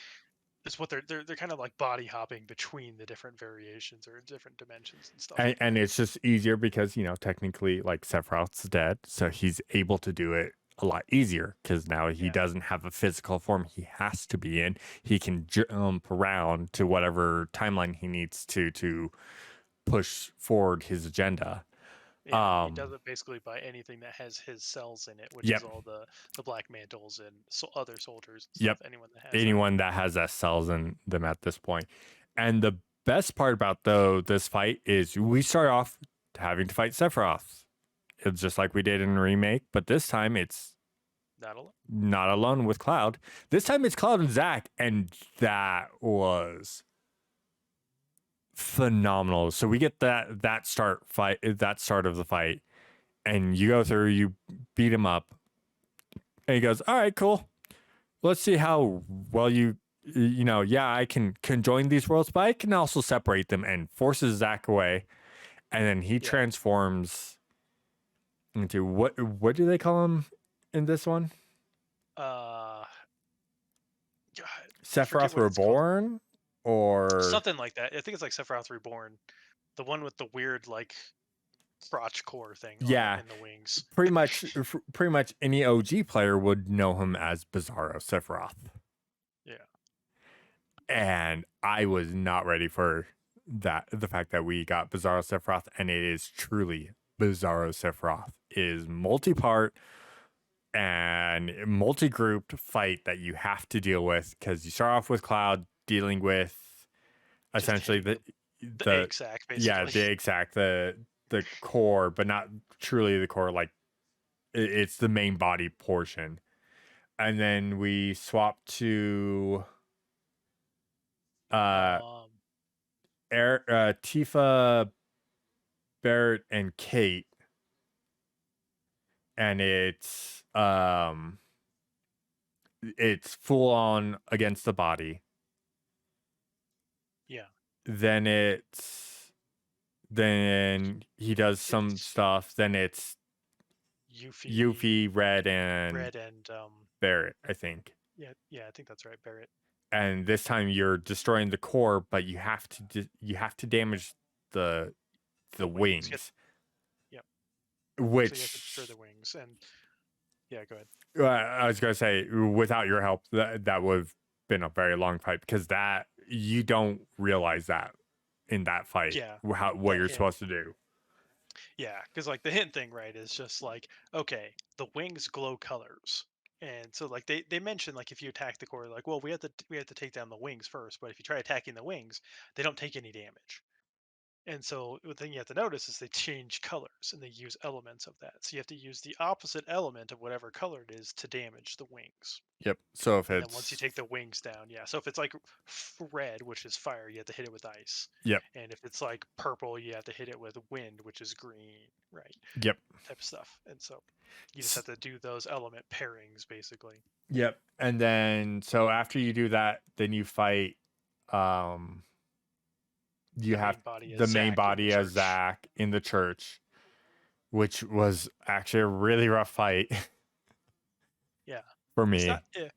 [SPEAKER 2] it's what they're kind of like body hopping between the different variations or different dimensions and stuff like
[SPEAKER 1] And
[SPEAKER 2] that.
[SPEAKER 1] it's just easier because, technically, like, Sephiroth's dead, so he's able to do it a lot easier because now he
[SPEAKER 2] Yeah,
[SPEAKER 1] doesn't have a physical form he has to be in. He can jump around to whatever timeline he needs to push forward his agenda.
[SPEAKER 2] yeah. He does
[SPEAKER 1] Um,
[SPEAKER 2] it basically by anything that has his cells in it, which is
[SPEAKER 1] yep,
[SPEAKER 2] all the black mantles and other soldiers and stuff.
[SPEAKER 1] yep.
[SPEAKER 2] Anyone that has that.
[SPEAKER 1] Anyone that has that cells in them at this point. And the best part about this fight is we start off having to fight Sephiroth. It's just like we did in the remake, but this time it's
[SPEAKER 2] Not alone.
[SPEAKER 1] not alone with Cloud. This time it's Cloud and Zack, and that was phenomenal. So we get that start of the fight, and you go through, you beat him up, and he goes, "All right, cool. Let's see how well yeah, I can conjoin these worlds, but I can also separate them," and forces Zack away, and then he
[SPEAKER 2] Yeah.
[SPEAKER 1] transforms into what do they call him in this one?
[SPEAKER 2] Uh, God, I forget
[SPEAKER 1] Sephiroth
[SPEAKER 2] what it's called.
[SPEAKER 1] Reborn, or
[SPEAKER 2] Something like that. I think it's like Sephiroth Reborn, the one with the weird like crotch core thing on it
[SPEAKER 1] yeah,
[SPEAKER 2] in the wings.
[SPEAKER 1] pretty much any OG player would know him as Bizarro Sephiroth.
[SPEAKER 2] Yeah.
[SPEAKER 1] And I was not ready for the fact that we got Bizarro Sephiroth, and it is truly Bizarro Sephiroth. It is multi-part and multi-grouped fight that you have to deal with, because you start off with Cloud dealing with
[SPEAKER 2] Just
[SPEAKER 1] essentially
[SPEAKER 2] hitting the
[SPEAKER 1] the
[SPEAKER 2] egg sack
[SPEAKER 1] yeah,
[SPEAKER 2] basically.
[SPEAKER 1] the exact the core, but not truly the core. Like it's the main body portion, and then we swap to uh
[SPEAKER 2] Um,
[SPEAKER 1] Tifa, Barrett, and Kate, and it's full on against the body.
[SPEAKER 2] yeah.
[SPEAKER 1] Then then he does some
[SPEAKER 2] It's
[SPEAKER 1] stuff. Then it's
[SPEAKER 2] Yuffie,
[SPEAKER 1] Yuffie, Red, and
[SPEAKER 2] Red, and
[SPEAKER 1] Barrett, I think.
[SPEAKER 2] yeah, yeah, I think that's right, Barrett.
[SPEAKER 1] And this time you're destroying the core, but you have to damage the
[SPEAKER 2] The wings.
[SPEAKER 1] wings,
[SPEAKER 2] Yep. So you have to destroy
[SPEAKER 1] which
[SPEAKER 2] the wings, and yeah, go ahead.
[SPEAKER 1] I was gonna say, without your help, that would have been a very long fight, because that you don't realize that in that fight
[SPEAKER 2] Yeah,
[SPEAKER 1] what
[SPEAKER 2] that
[SPEAKER 1] you're
[SPEAKER 2] hint.
[SPEAKER 1] supposed to do.
[SPEAKER 2] Yeah, because like the hint thing, right, is just like, okay, the wings glow colors. And so like they mention like if you attack the core, like, well, we have to take down the wings first, but if you try attacking the wings, they don't take any damage. And so the thing you have to notice is they change colors and they use elements of that. So you have to use the opposite element of whatever color it is to damage the wings.
[SPEAKER 1] Yep. So if
[SPEAKER 2] And then once you
[SPEAKER 1] it's
[SPEAKER 2] take the wings down, yeah. So if it's like red, which is fire, you have to hit it with ice.
[SPEAKER 1] yep,
[SPEAKER 2] And if it's like purple, you have to hit it with wind, which is green, right?
[SPEAKER 1] yep,
[SPEAKER 2] Type of stuff. And so you just have to do those element pairings basically.
[SPEAKER 1] yep. And then so after you do that, then you fight um you
[SPEAKER 2] the
[SPEAKER 1] have
[SPEAKER 2] main body
[SPEAKER 1] the
[SPEAKER 2] as
[SPEAKER 1] main
[SPEAKER 2] Zack in the
[SPEAKER 1] body as
[SPEAKER 2] church.
[SPEAKER 1] Zack in the church, which was actually a really rough fight
[SPEAKER 2] Yeah,
[SPEAKER 1] for
[SPEAKER 2] it's not.
[SPEAKER 1] me.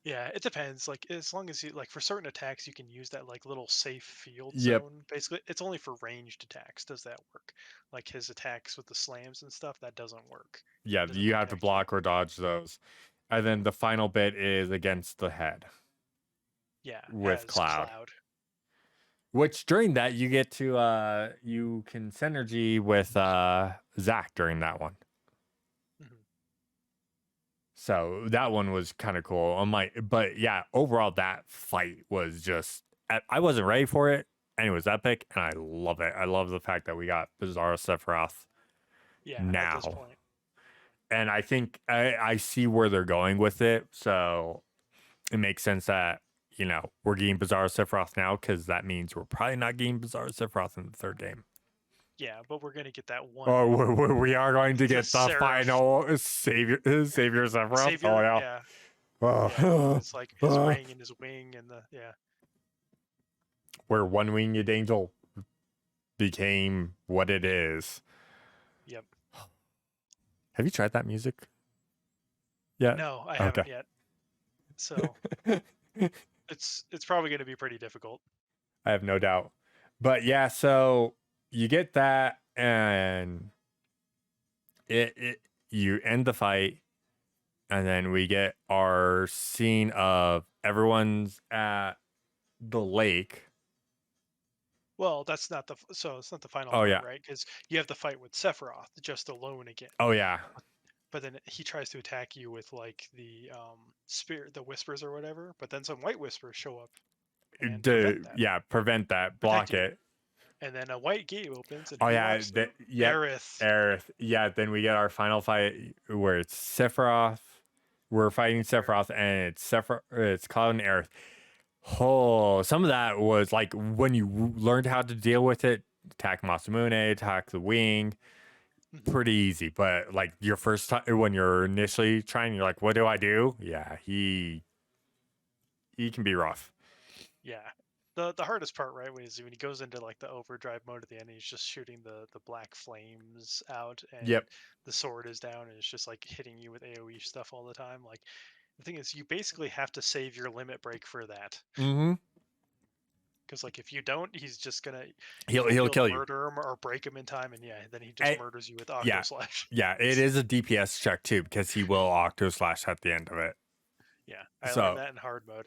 [SPEAKER 2] Yeah, it depends. Like as long as you like for certain attacks, you can use that like little safe field
[SPEAKER 1] Yep.
[SPEAKER 2] zone. Basically, it's only for ranged attacks. Does that work? Like his attacks with the slams and stuff, that doesn't work.
[SPEAKER 1] Yeah,
[SPEAKER 2] It doesn't
[SPEAKER 1] you have to
[SPEAKER 2] protect you.
[SPEAKER 1] block or dodge those. And then the final bit is against the head
[SPEAKER 2] Yeah,
[SPEAKER 1] with
[SPEAKER 2] as
[SPEAKER 1] Cloud.
[SPEAKER 2] Cloud.
[SPEAKER 1] Which during that you get to you can synergy with Zack during that one.
[SPEAKER 2] Mhm.
[SPEAKER 1] So that one was kind of cool. But yeah, overall that fight was just I wasn't ready for it, and it was epic, and I love it. I love the fact that we got Bizarro Sephiroth
[SPEAKER 2] Yeah, at this
[SPEAKER 1] now,
[SPEAKER 2] point.
[SPEAKER 1] and I think I see where they're going with it. So it makes sense that we're getting Bizarro Sephiroth now because that means we're probably not getting Bizarro Sephiroth in the third game.
[SPEAKER 2] Yeah, but we're gonna get that one.
[SPEAKER 1] Oh, we are going to
[SPEAKER 2] The
[SPEAKER 1] get the
[SPEAKER 2] Seraph
[SPEAKER 1] final Savior Sephiroth. Oh
[SPEAKER 2] Savior.
[SPEAKER 1] yeah.
[SPEAKER 2] Yeah, yeah, with
[SPEAKER 1] Oh.
[SPEAKER 2] his like his ring and his wing and the yeah.
[SPEAKER 1] Where One Winged Angel became what it is.
[SPEAKER 2] Yep.
[SPEAKER 1] Have you tried that music? Yeah.
[SPEAKER 2] No, I
[SPEAKER 1] Okay.
[SPEAKER 2] haven't yet. So it's probably gonna be pretty difficult.
[SPEAKER 1] I have no doubt. But yeah, so you get that and it you end the fight and then we get our scene of everyone's at the lake.
[SPEAKER 2] Well, that's not so it's not the final
[SPEAKER 1] Oh
[SPEAKER 2] part,
[SPEAKER 1] yeah.
[SPEAKER 2] right? Because you have the fight with Sephiroth just alone again.
[SPEAKER 1] Oh yeah.
[SPEAKER 2] But then he tries to attack you with like the spirit, the whispers or whatever. But then some white whispers show up and prevent that,
[SPEAKER 1] Prevent that,
[SPEAKER 2] protect
[SPEAKER 1] block
[SPEAKER 2] you.
[SPEAKER 1] it.
[SPEAKER 2] And then a white gate opens, and
[SPEAKER 1] Oh
[SPEAKER 2] who
[SPEAKER 1] yeah,
[SPEAKER 2] walks through?
[SPEAKER 1] yep,
[SPEAKER 2] Aerith.
[SPEAKER 1] Aerith. Yeah, then we get our final fight where it's Sephiroth. We're fighting Sephiroth, and it's Cloud and Aerith. Oh, some of that was like when you learned how to deal with it. Attack Masamune, attack the wing,
[SPEAKER 2] Mhm.
[SPEAKER 1] pretty easy. But like your first time when you're initially trying, you're like, "What do I do?" Yeah, he can be rough.
[SPEAKER 2] Yeah. The hardest part, right, is when he goes into like the overdrive mode at the end, he's just shooting the black flames out, and
[SPEAKER 1] Yep.
[SPEAKER 2] the sword is down, and it's just like hitting you with AOE stuff all the time. Like the thing is, you basically have to save your limit break for that,
[SPEAKER 1] Mm-hmm.
[SPEAKER 2] because like if you don't, he's just gonna you won't be
[SPEAKER 1] He'll
[SPEAKER 2] able to
[SPEAKER 1] kill you.
[SPEAKER 2] murder him or break him in time, and yeah, then he just
[SPEAKER 1] And,
[SPEAKER 2] murders you with Octo
[SPEAKER 1] yeah,
[SPEAKER 2] Slash.
[SPEAKER 1] yeah. It is a DPS check too because he will Octo Slash at the end of it.
[SPEAKER 2] Yeah, I learned
[SPEAKER 1] So
[SPEAKER 2] that in hard mode.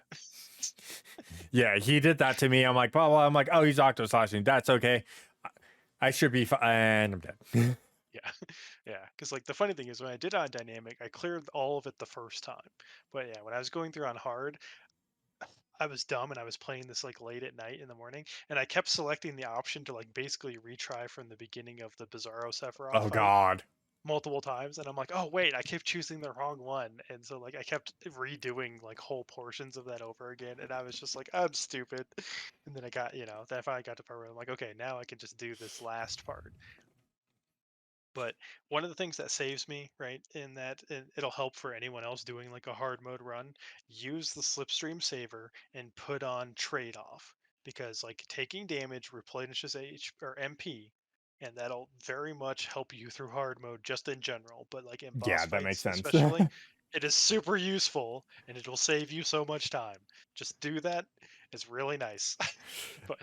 [SPEAKER 1] yeah, he did that to me. I'm like, blah, blah. I'm like, oh, he's Octo Slashing. That's okay. I should be fine. And I'm dead.
[SPEAKER 2] Yeah, yeah. Because like the funny thing is, when I did on dynamic, I cleared all of it the first time. But yeah, when I was going through on hard, I was dumb and I was playing this like late at night in the morning, and I kept selecting the option to like basically retry from the beginning of the Bizarro Sephiroth
[SPEAKER 1] Oh
[SPEAKER 2] fight
[SPEAKER 1] God.
[SPEAKER 2] multiple times, and I'm like, oh wait, I kept choosing the wrong one, and so like I kept redoing like whole portions of that over again, and I was just like, I'm stupid. And then I got, then I finally got to part where I'm like, okay, now I can just do this last part. But one of the things that saves me, right, in that it'll help for anyone else doing like a hard mode run, use the slipstream saver and put on trade off, because like taking damage replenishes H or MP, and that'll very much help you through hard mode just in general. But like in boss
[SPEAKER 1] Yeah, that makes
[SPEAKER 2] fights
[SPEAKER 1] sense.
[SPEAKER 2] especially, it is super useful and it will save you so much time. Just do that. It's really nice. But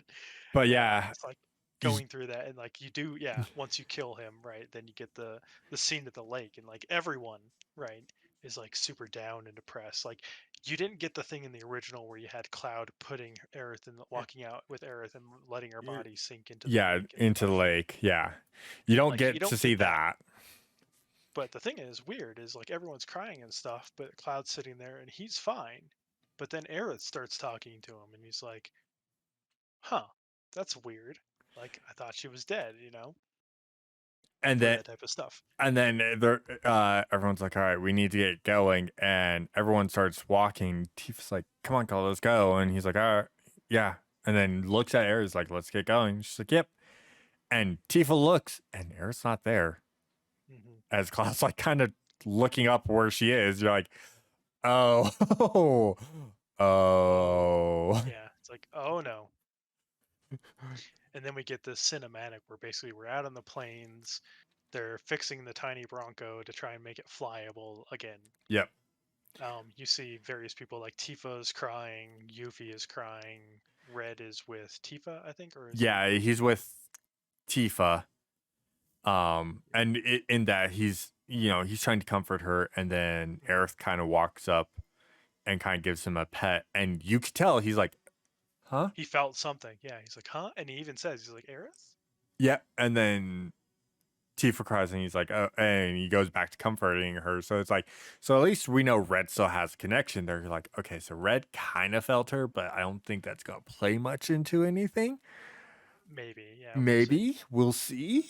[SPEAKER 1] But yeah,
[SPEAKER 2] it's like going through that, and like you do, yeah, once you kill him, right, then you get the scene at the lake, and like everyone, right, is like super down and depressed. Like you didn't get the thing in the original where you had Cloud putting Aerith and walking out with Aerith and letting her body sink into the
[SPEAKER 1] yeah,
[SPEAKER 2] lake and
[SPEAKER 1] into the
[SPEAKER 2] stuff.
[SPEAKER 1] lake. Yeah, you don't
[SPEAKER 2] Like you
[SPEAKER 1] get to
[SPEAKER 2] don't
[SPEAKER 1] see
[SPEAKER 2] get that.
[SPEAKER 1] that.
[SPEAKER 2] But the thing is weird is like everyone's crying and stuff, but Cloud's sitting there and he's fine. But then Aerith starts talking to him and he's like, huh, that's weird. Like I thought she was dead.
[SPEAKER 1] And
[SPEAKER 2] For
[SPEAKER 1] then
[SPEAKER 2] that type of stuff.
[SPEAKER 1] everyone's like, all right, we need to get going, and everyone starts walking. Tifa's like, come on, Cole, let's go, and he's like, all right, yeah, and then looks at Aerith like, let's get going. She's like, yep, and Tifa looks, and Aerith's not there.
[SPEAKER 2] Hmm.
[SPEAKER 1] As Cloud's like kind of looking up where she is, you're like, oh,
[SPEAKER 2] Oh,
[SPEAKER 1] oh,
[SPEAKER 2] yeah. It's like, oh no. And then we get this cinematic where basically we're out on the plains. They're fixing the tiny Bronco to try and make it flyable again.
[SPEAKER 1] Yep.
[SPEAKER 2] You see various people like Tifa is crying, Yuffie is crying, Red is with Tifa, I think, or is he?
[SPEAKER 1] Yeah, he's with Tifa.
[SPEAKER 2] Yeah.
[SPEAKER 1] And in that he's he's trying to comfort her, and then Aerith kind of walks up and kind of gives him a pet, and you could tell he's like, huh?
[SPEAKER 2] He felt something. Yeah, he's like, huh? And he even says, he's like, Aerith?
[SPEAKER 1] Yeah. And then Tifa cries, and he's like, oh, and he goes back to comforting her. So it's like, so at least we know Red still has a connection there. You're like, okay, so Red kind of felt her, but I don't think that's gonna play much into anything.
[SPEAKER 2] Maybe, yeah, we'll see.
[SPEAKER 1] Maybe we'll see.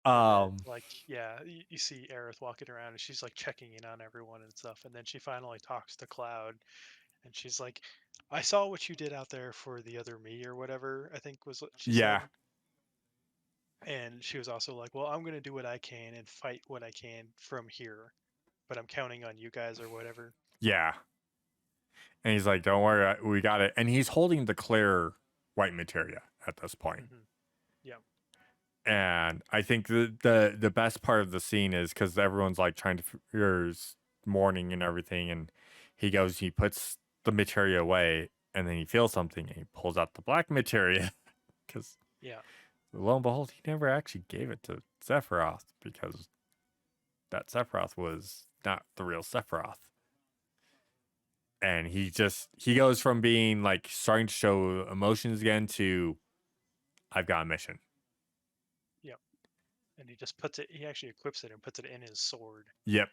[SPEAKER 2] And then,
[SPEAKER 1] Um,
[SPEAKER 2] like, yeah, you see Aerith walking around and she's like checking in on everyone and stuff. And then she finally talks to Cloud and she's like, I saw what you did out there for the other me or whatever, I think was what she said.
[SPEAKER 1] yeah,
[SPEAKER 2] And she was also like, well, I'm going to do what I can and fight what I can from here, but I'm counting on you guys or whatever.
[SPEAKER 1] yeah. And he's like, don't worry, we got it. And he's holding the clear white materia at this point.
[SPEAKER 2] Yeah.
[SPEAKER 1] And I think the best part of the scene is because everyone's like trying to there's mourning and everything, and he puts the materia away, and then he feels something, and he pulls out the black materia because
[SPEAKER 2] Yeah.
[SPEAKER 1] lo and behold, he never actually gave it to Sephiroth because that Sephiroth was not the real Sephiroth. And he goes from being like starting to show emotions again to I've got a mission.
[SPEAKER 2] Yep. And he actually equips it and puts it in his sword.
[SPEAKER 1] Yep.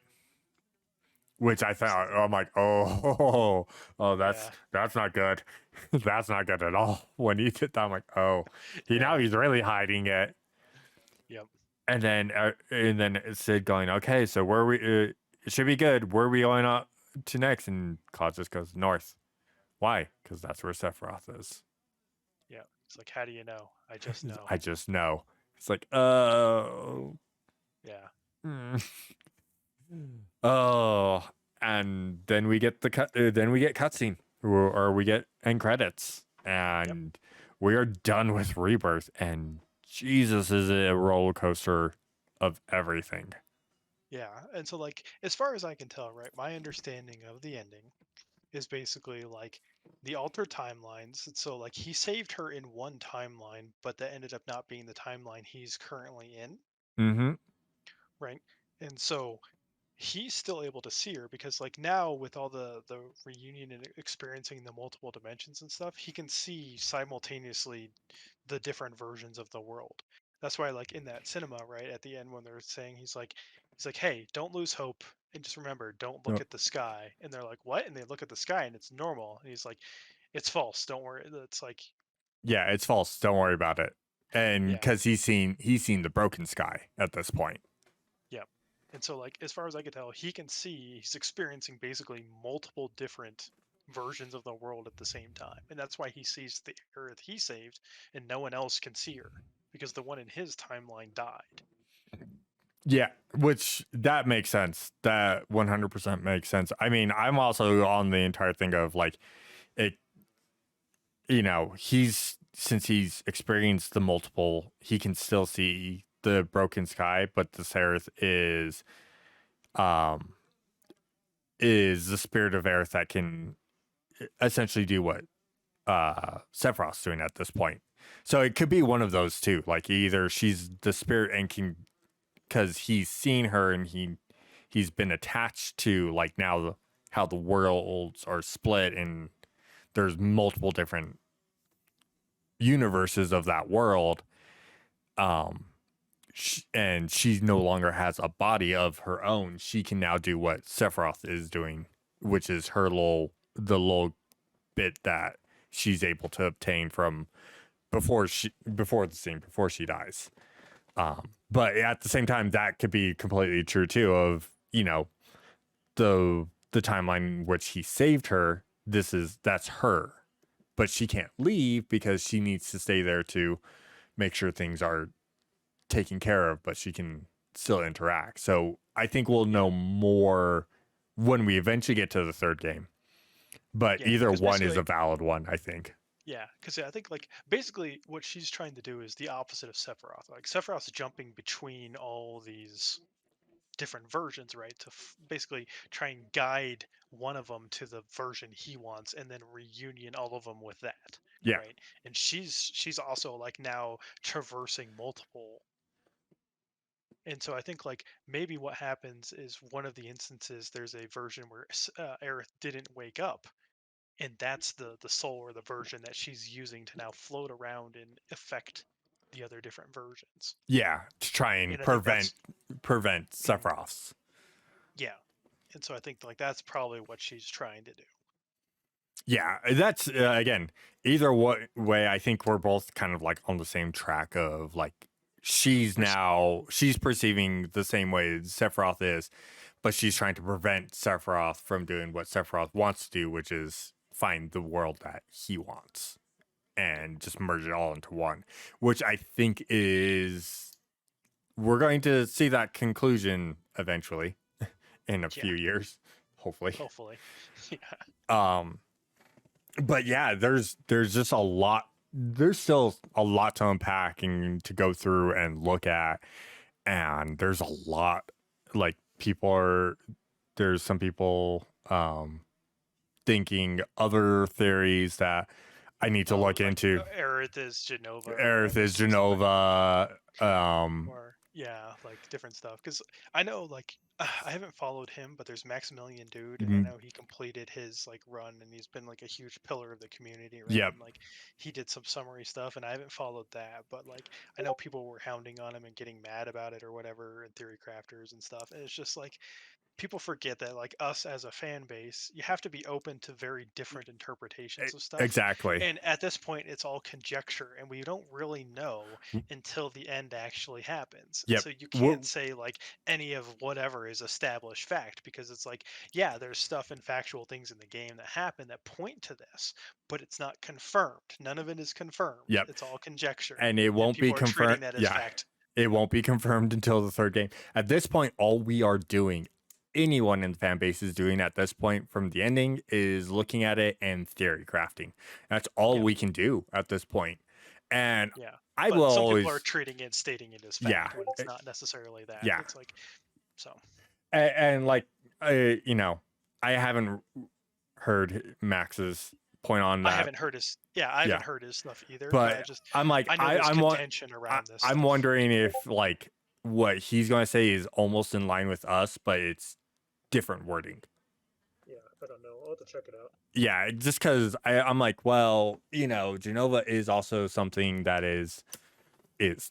[SPEAKER 1] Which I thought, I'm like, oh,
[SPEAKER 2] Yeah.
[SPEAKER 1] that's not good. That's not good at all. When he did that, I'm like, oh, now
[SPEAKER 2] Yeah.
[SPEAKER 1] he's really hiding it.
[SPEAKER 2] Yep.
[SPEAKER 1] And then Sid going, okay, so where we it should be good. Where are we going up to next? And Cloud just goes north. Why? Because that's where Sephiroth is.
[SPEAKER 2] Yeah. It's like, how do you know? I just know.
[SPEAKER 1] I just know. It's like, oh,
[SPEAKER 2] Yeah.
[SPEAKER 1] oh, and then we get the cut. Then we get cutscene, or we get end credits, and we are done with Rebirth. And Jesus, is it a roller coaster of everything?
[SPEAKER 2] Yeah. And so, like, as far as I can tell, right, my understanding of the ending is basically like the altered timelines. So, like, he saved her in one timeline, but that ended up not being the timeline he's currently in,
[SPEAKER 1] Mm-hmm.
[SPEAKER 2] right? And so he's still able to see her because, like, now with all the reunion and experiencing the multiple dimensions and stuff, he can see simultaneously the different versions of the world. That's why, like, in that cinema, right at the end when they're saying, he's like, hey, don't lose hope, and just remember, don't look at the sky. And they're like, what? And they look at the sky and it's normal, and he's like, it's false, don't worry. It's like,
[SPEAKER 1] Yeah, it's false. Don't worry about it. And
[SPEAKER 2] yeah.
[SPEAKER 1] because he's seen the broken sky at this point.
[SPEAKER 2] Yeah. And so, like, as far as I can tell, he can see he's experiencing basically multiple different versions of the world at the same time. And that's why he sees the Earth he saved and no one else can see her because the one in his timeline died.
[SPEAKER 1] Yeah, which that makes sense. That 100% makes sense. I mean, I'm also on the entire thing of like it. Since he's experienced the multiple, he can still see the broken sky, but the Seraph um, is the spirit of Aerith that can essentially do what Sephiroth's doing at this point. So it could be one of those two. Like either she's the spirit and can, because he's seen her and he's been attached to like now how the worlds are split and there's multiple different universes of that world. And she no longer has a body of her own. She can now do what Sephiroth is doing, which is the little bit that she's able to obtain from before she dies. But at the same time, that could be completely true too. Of the timeline in which he saved her. That's her, but she can't leave because she needs to stay there to make sure things are taken care of. But she can still interact. So I think we'll know more when we eventually get to the third game. But
[SPEAKER 2] Yeah,
[SPEAKER 1] either
[SPEAKER 2] because
[SPEAKER 1] one is
[SPEAKER 2] basically,
[SPEAKER 1] a valid one, I think.
[SPEAKER 2] Yeah, because I think like basically what she's trying to do is the opposite of Sephiroth. Like Sephiroth's jumping between all these different versions, right? To basically try and guide one of them to the version he wants, and then reunion all of them with that,
[SPEAKER 1] Yeah.
[SPEAKER 2] right? And she's also like now traversing multiple. And so I think like maybe what happens is one of the instances there's a version where Aerith didn't wake up, and that's the soul or the version that she's using to now float around and affect the other different versions.
[SPEAKER 1] Yeah, to try and
[SPEAKER 2] And I think
[SPEAKER 1] prevent
[SPEAKER 2] mhm,
[SPEAKER 1] Sephiroths.
[SPEAKER 2] yeah. And so I think like that's probably what she's trying to do.
[SPEAKER 1] Yeah, that's again, way, I think we're both kind of like on the same track of like she's perceiving the same way Sephiroth is, but she's trying to prevent Sephiroth from doing what Sephiroth wants to do, which is find the world that he wants
[SPEAKER 2] Yeah.
[SPEAKER 1] and just merge it all into one, which I think is we're going to see that conclusion eventually in a
[SPEAKER 2] Yeah.
[SPEAKER 1] few years, hopefully.
[SPEAKER 2] Hopefully. Yeah.
[SPEAKER 1] Um but yeah, there's just a lot. There's still a lot to unpack and to go through and look at, and there's a lot. Like there's some people thinking other theories that I need to
[SPEAKER 2] Oh,
[SPEAKER 1] look
[SPEAKER 2] like
[SPEAKER 1] into.
[SPEAKER 2] Aerith is Genova or
[SPEAKER 1] Earth
[SPEAKER 2] whatever.
[SPEAKER 1] is
[SPEAKER 2] So it's like,
[SPEAKER 1] Genova.
[SPEAKER 2] or yeah, like different stuff. Because I know like I haven't followed him, but there's Maximilian Dude, and I
[SPEAKER 1] mm,
[SPEAKER 2] know he completed his like run, and he's been like a huge pillar of the community, right?
[SPEAKER 1] yep,
[SPEAKER 2] And like he did some summary stuff, and I haven't followed that, but like I know people were hounding on him and getting mad about it or whatever, and theory crafters and stuff. And it's just like people forget that like us as a fan base, you have to be open to very different interpretations of stuff,
[SPEAKER 1] exactly.
[SPEAKER 2] and at this point it's all conjecture and we don't really know until the end actually happens. And
[SPEAKER 1] Yep.
[SPEAKER 2] so you can't say like any of whatever is established fact, because it's like, yeah, there's stuff and factual things in the game that happen that point to this, but it's not confirmed. None of it is confirmed.
[SPEAKER 1] Yep.
[SPEAKER 2] It's all conjecture,
[SPEAKER 1] And it
[SPEAKER 2] and
[SPEAKER 1] won't be
[SPEAKER 2] people are treating
[SPEAKER 1] confirmed.
[SPEAKER 2] that as
[SPEAKER 1] Yeah,
[SPEAKER 2] fact.
[SPEAKER 1] it won't be confirmed until the third game. At this point, all we are doing, anyone in the fan base is doing at this point from the ending, is looking at it and theory crafting. That's all
[SPEAKER 2] Yeah.
[SPEAKER 1] we can do at this point. And
[SPEAKER 2] Yeah.
[SPEAKER 1] I will
[SPEAKER 2] But some people are
[SPEAKER 1] always,
[SPEAKER 2] treating it, stating it as
[SPEAKER 1] yeah,
[SPEAKER 2] fact when it's not necessarily that.
[SPEAKER 1] yeah.
[SPEAKER 2] It's like, so
[SPEAKER 1] And like, you know, I haven't heard Max's point on
[SPEAKER 2] I
[SPEAKER 1] that.
[SPEAKER 2] haven't heard his, yeah, I
[SPEAKER 1] Yeah.
[SPEAKER 2] haven't heard his stuff either, but
[SPEAKER 1] But I'm like,
[SPEAKER 2] I know there's contention around this
[SPEAKER 1] I'm
[SPEAKER 2] stuff.
[SPEAKER 1] wondering if like what he's going to say is almost in line with us, but it's different wording.
[SPEAKER 2] Yeah, I don't know. I'll have to check it out.
[SPEAKER 1] Yeah, just because I'm like, well, you know, Genova is also something that is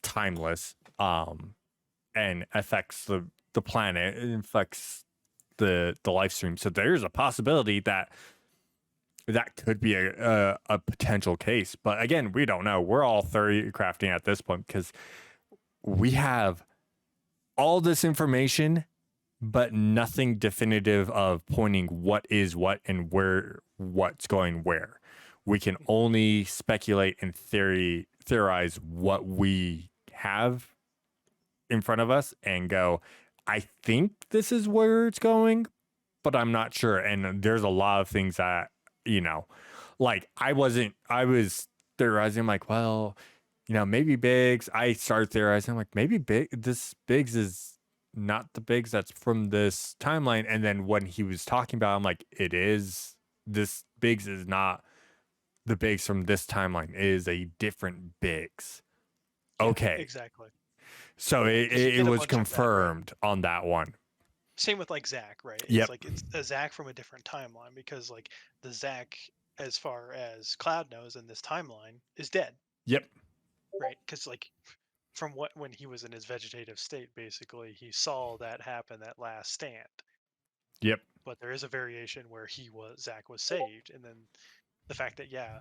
[SPEAKER 1] timeless, and affects the planet, it affects the live stream. So there's a possibility that could be a potential case. But again, we don't know. We're all theory crafting at this point because we have all this information, but nothing definitive of pointing what is what and what's going where. We can only speculate and theorize what we have in front of us and go, I think this is where it's going, but I'm not sure. And there's a lot of things that, you know, like I was theorizing, like, well, you know, maybe Biggs. I started theorizing, like, maybe this Biggs is not the Biggs that's from this timeline. And then when he was talking about, I'm like, it is. This Biggs is not the Biggs from this timeline. It is a different Biggs.
[SPEAKER 2] Yeah,
[SPEAKER 1] Okay.
[SPEAKER 2] exactly.
[SPEAKER 1] So
[SPEAKER 2] You
[SPEAKER 1] it
[SPEAKER 2] get a
[SPEAKER 1] was
[SPEAKER 2] bunch of that, right?
[SPEAKER 1] confirmed on that one.
[SPEAKER 2] Same with like Zach, right?
[SPEAKER 1] Yep.
[SPEAKER 2] It's like it's a Zach from a different timeline, because like the Zach, as far as Cloud knows in this timeline, is dead.
[SPEAKER 1] Yep.
[SPEAKER 2] Right? Because like from when he was in his vegetative state, basically he saw that happen, that last stand.
[SPEAKER 1] Yep.
[SPEAKER 2] But there is a variation where Zach was saved, and then the fact that, yeah,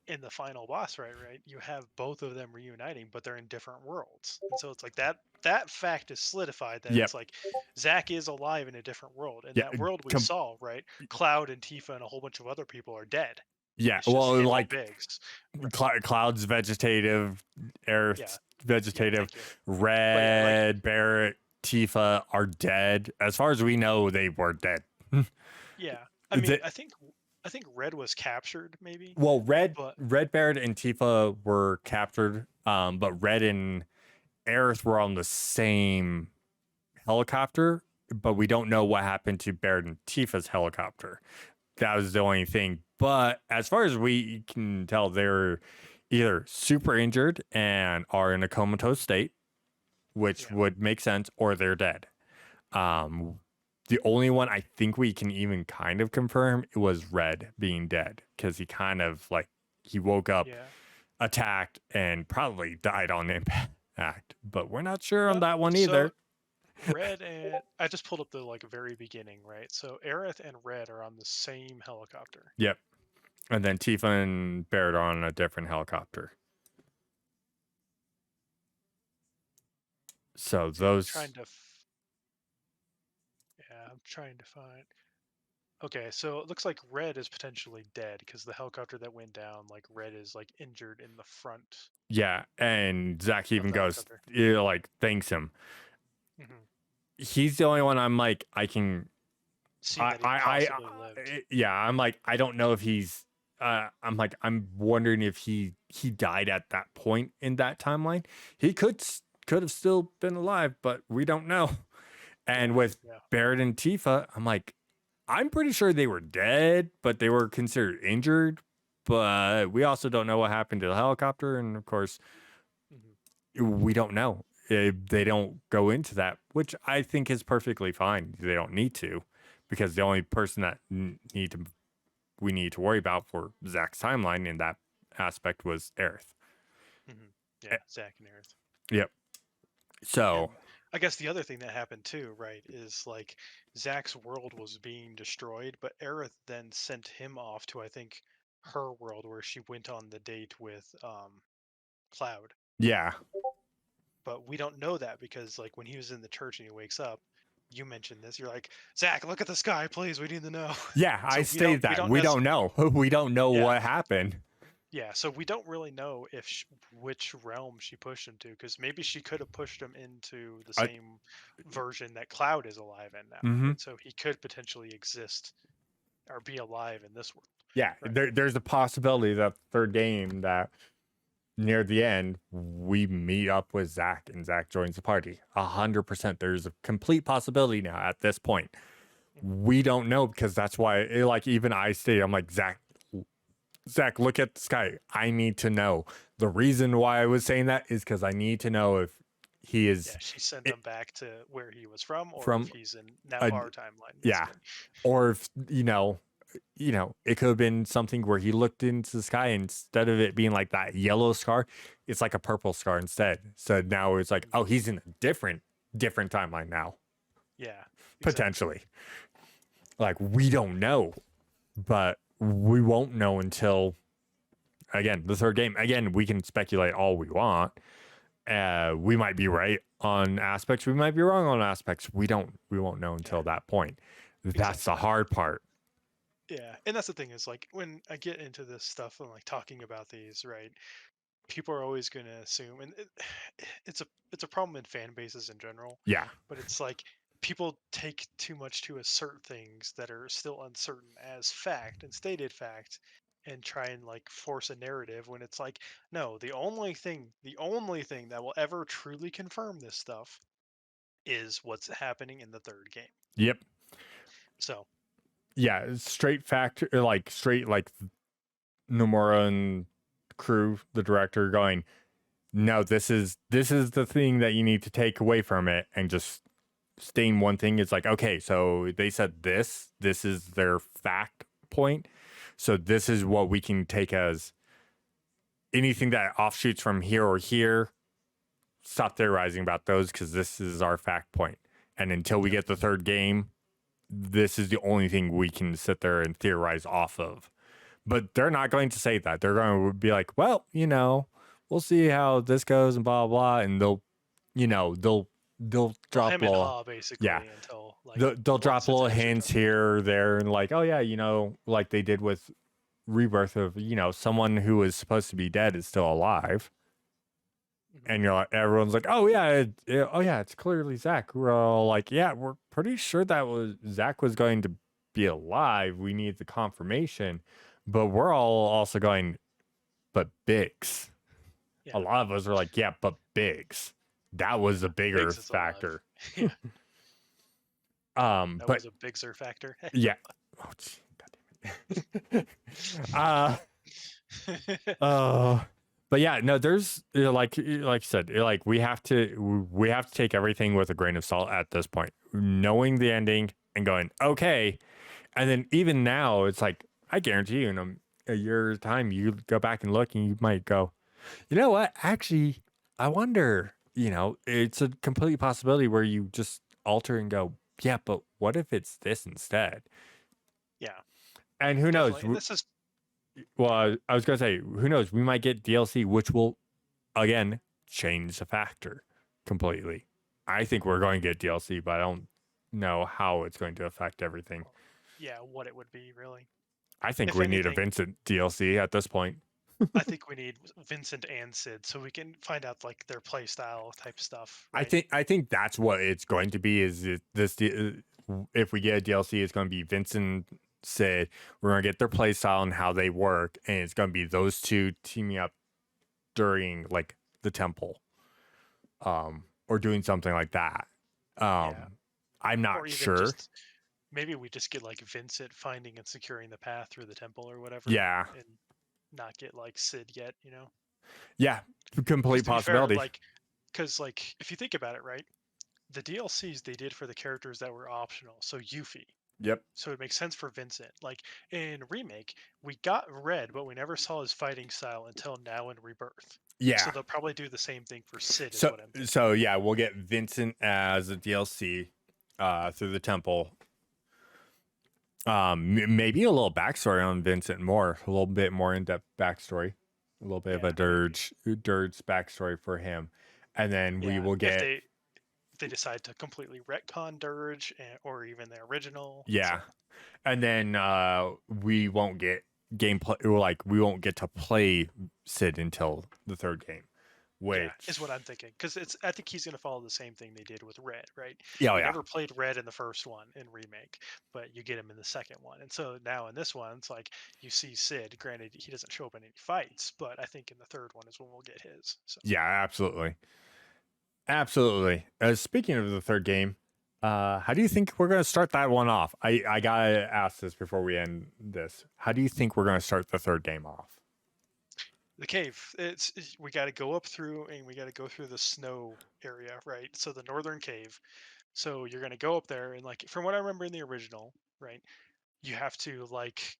[SPEAKER 2] in the final boss right, you have both of them reuniting, but they're in different worlds, and so it's like that fact is solidified, that
[SPEAKER 1] Yep.
[SPEAKER 2] it's like Zach is alive in a different world, and
[SPEAKER 1] Yeah.
[SPEAKER 2] that world we saw, right, Cloud and Tifa and a whole bunch of other people are dead.
[SPEAKER 1] Yeah.
[SPEAKER 2] It's just
[SPEAKER 1] Well,
[SPEAKER 2] him and
[SPEAKER 1] like
[SPEAKER 2] Biggs. Right.
[SPEAKER 1] Cloud's vegetative, Earth's
[SPEAKER 2] Yeah,
[SPEAKER 1] vegetative,
[SPEAKER 2] thank you.
[SPEAKER 1] Red, Barrett, Tifa are dead. As far as we know, they were dead.
[SPEAKER 2] Yeah, I mean, I think I think Red was captured, maybe,
[SPEAKER 1] Well,
[SPEAKER 2] but
[SPEAKER 1] Red Barrett and Tifa were captured, but Red and Aerith were on the same helicopter, but we don't know what happened to Barrett and Tifa's helicopter. That was the only thing. But as far as we can tell, they're either super injured and are in a comatose state, which
[SPEAKER 2] yeah,
[SPEAKER 1] would make sense, or they're dead. The only one I think we can even kind of confirm was Red being dead, because he kind of like he woke up,
[SPEAKER 2] yeah.
[SPEAKER 1] attacked, and probably died on impact. But we're not sure on
[SPEAKER 2] Well,
[SPEAKER 1] that one
[SPEAKER 2] so
[SPEAKER 1] either.
[SPEAKER 2] Red and I just pulled up the like very beginning, right? So Aerith and Red are on the same helicopter.
[SPEAKER 1] Yep. And then Tifa and Barrett are on a different helicopter. So
[SPEAKER 2] See, I'm
[SPEAKER 1] those,
[SPEAKER 2] trying to. Yeah, I'm trying to find. Okay, so it looks like Red is potentially dead because the helicopter that went down, like Red is like injured in the front
[SPEAKER 1] yeah. And Zach
[SPEAKER 2] of
[SPEAKER 1] even
[SPEAKER 2] the
[SPEAKER 1] goes,
[SPEAKER 2] helicopter.
[SPEAKER 1] like, thanks him.
[SPEAKER 2] Hmm.
[SPEAKER 1] He's the only one I'm like,
[SPEAKER 2] See that he possibly lived.
[SPEAKER 1] yeah, I'm like, I don't know if he's, I'm like, I'm wondering if he died at that point in that timeline. He could have still been alive, but we don't know. And
[SPEAKER 2] Yeah,
[SPEAKER 1] with
[SPEAKER 2] yeah.
[SPEAKER 1] Barrett and Tifa, I'm like, I'm pretty sure they were dead, but they were considered injured. But we also don't know what happened to the helicopter, and of course,
[SPEAKER 2] Hmm.
[SPEAKER 1] we don't know. They don't go into that, which I think is perfectly fine. They don't need to, because the only person that we need to worry about for Zach's timeline in that aspect was Aerith.
[SPEAKER 2] Hmm.
[SPEAKER 1] Eh,
[SPEAKER 2] Yeah, Zack and Aerith.
[SPEAKER 1] Yep. So
[SPEAKER 2] And I guess the other thing that happened too, right, is like Zack's world was being destroyed, but Aerith then sent him off to, I think, her world where she went on the date with Cloud.
[SPEAKER 1] yeah,
[SPEAKER 2] But we don't know that because like when he was in the church and he wakes up, you mentioned this. You're like, Zach, look at the sky, please. We need to know.
[SPEAKER 1] yeah, I
[SPEAKER 2] So
[SPEAKER 1] stated
[SPEAKER 2] we
[SPEAKER 1] that
[SPEAKER 2] don't
[SPEAKER 1] we don't know. We don't know
[SPEAKER 2] yeah,
[SPEAKER 1] what happened.
[SPEAKER 2] yeah. So we don't really know if which realm she pushed him to, because maybe she could have pushed him into the
[SPEAKER 1] I,
[SPEAKER 2] same version that Cloud is alive in now,
[SPEAKER 1] mm-hmm.
[SPEAKER 2] and so he could potentially exist or be alive in this world,
[SPEAKER 1] Yeah,
[SPEAKER 2] right?
[SPEAKER 1] there's a possibility that third game that near the end we meet up with Zach and Zach joins the party. 100%. There's a complete possibility now at this point.
[SPEAKER 2] Mhm.
[SPEAKER 1] We don't know, because that's why, like, even I stayed. I'm like, Zach, look at the sky. I need to know. The reason why I was saying that is because I need to know if he
[SPEAKER 2] Yeah,
[SPEAKER 1] is
[SPEAKER 2] she sent
[SPEAKER 1] it,
[SPEAKER 2] him back to where he was from, or if
[SPEAKER 1] from
[SPEAKER 2] he's in now
[SPEAKER 1] a
[SPEAKER 2] our timeline,
[SPEAKER 1] yeah,
[SPEAKER 2] basically.
[SPEAKER 1] or if it could have been something where he looked into the sky, instead of it being like that yellow scar, it's like a purple scar instead. So now it's like,
[SPEAKER 2] Mhm.
[SPEAKER 1] oh, he's in a different timeline now,
[SPEAKER 2] Yeah, exactly.
[SPEAKER 1] potentially. Like, we don't know, but we won't know until, again, the third game. Again, we can speculate all we want. We might be right on aspects, we might be wrong on aspects. We won't know
[SPEAKER 2] Yeah,
[SPEAKER 1] until that point. That's the
[SPEAKER 2] exactly.
[SPEAKER 1] hard part.
[SPEAKER 2] Yeah, and that's the thing is like when I get into this stuff and like talking about these, right? People are always going to assume, and it's a problem in fan bases in general,
[SPEAKER 1] Yeah.
[SPEAKER 2] but it's like people take too much to assert things that are still uncertain as fact and stated fact, and try and like force a narrative when it's like, no, the only thing that will ever truly confirm this stuff is what's happening in the third game.
[SPEAKER 1] Yep.
[SPEAKER 2] So
[SPEAKER 1] Yeah, straight fact, like straight, like Nomura and crew, the director, going, no, this is the thing that you need to take away from it, and just stating one thing. It's like, okay, so they said this is their fact point, so this is what we can take as anything that offshoots from here or here. Stop theorizing about those, because this is our fact point. And until we
[SPEAKER 2] yep.
[SPEAKER 1] get the third game, this is the only thing we can sit there and theorize off of. But they're not going to say that. They're going to be like, well, we'll see how this goes and blah blah, and they'll
[SPEAKER 2] They'll
[SPEAKER 1] drop
[SPEAKER 2] hem and
[SPEAKER 1] little,
[SPEAKER 2] haw
[SPEAKER 1] yeah,
[SPEAKER 2] basically until like
[SPEAKER 1] they'll
[SPEAKER 2] one
[SPEAKER 1] drop little
[SPEAKER 2] sentence should
[SPEAKER 1] hints
[SPEAKER 2] come out.
[SPEAKER 1] here or there, and like, oh yeah, like they did with Rebirth, of someone who was supposed to be dead is still alive.
[SPEAKER 2] Mhm.
[SPEAKER 1] And you're like, everyone's like, oh yeah, oh yeah, it's clearly Zach. We're all like, yeah, we're pretty sure that was Zach was going to be alive. We need the confirmation. But we're all also going, but Biggs.
[SPEAKER 2] Yeah.
[SPEAKER 1] A lot of us are like, yeah, but Biggs. That was a bigger
[SPEAKER 2] Biggs is alive.
[SPEAKER 1] factor.
[SPEAKER 2] Yeah. That
[SPEAKER 1] But
[SPEAKER 2] was a Bigser factor.
[SPEAKER 1] yeah. Oh, gee, God damn it. But yeah, no, there's like you said, like we have to take everything with a grain of salt at this point, knowing the ending and going, okay. And then even now, it's like, I guarantee you in a year's time, you go back and look and you might go, you know what? Actually, I wonder, it's a complete possibility where you just alter and go, yeah, but what if it's this instead?
[SPEAKER 2] Yeah.
[SPEAKER 1] And who knows?
[SPEAKER 2] Definitely. This is
[SPEAKER 1] Well, I was going to say, who knows? We might get DLC, which will, again, change the factor completely. I think we're going to get DLC, but I don't know how it's going to affect everything.
[SPEAKER 2] yeah, what it would be really.
[SPEAKER 1] I think
[SPEAKER 2] If
[SPEAKER 1] we need a
[SPEAKER 2] anything-
[SPEAKER 1] Vincent DLC at this point.
[SPEAKER 2] I think we need Vincent and Sid so we can find out like their play style type stuff.
[SPEAKER 1] I
[SPEAKER 2] Right?
[SPEAKER 1] think that's what it's going to be. If we get a DLC, it's going to be Vincent, Sid. We're going to get their play style and how they work, and it's going to be those two teaming up during like the temple, or doing something like that. I'm not
[SPEAKER 2] Or even
[SPEAKER 1] sure.
[SPEAKER 2] maybe we just get like Vincent finding and securing the path through the temple or whatever.
[SPEAKER 1] Yeah.
[SPEAKER 2] And not get like Sid yet,
[SPEAKER 1] Yeah, complete possibility.
[SPEAKER 2] Because like if you think about it, right, the DLCs they did for the characters that were optional. So Yuffie.
[SPEAKER 1] Yep.
[SPEAKER 2] So it makes sense for Vincent. Like in Remake, we got Red, but we never saw his fighting style until now in Rebirth.
[SPEAKER 1] Yeah.
[SPEAKER 2] So they'll probably do the same thing for Sid.
[SPEAKER 1] So yeah, we'll get Vincent as a DLC through the temple. Maybe a little backstory on Vincent more, a little bit more in-depth backstory, a little bit of a Dirge backstory for him, and then we will get.
[SPEAKER 2] If they decide to completely retcon Dirge or even the original.
[SPEAKER 1] Yeah, and then we won't get gameplay, or like we won't get to play Sid until the third game. Which
[SPEAKER 2] is what I'm thinking, because I think he's going to follow the same thing they did with Red, right?
[SPEAKER 1] Yeah,
[SPEAKER 2] you never played Red in the first one in Remake, but you get him in the second one, and so now in this one, it's like you see Sid. Granted, he doesn't show up in any fights, but I think in the third one is when we'll get his. So.
[SPEAKER 1] Yeah, absolutely. Speaking of the third game, how do you think we're going to start that one off? I gotta ask this before we end this. How do you think we're going to start the third game off?
[SPEAKER 2] The cave. We got to go up through, and we got to go through the snow area, right? So the northern cave. So you're gonna go up there, and like from what I remember in the original, right? You have to like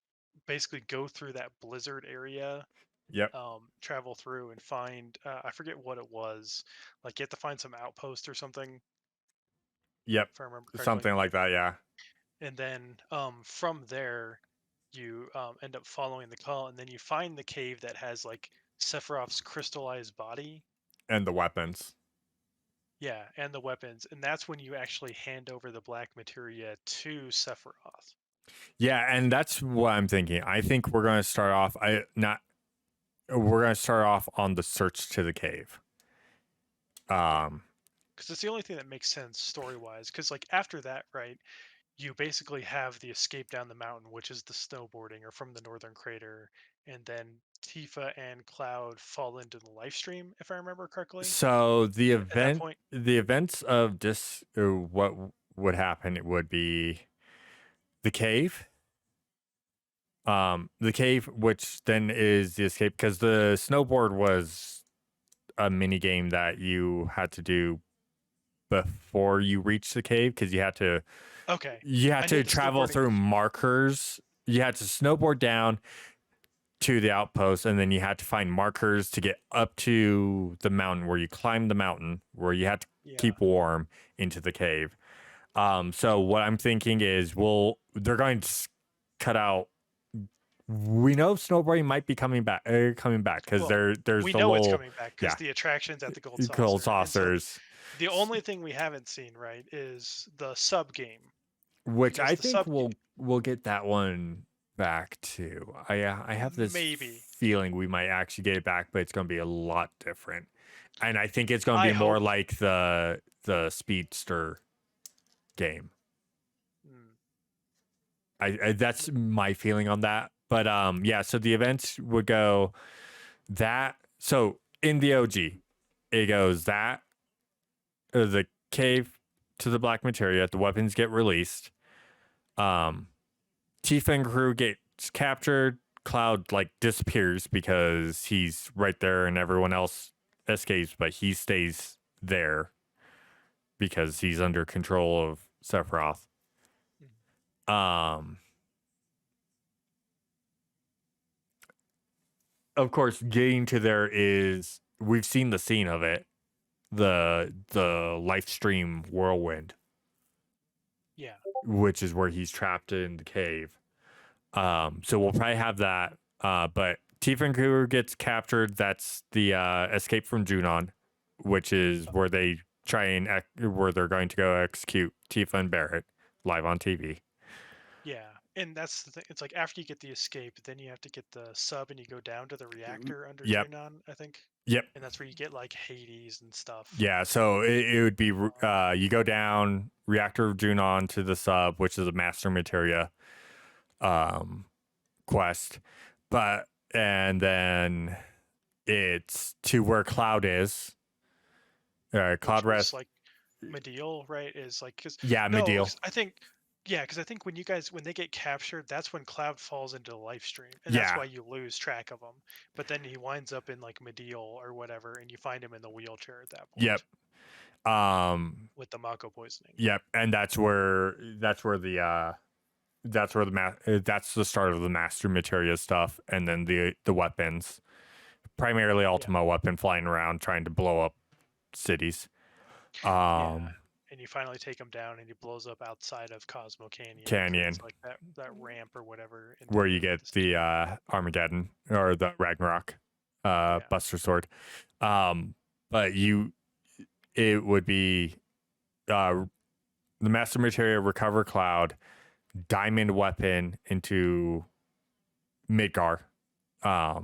[SPEAKER 2] basically go through that blizzard area.
[SPEAKER 1] Yep.
[SPEAKER 2] Travel through and find. I forget what it was. Like you have to find some outpost or something.
[SPEAKER 1] Yep.
[SPEAKER 2] If I remember correctly.
[SPEAKER 1] Something like that. Yeah.
[SPEAKER 2] And then from there, you end up following the call, and then you find the cave that has like Sephiroth's crystallized body
[SPEAKER 1] and the weapons.
[SPEAKER 2] Yeah, and the weapons, and that's when you actually hand over the black materia to Sephiroth.
[SPEAKER 1] Yeah, and that's what I'm thinking. I think we're going to start off. We're going to start off on the search to the cave.
[SPEAKER 2] Because it's the only thing that makes sense story wise. Because like after that, right? You basically have the escape down the mountain, which is the snowboarding or from the northern crater, and then Tifa and Cloud fall into the Lifestream, if I remember correctly.
[SPEAKER 1] So the events of this, what would happen? It would be the cave. The cave, which then is the escape, because the snowboard was a mini game that you had to do before you reach the cave, because you had to.
[SPEAKER 2] Okay.
[SPEAKER 1] You had to travel through markers. You had to snowboard down to the outpost, and then you had to find markers to get up to the mountain where you climbed the mountain, where you had to keep warm into the cave. So what I'm thinking is, they're going to cut out. We know snowboarding might be coming back because there's
[SPEAKER 2] we
[SPEAKER 1] the
[SPEAKER 2] know it's coming back because the attractions at the
[SPEAKER 1] Gold Saucers.
[SPEAKER 2] The only thing we haven't seen, right, is the sub game.
[SPEAKER 1] Which I think we'll get that one back too. I have this feeling we might actually get it back, but it's going to be a lot different. And I think it's going to be more like the Speedster game. I that's my feeling on that. But yeah, so the events would go that. So in the OG, it goes that the cave to the black materia, the weapons get released. Tifa and crew gets captured. Cloud like disappears because he's right there and everyone else escapes, but he stays there because he's under control of Sephiroth. Of course, getting to there is we've seen the scene of it, the Lifestream whirlwind,
[SPEAKER 2] Yeah.
[SPEAKER 1] which is where he's trapped in the cave. So we'll probably have that. But Tifa and crew gets captured. That's the escape from Junon, which is where they try and where they're going to go execute Tifa and Barrett live on TV.
[SPEAKER 2] Yeah. And that's the thing. It's like after you get the escape, then you have to get the sub and you go down to the reactor under
[SPEAKER 1] Yep.
[SPEAKER 2] Junon, I think.
[SPEAKER 1] Yep.
[SPEAKER 2] And that's where you get like Hades and stuff.
[SPEAKER 1] Yeah. So it would be you go down reactor of Junon to the sub, which is a master materia quest, and then it's to where Cloud is. Cloud rest.
[SPEAKER 2] Like Medial, right? Is like because
[SPEAKER 1] Medial.
[SPEAKER 2] I think because I think when they get captured, that's when Cloud falls into Lifestream, and that's why you lose track of him. But then he winds up in like Medial or whatever, and you find him in the wheelchair at that point.
[SPEAKER 1] Yep.
[SPEAKER 2] With the Mako poisoning.
[SPEAKER 1] Yep, and that's the start of the master materia stuff, and then the weapons, primarily Ultima weapon flying around trying to blow up cities.
[SPEAKER 2] And you finally take him down, and he blows up outside of Cosmo Canyon. Like that ramp or whatever.
[SPEAKER 1] Where you get the Armageddon or the Ragnarok Buster Sword. But it would be the Master Materia recover Cloud, Diamond Weapon into Midgar, the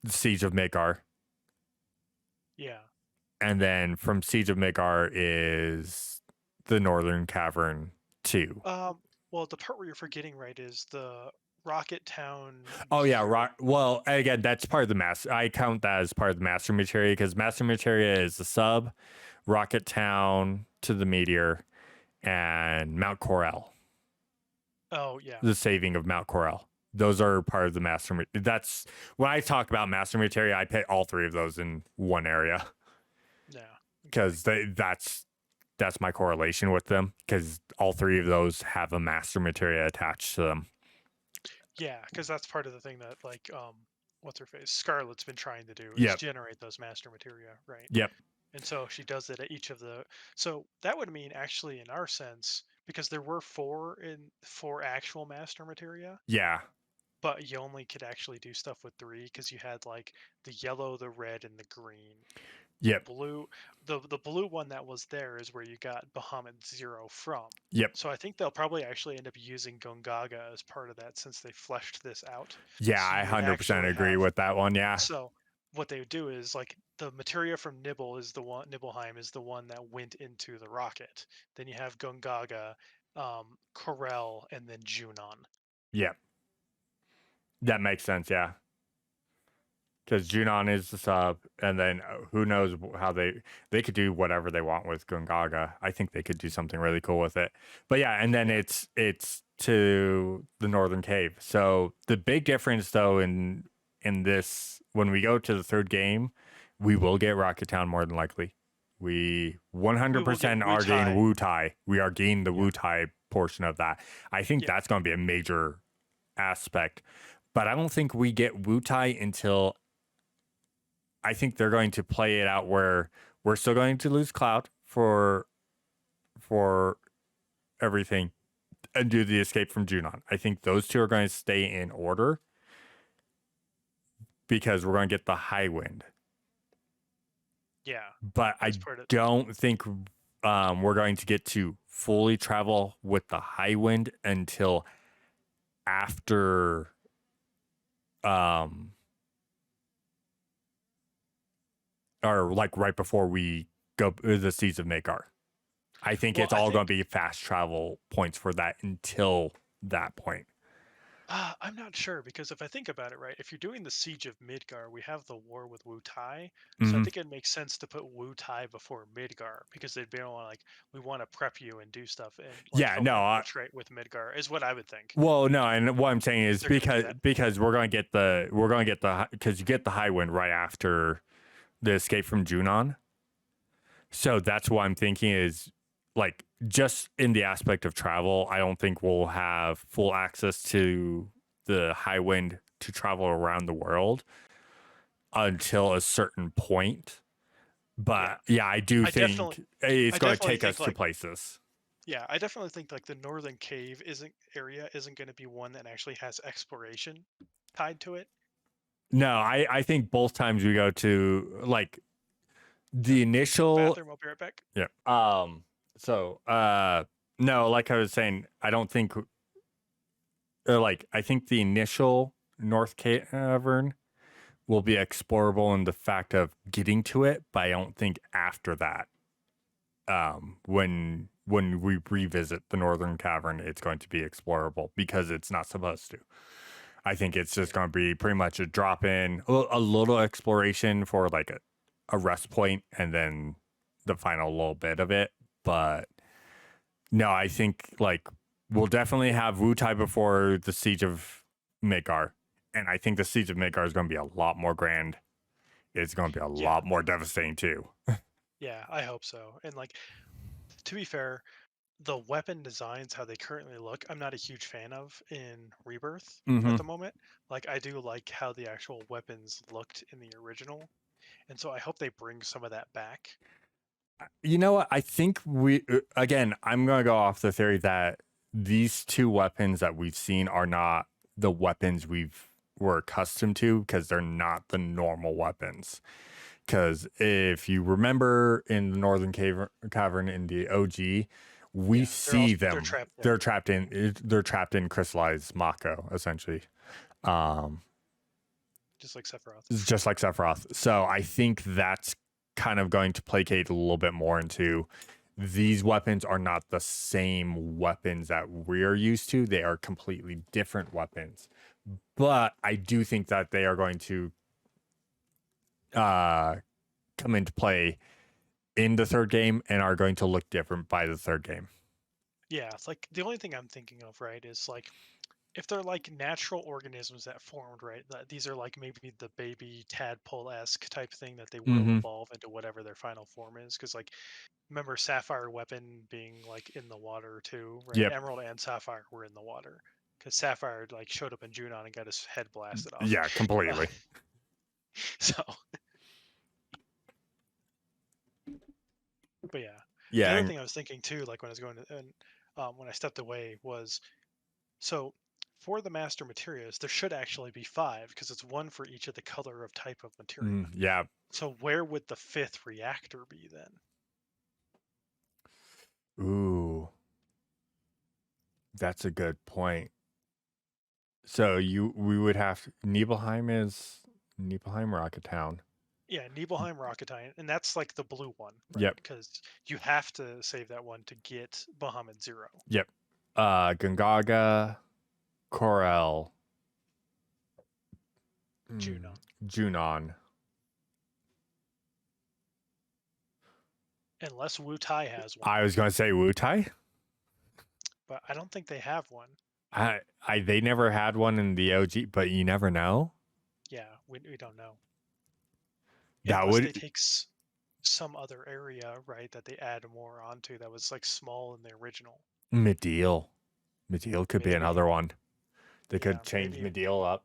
[SPEAKER 1] Siege of Midgar.
[SPEAKER 2] Yeah.
[SPEAKER 1] And then from Siege of Midgar is the Northern Cavern 2.
[SPEAKER 2] Well, the part where you're forgetting, right, is the Rocket Town.
[SPEAKER 1] Oh yeah, well, again, that's part of the master. I count that as part of the Master Materia because Master Materia is the sub, Rocket Town to the Meteor, and Mount Corel.
[SPEAKER 2] Oh yeah.
[SPEAKER 1] The saving of Mount Corel. Those are part of the Master. That's when I talk about Master Materia, I put all three of those in one area.
[SPEAKER 2] Yeah.
[SPEAKER 1] Because that's my correlation with them, because all three of those have a master materia attached to them.
[SPEAKER 2] Yeah, because that's part of the thing that like what's her face Scarlet's been trying to do is generate those master materia, right?
[SPEAKER 1] Yep.
[SPEAKER 2] And so she does it at each of the. So that would mean actually, in our sense, because there were four actual master materia.
[SPEAKER 1] Yeah.
[SPEAKER 2] But you only could actually do stuff with three because you had like the yellow, the red, and the green.
[SPEAKER 1] Yep.
[SPEAKER 2] Blue, the blue one that was there is where you got Bahamut Zero from.
[SPEAKER 1] Yep.
[SPEAKER 2] So I think they'll probably actually end up using Gongaga as part of that since they fleshed this out.
[SPEAKER 1] Yeah, I 100% agree with that one. Yeah.
[SPEAKER 2] So what they would do is like the materia from Nibelheim is the one that went into the rocket. Then you have Gongaga, Corel, and then Junon.
[SPEAKER 1] Yep. That makes sense. Yeah. Because Junon is the sub, and then who knows how they could do whatever they want with Gongaga. I think they could do something really cool with it. But yeah, and then it's to the Northern Cave. So the big difference, though, in this, when we go to the third game, we will get Rocket Town more than likely. We 100% are getting Wutai. We are getting the Wutai portion of that. I think that's going to be a major aspect. But I don't think we get Wutai until... I think they're going to play it out where we're still going to lose Cloud for everything and do the escape from Junon. I think those two are going to stay in order because we're going to get the high wind.
[SPEAKER 2] Yeah.
[SPEAKER 1] But I don't think we're going to get to fully travel with the high wind until after or like right before we go the Seas of Midgar. I think it's all going to be fast travel points for that until that point.
[SPEAKER 2] I'm not sure because if I think about it, right, if you're doing the siege of Midgar, we have the war with Wu Tai, so I
[SPEAKER 1] Hmm.
[SPEAKER 2] think it makes sense to put Wu Tai before Midgar because they'd be all like, we want to prep you and do stuff and like
[SPEAKER 1] Yeah,
[SPEAKER 2] help
[SPEAKER 1] no,
[SPEAKER 2] infiltrate with Midgar is what I would think.
[SPEAKER 1] well, no, and what I'm saying
[SPEAKER 2] If
[SPEAKER 1] is
[SPEAKER 2] they're gonna do that,
[SPEAKER 1] because because you get the high wind right after the escape from Junon. So that's what I'm thinking is like just in the aspect of travel, I don't think we'll have full access to the high wind to travel around the world until a certain point.
[SPEAKER 2] yeah,
[SPEAKER 1] But yeah, I do
[SPEAKER 2] I definitely,
[SPEAKER 1] think it's
[SPEAKER 2] I
[SPEAKER 1] going to
[SPEAKER 2] definitely
[SPEAKER 1] take
[SPEAKER 2] think
[SPEAKER 1] us to
[SPEAKER 2] like,
[SPEAKER 1] places.
[SPEAKER 2] yeah, I definitely think like the Northern Cave isn't going to be one that actually has exploration tied to it.
[SPEAKER 1] No, I think both times we go to like the initial.
[SPEAKER 2] Bathroom, I'll be right back.
[SPEAKER 1] Yeah. So no, like I was saying, I don't think like I think the initial North Cavern will be explorable in the fact of getting to it, but I don't think after that, when we revisit the Northern Cavern, it's going to be explorable because it's not supposed to. I think it's just
[SPEAKER 2] Yeah,
[SPEAKER 1] going to be pretty much a drop in, a little exploration for like a rest point, and then the final little bit of it. But no, I think like we'll definitely have Wu Tai before the Siege of Midgar. And I think the Siege of Midgar is going to be a lot more grand. It's going to be a
[SPEAKER 2] yeah,
[SPEAKER 1] lot more devastating too.
[SPEAKER 2] yeah. I hope so. And like, to be fair, the weapon designs, how they currently look, I'm not a huge fan of in Rebirth at
[SPEAKER 1] Hmm.
[SPEAKER 2] the moment. Like, I do like how the actual weapons looked in the original, and so I hope they bring some of that back.
[SPEAKER 1] You know what? I think again, I'm going to go off the theory that these two weapons that we've seen are not the weapons we're accustomed to because they're not the normal weapons. Because if you remember in the Northern Cavern in the OG, we
[SPEAKER 2] Yeah,
[SPEAKER 1] see
[SPEAKER 2] they're
[SPEAKER 1] them.
[SPEAKER 2] trapped there,
[SPEAKER 1] They're trapped in crystallized Mako, essentially. Um,
[SPEAKER 2] just like Sephiroth.
[SPEAKER 1] it's just like Sephiroth. So I think that's kind of going to placate a little bit more into these weapons are not the same weapons that we're used to. They are completely different weapons. But I do think that they are going to uh, come into play in the third game and are going to look different by the third game.
[SPEAKER 2] Yeah, it's like the only thing I'm thinking of, right, is like if they're like natural organisms that formed, right? That these are like maybe the baby tadpole-esque type thing that they will
[SPEAKER 1] Mm-hmm.
[SPEAKER 2] evolve into whatever their final form is. Because like remember Sapphire Weapon being like in the water too, right?
[SPEAKER 1] Yep.
[SPEAKER 2] Emerald and Sapphire were in the water because Sapphire like showed up in Junon and got his head blasted off.
[SPEAKER 1] Yeah,
[SPEAKER 2] Uh,
[SPEAKER 1] completely.
[SPEAKER 2] so, but yeah, the
[SPEAKER 1] Yeah.
[SPEAKER 2] other
[SPEAKER 1] And,
[SPEAKER 2] thing I was thinking too, like when I was going to, and when I stepped away was so for the master materials, there should actually be five because it's one for each of the color of type of materia.
[SPEAKER 1] yeah.
[SPEAKER 2] So where would the fifth reactor be then?
[SPEAKER 1] Ooh, that's a good point. So we would have Nibelheim Rocket Town.
[SPEAKER 2] Yeah, Nibelheim Rocketine, and that's like the blue one, right?
[SPEAKER 1] Yep.
[SPEAKER 2] Because you have to save that one to get Bahamut Zero.
[SPEAKER 1] Yep. Gongaga, Corel,
[SPEAKER 2] Junon.
[SPEAKER 1] Junon.
[SPEAKER 2] Unless Wu Tai has one,
[SPEAKER 1] I was going to say Wutai.
[SPEAKER 2] but I don't think they have one.
[SPEAKER 1] They never had one in the OG, but you never know.
[SPEAKER 2] Yeah, we don't know.
[SPEAKER 1] That
[SPEAKER 2] Unless they
[SPEAKER 1] would
[SPEAKER 2] take some other area, right, that they add more onto that was like small in the original.
[SPEAKER 1] Medial. Medial could be
[SPEAKER 2] Maybe.
[SPEAKER 1] another one. They
[SPEAKER 2] Yeah,
[SPEAKER 1] could change
[SPEAKER 2] maybe.
[SPEAKER 1] Medial up,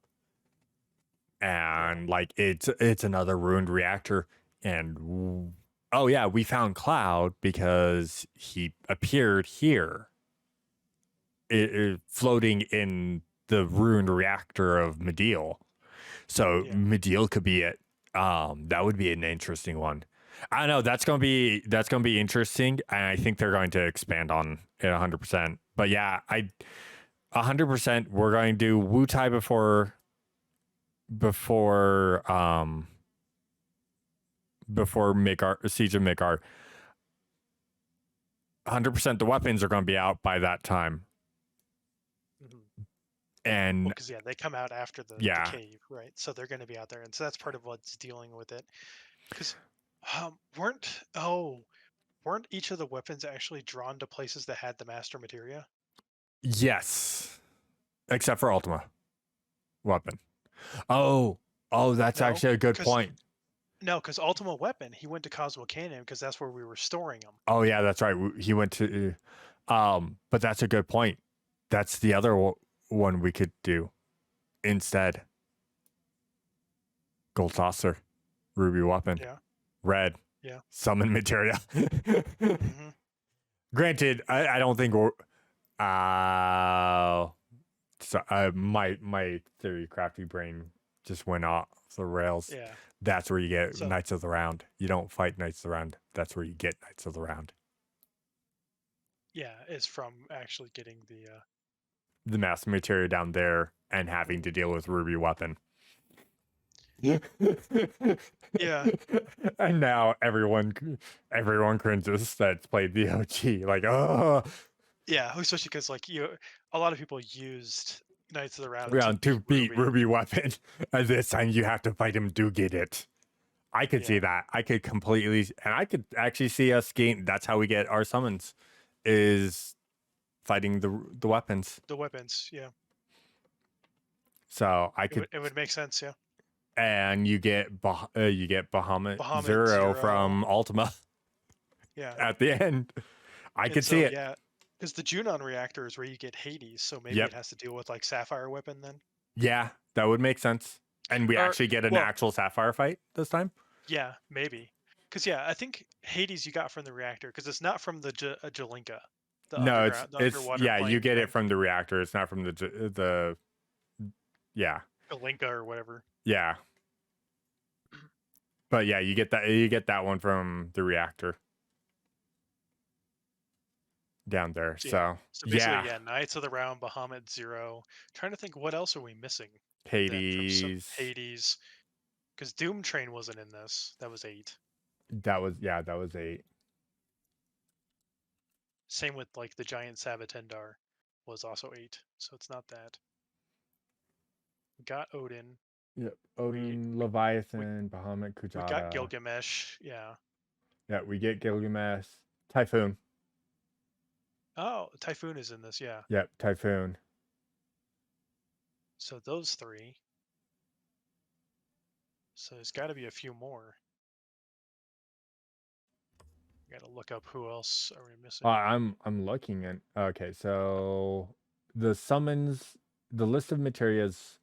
[SPEAKER 2] Yeah.
[SPEAKER 1] and like it's another ruined reactor. And oh yeah, we found Cloud because he appeared here, floating in the ruined reactor of Medial. So
[SPEAKER 2] Yeah.
[SPEAKER 1] Medial could be it. That would be an interesting one. I don't know. That's gonna be interesting, and I think they're going to expand on it 100%. But yeah, 100%. We're going to do Wu Tai before Midgar, Siege of Midgar. 100%. The weapons are going to be out by that time. And
[SPEAKER 2] because they come out after the
[SPEAKER 1] yeah,
[SPEAKER 2] cave, right? So they're going to be out there, and so that's part of what's dealing with it. Because weren't each of the weapons actually drawn to places that had the master materia?
[SPEAKER 1] yes, except for Ultima weapon. Oh, that's
[SPEAKER 2] No,
[SPEAKER 1] actually a good
[SPEAKER 2] because
[SPEAKER 1] point.
[SPEAKER 2] no, because Ultima Weapon, he went to Cosmo Canyon because that's where we were storing them.
[SPEAKER 1] Oh yeah, that's right. He went to, but that's a good point. That's the other one we could do instead. Gold saucer, ruby weapon,
[SPEAKER 2] Yeah,
[SPEAKER 1] red,
[SPEAKER 2] yeah.
[SPEAKER 1] summon materia.
[SPEAKER 2] Hmm.
[SPEAKER 1] Granted, I don't think we're. So my theory crafty brain just went off the rails.
[SPEAKER 2] Yeah.
[SPEAKER 1] That's where you get
[SPEAKER 2] So
[SPEAKER 1] Knights of the Round. You don't fight Knights of the Round. That's where you get Knights of the Round.
[SPEAKER 2] yeah, it's from actually getting
[SPEAKER 1] The master materia down there and having to deal with ruby weapon.
[SPEAKER 2] yeah.
[SPEAKER 1] And now everyone cringes that's played the OG. Like, oh,
[SPEAKER 2] Yeah, especially because a lot of people used Knights of the Round to
[SPEAKER 1] round to
[SPEAKER 2] beat
[SPEAKER 1] beat
[SPEAKER 2] Ruby.
[SPEAKER 1] ruby weapon. And this time you have to fight him to get it. I could see
[SPEAKER 2] Yeah.
[SPEAKER 1] that. I could completely, and I could actually see us gain. That's how we get our summons, is fighting the weapons.
[SPEAKER 2] The weapons, yeah.
[SPEAKER 1] So I
[SPEAKER 2] It
[SPEAKER 1] could,
[SPEAKER 2] would it would make sense, yeah.
[SPEAKER 1] and you get Bahamut
[SPEAKER 2] Bahamut
[SPEAKER 1] Zero
[SPEAKER 2] Zero,
[SPEAKER 1] from Ultima
[SPEAKER 2] yeah.
[SPEAKER 1] at the end. I
[SPEAKER 2] And
[SPEAKER 1] could
[SPEAKER 2] so
[SPEAKER 1] see it.
[SPEAKER 2] yeah, because the Junon reactor is where you get Hades, so maybe
[SPEAKER 1] Yep.
[SPEAKER 2] it has to deal with like Sapphire Weapon then.
[SPEAKER 1] Yeah, that would make sense. And we
[SPEAKER 2] Or
[SPEAKER 1] actually get an
[SPEAKER 2] well,
[SPEAKER 1] actual Sapphire fight this time.
[SPEAKER 2] yeah, maybe. Because I think Hades you got from the reactor because it's not from the Jalinka, the
[SPEAKER 1] No,
[SPEAKER 2] underground, the
[SPEAKER 1] it's
[SPEAKER 2] underwater
[SPEAKER 1] yeah. You
[SPEAKER 2] plane,
[SPEAKER 1] get it
[SPEAKER 2] right?
[SPEAKER 1] from the reactor. It's not from the yeah
[SPEAKER 2] Jalinka or whatever.
[SPEAKER 1] yeah. But yeah, you get that one from the reactor down there.
[SPEAKER 2] Yeah.
[SPEAKER 1] So
[SPEAKER 2] So basically,
[SPEAKER 1] yeah,
[SPEAKER 2] Knights of the Round, Bahamut Zero. Trying to think what else are we missing then from some
[SPEAKER 1] Hades.
[SPEAKER 2] Hades. Because Doom Train wasn't in this. That was 8.
[SPEAKER 1] That was 8.
[SPEAKER 2] Same with like the giant Sabatendar was also 8. So it's not that. We got Odin.
[SPEAKER 1] Yep.
[SPEAKER 2] We
[SPEAKER 1] Odin,
[SPEAKER 2] we we,
[SPEAKER 1] Leviathan, Bahamut,
[SPEAKER 2] we got
[SPEAKER 1] Kujata.
[SPEAKER 2] Gilgamesh. Yeah.
[SPEAKER 1] Yeah, we get Gilgamesh, Typhoon.
[SPEAKER 2] Oh, Typhoon is in this. Yeah.
[SPEAKER 1] Yep, Typhoon.
[SPEAKER 2] So those 3. So there's got to be a few more. Got to look up who else are we missing.
[SPEAKER 1] I'm looking at. Okay, so the summons, the list of materials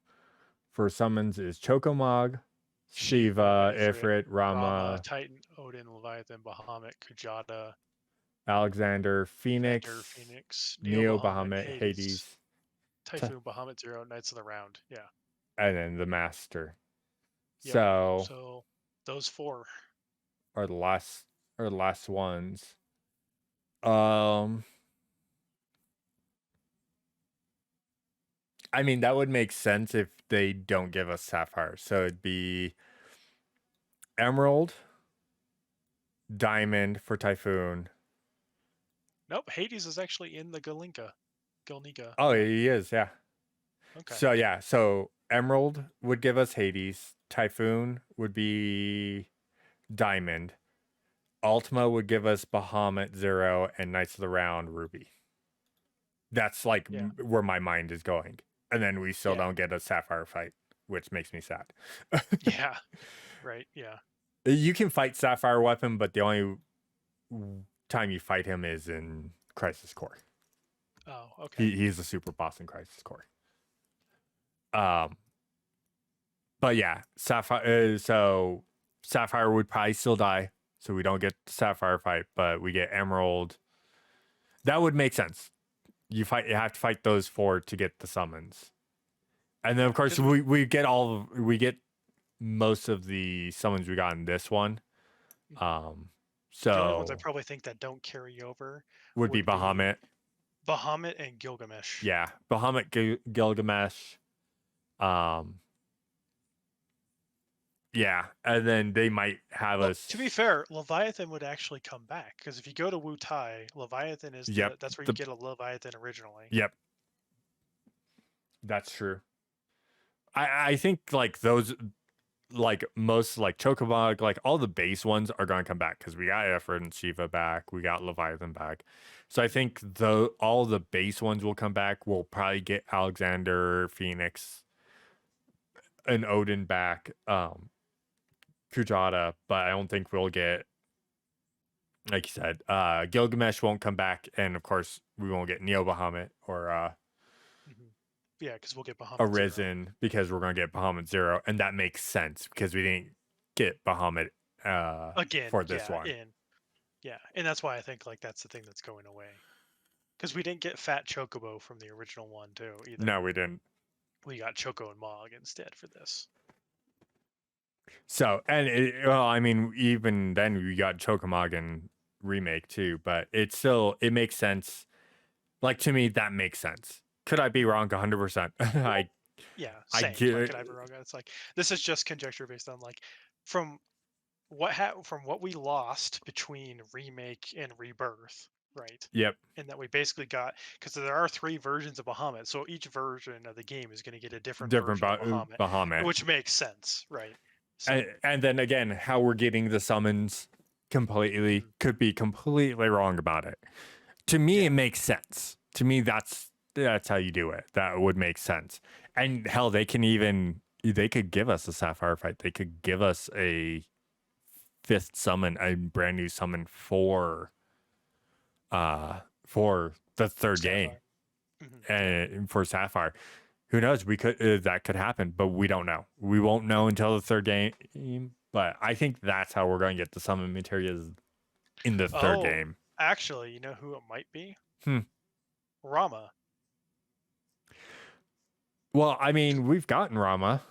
[SPEAKER 1] for summons is Chokomog, Shiva, Ifrit,
[SPEAKER 2] Rama,
[SPEAKER 1] Rama,
[SPEAKER 2] Titan, Odin, Leviathan, Bahamut, Kujata,
[SPEAKER 1] Alexander, Phoenix,
[SPEAKER 2] Vander, Phoenix,
[SPEAKER 1] Neo,
[SPEAKER 2] Bahamut,
[SPEAKER 1] Bahamut,
[SPEAKER 2] Hades,
[SPEAKER 1] Hades,
[SPEAKER 2] Typhoon, Bahamut Zero, Knights of the Round. Yeah.
[SPEAKER 1] and then the Master.
[SPEAKER 2] Yep.
[SPEAKER 1] So
[SPEAKER 2] So those 4.
[SPEAKER 1] are the last ones. Um, I mean that would make sense if they don't give us Sapphire. So it'd be Emerald, Diamond for Typhoon.
[SPEAKER 2] Nope. Hades is actually in the Galinka. Gilnika.
[SPEAKER 1] Oh,
[SPEAKER 2] Yeah.
[SPEAKER 1] he is, yeah.
[SPEAKER 2] Okay.
[SPEAKER 1] So yeah, so Emerald would give us Hades. Typhoon would be Diamond. Ultima would give us Bahamut Zero and Knights of the Round Ruby. That's like
[SPEAKER 2] Yeah.
[SPEAKER 1] where my mind is going. And then we still
[SPEAKER 2] Yeah.
[SPEAKER 1] don't get a Sapphire fight, which makes me sad.
[SPEAKER 2] Yeah. Right. Yeah.
[SPEAKER 1] You can fight Sapphire Weapon, but the only time you fight him is in Crisis Core.
[SPEAKER 2] Oh, okay.
[SPEAKER 1] He's a super boss in Crisis Core. But yeah, Sapphire. So Sapphire would probably still die, so we don't get the Sapphire fight, but we get Emerald. That would make sense. You have to fight those 4 to get the summons, and then of course we get most of the summons we got in this one. So
[SPEAKER 2] the only ones I probably think that don't carry over
[SPEAKER 1] would be Bahamut.
[SPEAKER 2] Bahamut and Gilgamesh.
[SPEAKER 1] Yeah, Bahamut, Gilgamesh. Yeah, and then they might have us.
[SPEAKER 2] To be fair, Leviathan would actually come back because if you go to Wu Tai, Leviathan is that's where you get a Leviathan originally.
[SPEAKER 1] Yep. That's true. I think like those like most like Chocobog, like all the base ones are going to come back because we got Effort and Shiva back, we got Leviathan back. So I think all the base ones will come back. We'll probably get Alexander, Phoenix, and Odin back, Kujata, but I don't think we'll get, like you said, Gilgamesh won't come back, and of course we won't get Neo Bahamut or
[SPEAKER 2] Mhm. Yeah, because we'll get Bahamut Zero.
[SPEAKER 1] Arisen because we're gonna get Bahamut Zero, and that makes sense because we didn't get Bahamut
[SPEAKER 2] Again,
[SPEAKER 1] for this one.
[SPEAKER 2] and that's why I think like that's the thing that's going away. Because we didn't get Fat Chocobo from the original one too either.
[SPEAKER 1] No, we didn't.
[SPEAKER 2] We got Choco and Mog instead for this.
[SPEAKER 1] So, and well, I mean, even then we got Chocomogan remake too, but it makes sense. Like to me, that makes sense. Could I be wrong? 100%.
[SPEAKER 2] Yeah,
[SPEAKER 1] I
[SPEAKER 2] same.
[SPEAKER 1] get
[SPEAKER 2] Like, could I be wrong? It's like this is just conjecture based on like from what we lost between remake and rebirth, right?
[SPEAKER 1] Yep.
[SPEAKER 2] And that we basically got because there are 3 versions of Bahamut, so each version of the game is going to get a different version of
[SPEAKER 1] Bahamut,
[SPEAKER 2] which makes sense, right? So,
[SPEAKER 1] and then again, how we're getting the summons completely could be completely wrong about it. To me, it makes sense. To me, that's how you do it. That would make sense. And hell, they could give us a Sapphire fight. They could give us a 5th summon, a brand new summon for the 3rd game, and for Sapphire. Who knows? We could that could happen, but we don't know. We won't know until the 3rd game. But I think that's how we're going to get the summon materials in the 3rd game.
[SPEAKER 2] Actually, you know who it might be? Rama.
[SPEAKER 1] Well, I mean, we've gotten Rama.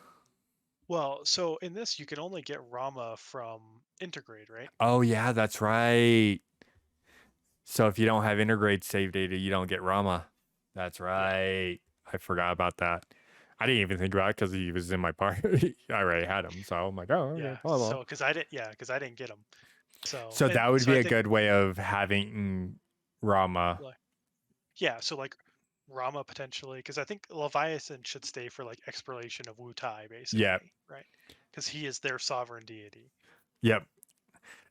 [SPEAKER 2] Well, so in this, you can only get Rama from Intergrade, right?
[SPEAKER 1] Oh, yeah, that's right. So if you don't have Intergrade save data, you don't get Rama. That's right. Yeah. I forgot about that. I didn't even think about it because he was in my party. I already had him, so I'm like, oh, okay.
[SPEAKER 2] Yeah.
[SPEAKER 1] Well.
[SPEAKER 2] So because I didn't get him.
[SPEAKER 1] So that would be a good way of having Rama.
[SPEAKER 2] Yeah. So like Rama potentially, because I think Leviathan should stay for like exploration of Wutai, basically.
[SPEAKER 1] Yep.
[SPEAKER 2] Right. Because he is their sovereign deity.
[SPEAKER 1] Yep.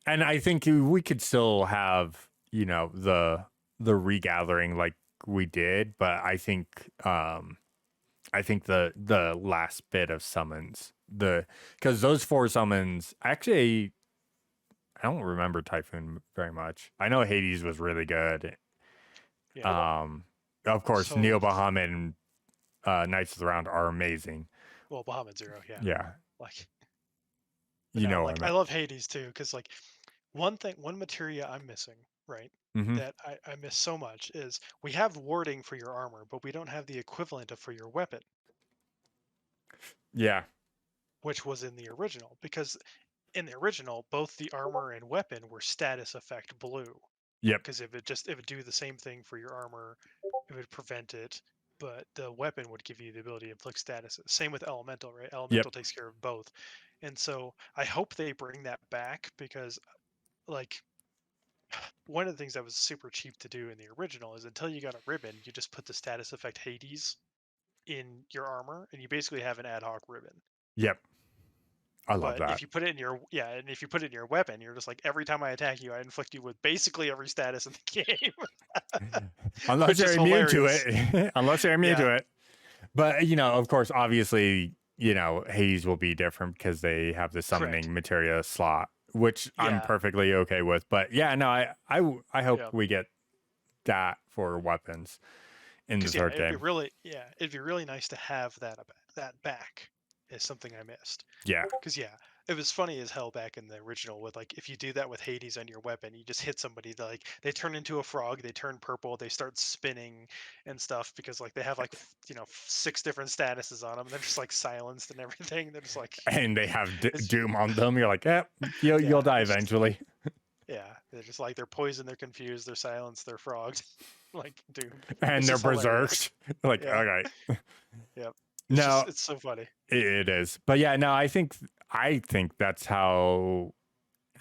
[SPEAKER 1] And I think we could still have, the regathering like we did, but I think the last bit of summons, because those 4 summons, actually I don't remember Typhoon very much. I know Hades was really good.
[SPEAKER 2] Yeah.
[SPEAKER 1] Of course, Neo Bahamut and Knights of the Round are amazing.
[SPEAKER 2] Well, Bahamut Zero, yeah.
[SPEAKER 1] Yeah.
[SPEAKER 2] Like,
[SPEAKER 1] like
[SPEAKER 2] I love Hades too, because like one materia I'm missing, right? That I miss so much is we have warding for your armor, but we don't have the equivalent for your weapon.
[SPEAKER 1] Yeah.
[SPEAKER 2] Which was in the original, because in the original, both the armor and weapon were status effect blue.
[SPEAKER 1] Yep.
[SPEAKER 2] Because it would do the same thing for your armor, it would prevent it, but the weapon would give you the ability to inflict statuses. Same with Elemental, right? Elemental takes care of both. And so I hope they bring that back because, like, one of the things that was super cheap to do in the original is until you got a ribbon, you just put the status effect Hades in your armor, and you basically have an ad hoc ribbon.
[SPEAKER 1] Yep. I love that.
[SPEAKER 2] If you put it in your weapon, you're just like, every time I attack you, I inflict you with basically every status in the game.
[SPEAKER 1] Unless you're immune to it. Unless you're immune to it. But, of course, obviously, Hades will be different because they have the summoning materia slot, which I'm perfectly okay with. But yeah, no, I hope we get that for weapons in the 3rd game.
[SPEAKER 2] It'd be really nice to have that back. Is something I missed.
[SPEAKER 1] Yeah.
[SPEAKER 2] Because it was funny as hell back in the original with like if you do that with Hades on your weapon, you just hit somebody, they turn into a frog, they turn purple, they start spinning and stuff because like they have like 6 different statuses on them. And they're just like silenced and everything. They're just like
[SPEAKER 1] and they have doom on them. You're like, you'll die eventually.
[SPEAKER 2] Yeah, they're just like they're poisoned, they're confused, they're silenced, they're frogged, like doom.
[SPEAKER 1] And they're berserked. Like okay.
[SPEAKER 2] Yep.
[SPEAKER 1] No,
[SPEAKER 2] it's so funny.
[SPEAKER 1] It is, but yeah, no, I think that's how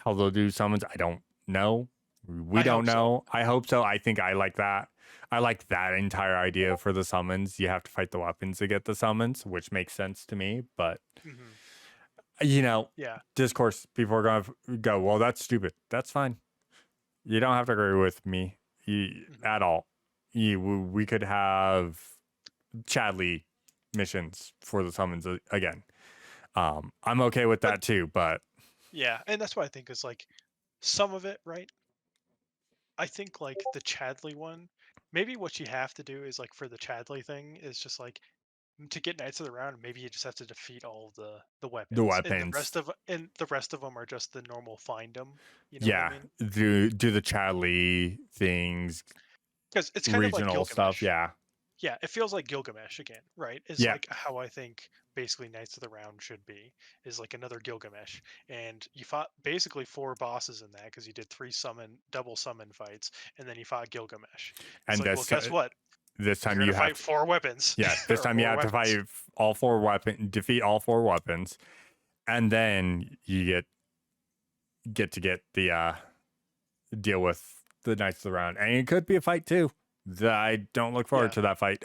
[SPEAKER 1] they'll do summons. I don't know. We don't know. So. I hope so. I think I like that. I like that entire idea for the summons. You have to fight the weapons to get the summons, which makes sense to me. But
[SPEAKER 2] Hmm.
[SPEAKER 1] you know,
[SPEAKER 2] Yeah.
[SPEAKER 1] discourse people are going to go, well, that's stupid. That's fine. You don't have to agree with me
[SPEAKER 2] Hmm.
[SPEAKER 1] at all. We could have Chadley missions for the summons again. I'm okay with
[SPEAKER 2] But
[SPEAKER 1] that too, but
[SPEAKER 2] yeah, and that's why I think is like some of it, right? I think like the Chadley one, maybe what you have to do is like for the Chadley thing is just like to get Knights of the Round, maybe you just have to defeat all of the
[SPEAKER 1] the
[SPEAKER 2] weapons,
[SPEAKER 1] weapons,
[SPEAKER 2] and the rest of them are just the normal find them. You know what I
[SPEAKER 1] yeah,
[SPEAKER 2] mean?
[SPEAKER 1] do the Chadley things,
[SPEAKER 2] Because it's kind of like
[SPEAKER 1] regional stuff,
[SPEAKER 2] Gilgamesh.
[SPEAKER 1] yeah,
[SPEAKER 2] Yeah, it feels like Gilgamesh again, right? Is
[SPEAKER 1] yeah,
[SPEAKER 2] like how I think basically Knights of the Round should be, is like another Gilgamesh. And you fought basically four bosses in that because you did three double summon fights, and then you fought Gilgamesh. It's
[SPEAKER 1] and
[SPEAKER 2] like, well, guess what?
[SPEAKER 1] this
[SPEAKER 2] You're
[SPEAKER 1] time
[SPEAKER 2] gonna
[SPEAKER 1] you have
[SPEAKER 2] fight
[SPEAKER 1] to,
[SPEAKER 2] four weapons
[SPEAKER 1] yeah, this
[SPEAKER 2] or
[SPEAKER 1] time you
[SPEAKER 2] four
[SPEAKER 1] have to
[SPEAKER 2] weapons.
[SPEAKER 1] fight defeat all four weapons, and then you get the deal with the Knights of the Round, and it could be a fight too. I don't look forward
[SPEAKER 2] Yeah.
[SPEAKER 1] to that fight.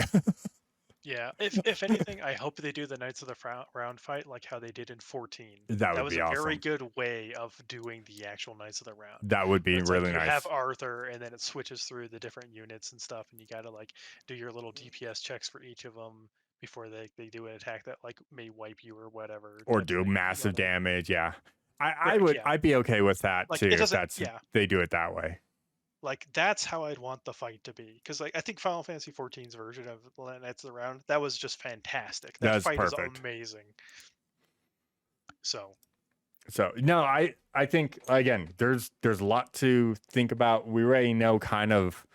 [SPEAKER 2] Yeah, if anything, I hope they do the Knights of the Round fight like how they did in 14.
[SPEAKER 1] That
[SPEAKER 2] That
[SPEAKER 1] would
[SPEAKER 2] was
[SPEAKER 1] be
[SPEAKER 2] a very
[SPEAKER 1] awesome.
[SPEAKER 2] good way of doing the actual Knights of the Round.
[SPEAKER 1] That would
[SPEAKER 2] Where
[SPEAKER 1] be
[SPEAKER 2] it's like
[SPEAKER 1] really
[SPEAKER 2] you have
[SPEAKER 1] nice.
[SPEAKER 2] Arthur, and then it switches through the different units and stuff, and you gotta like do your little DPS checks for each of them before they do an attack that like may wipe you or whatever
[SPEAKER 1] Or
[SPEAKER 2] type
[SPEAKER 1] do
[SPEAKER 2] thing. You know
[SPEAKER 1] massive
[SPEAKER 2] what I mean?
[SPEAKER 1] damage. Yeah. I
[SPEAKER 2] Correct.
[SPEAKER 1] would
[SPEAKER 2] Yeah.
[SPEAKER 1] I'd be okay with that
[SPEAKER 2] Like
[SPEAKER 1] too
[SPEAKER 2] it
[SPEAKER 1] if
[SPEAKER 2] doesn't.
[SPEAKER 1] that's
[SPEAKER 2] Yeah.
[SPEAKER 1] they do it that way.
[SPEAKER 2] Like that's how I'd want the fight to be, because like I think Final Fantasy XIV's version of Knights of the Round that was just fantastic. That
[SPEAKER 1] That's
[SPEAKER 2] fight is
[SPEAKER 1] perfect.
[SPEAKER 2] amazing. So
[SPEAKER 1] So no, I think again there's a lot to think about. We already know kind of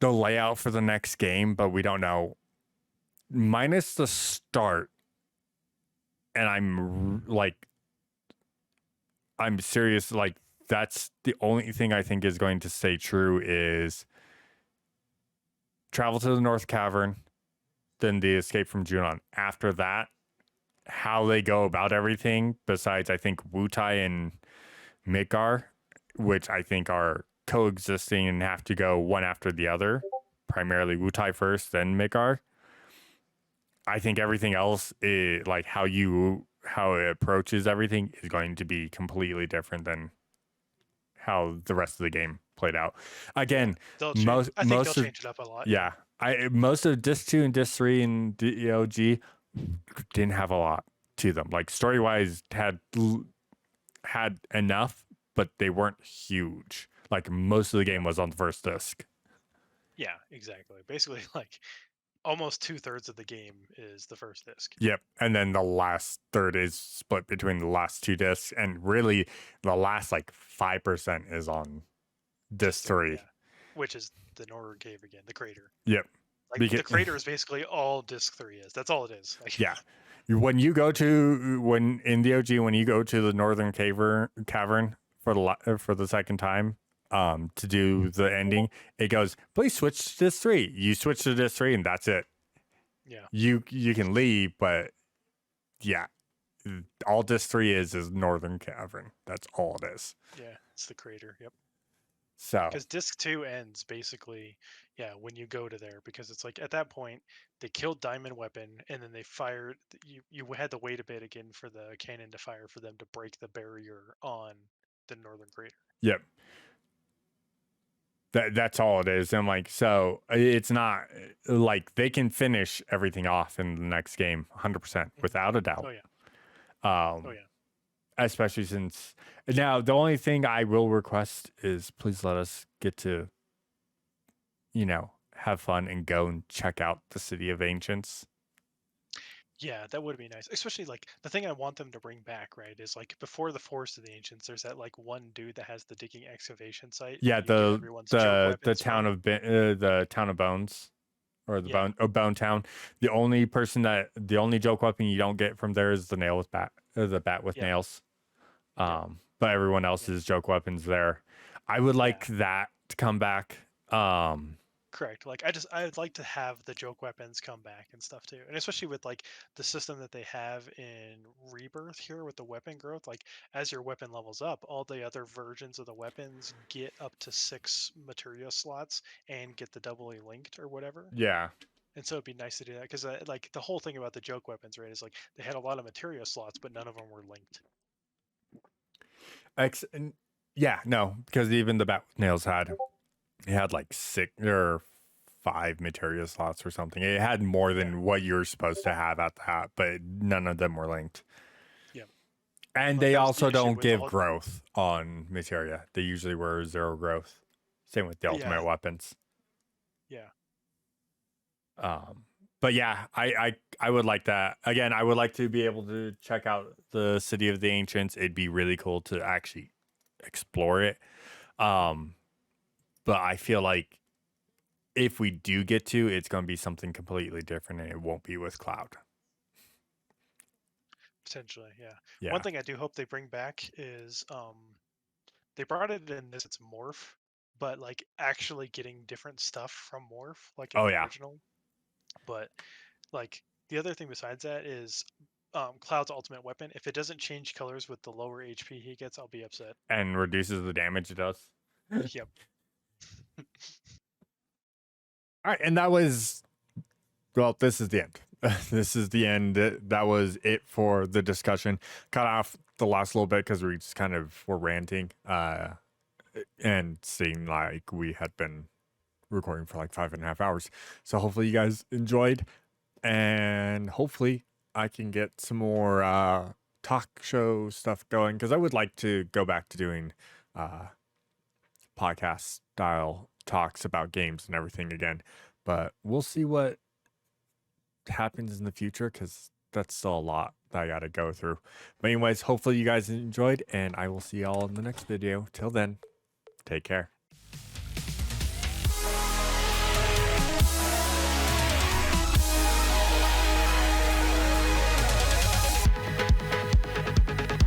[SPEAKER 1] the layout for the next game, but we don't know minus the start. And I'm serious. Like that's the only thing I think is going to stay true is travel to the North Cavern, then the escape from Junon. After that, how they go about everything, besides I think Wutai and Mikar, which I think are coexisting and have to go one after the other, primarily Wutai first, then Mikar. I think everything else is like how it approaches everything is going to be completely different than how the rest of the game played out.
[SPEAKER 2] yeah,
[SPEAKER 1] Again,
[SPEAKER 2] they'll change.
[SPEAKER 1] most
[SPEAKER 2] I think they'll
[SPEAKER 1] most of
[SPEAKER 2] change it up a lot. Yeah.
[SPEAKER 1] yeah, I most of Disc 2 and Disc 3 and DOG didn't have a lot to them. Like story wise had enough, but they weren't huge. Like most of the game was on the first disc.
[SPEAKER 2] Yeah, exactly. Basically, like almost 2/3 of the game is the first disc.
[SPEAKER 1] Yep. And then the last third is split between the last two discs. And really the last like 5% is on disc
[SPEAKER 2] Disc three,
[SPEAKER 1] 3.
[SPEAKER 2] yeah, which is the Northern Cave again, the crater.
[SPEAKER 1] Yep.
[SPEAKER 2] Like
[SPEAKER 1] Because
[SPEAKER 2] the crater is basically all disc 3 is. That's all it is. Like
[SPEAKER 1] yeah. When you go to when in the OG when you go to the Northern Cavern for the second time to do the ending, it goes, please switch to disc 3. You switch to disc 3 and that's it.
[SPEAKER 2] yeah,
[SPEAKER 1] You can leave, but yeah, all disc 3 is Northern Cavern. That's all it is.
[SPEAKER 2] yeah, it's the crater. Yep.
[SPEAKER 1] So
[SPEAKER 2] Because disc 2 ends basically, yeah, when you go to there, because it's like at that point they killed Diamond Weapon, and then they fired. You had to wait a bit again for the cannon to fire for them to break the barrier on the Northern Crater.
[SPEAKER 1] yep. That's all it is. And like, so it's not like they can finish everything off in the next game 100% without a doubt.
[SPEAKER 2] Oh yeah.
[SPEAKER 1] Um,
[SPEAKER 2] Oh yeah.
[SPEAKER 1] especially since now the only thing I will request is please let us get to, have fun and go and check out the City of Ancients.
[SPEAKER 2] Yeah, that would be nice. Especially like the thing I want them to bring back, right, is like before the Forest of the Ancients, there's that like one dude that has the digging excavation site
[SPEAKER 1] Yeah,
[SPEAKER 2] that you get everyone's joke
[SPEAKER 1] the
[SPEAKER 2] weapons
[SPEAKER 1] town
[SPEAKER 2] from.
[SPEAKER 1] of the town of Bones, or the
[SPEAKER 2] Yeah,
[SPEAKER 1] Bone Town. The only joke weapon you don't get from there is the nail with bat, the bat with
[SPEAKER 2] yeah,
[SPEAKER 1] nails.
[SPEAKER 2] yeah,
[SPEAKER 1] But everyone
[SPEAKER 2] yeah,
[SPEAKER 1] else's joke weapons there. I would
[SPEAKER 2] yeah.
[SPEAKER 1] like that to come back.
[SPEAKER 2] Correct. Like I'd like to have the joke weapons come back and stuff too. And especially with like the system that they have in Rebirth here with the weapon growth, like as your weapon levels up, all the other versions of the weapons get up to 6 materia slots and get the doubly linked or whatever.
[SPEAKER 1] Yeah.
[SPEAKER 2] And so it'd be nice to do that because like the whole thing about the joke weapons, right, is like they had a lot of materia slots, but none of them were linked.
[SPEAKER 1] Yeah, no, because even the bat with nails had like 6 or 5 materia slots or something. It had more than what you're supposed to have at that, but none of them were linked.
[SPEAKER 2] Yeah.
[SPEAKER 1] And
[SPEAKER 2] Like
[SPEAKER 1] they
[SPEAKER 2] that was the
[SPEAKER 1] also
[SPEAKER 2] issue
[SPEAKER 1] don't
[SPEAKER 2] with the
[SPEAKER 1] give
[SPEAKER 2] whole.
[SPEAKER 1] growth on materia. They usually were 0 growth. Same with the ultimate
[SPEAKER 2] Yeah.
[SPEAKER 1] weapons.
[SPEAKER 2] Yeah.
[SPEAKER 1] But yeah, I would like that. Again, I would like to be able to check out the City of the Ancients. It'd be really cool to actually explore it. But I feel like if we do get to, it's going to be something completely different, and it won't be with Cloud.
[SPEAKER 2] Potentially, yeah.
[SPEAKER 1] Yeah.
[SPEAKER 2] One thing I do hope they bring back is they brought it in this it's morph, but like actually getting different stuff from morph, like in
[SPEAKER 1] Oh
[SPEAKER 2] the
[SPEAKER 1] yeah.
[SPEAKER 2] original. But like the other thing besides that is Cloud's ultimate weapon. If it doesn't change colors with the lower HP he gets, I'll be upset.
[SPEAKER 1] And reduces the damage it does.
[SPEAKER 2] Yep.
[SPEAKER 1] All right, and that was, well, this is the end. This is the end. That was it for the discussion. Cut off the last little bit because we just kind of were ranting and seeing like we had been recording for like 5.5 hours. So hopefully you guys enjoyed, and hopefully I can get some more talk show stuff going, because I would like to go back to doing podcast style talks about games and everything again. But we'll see what happens in the future, because that's still a lot that I got to go through. But anyways, hopefully you guys enjoyed, and I will see y'all in the next video. Till then, take care.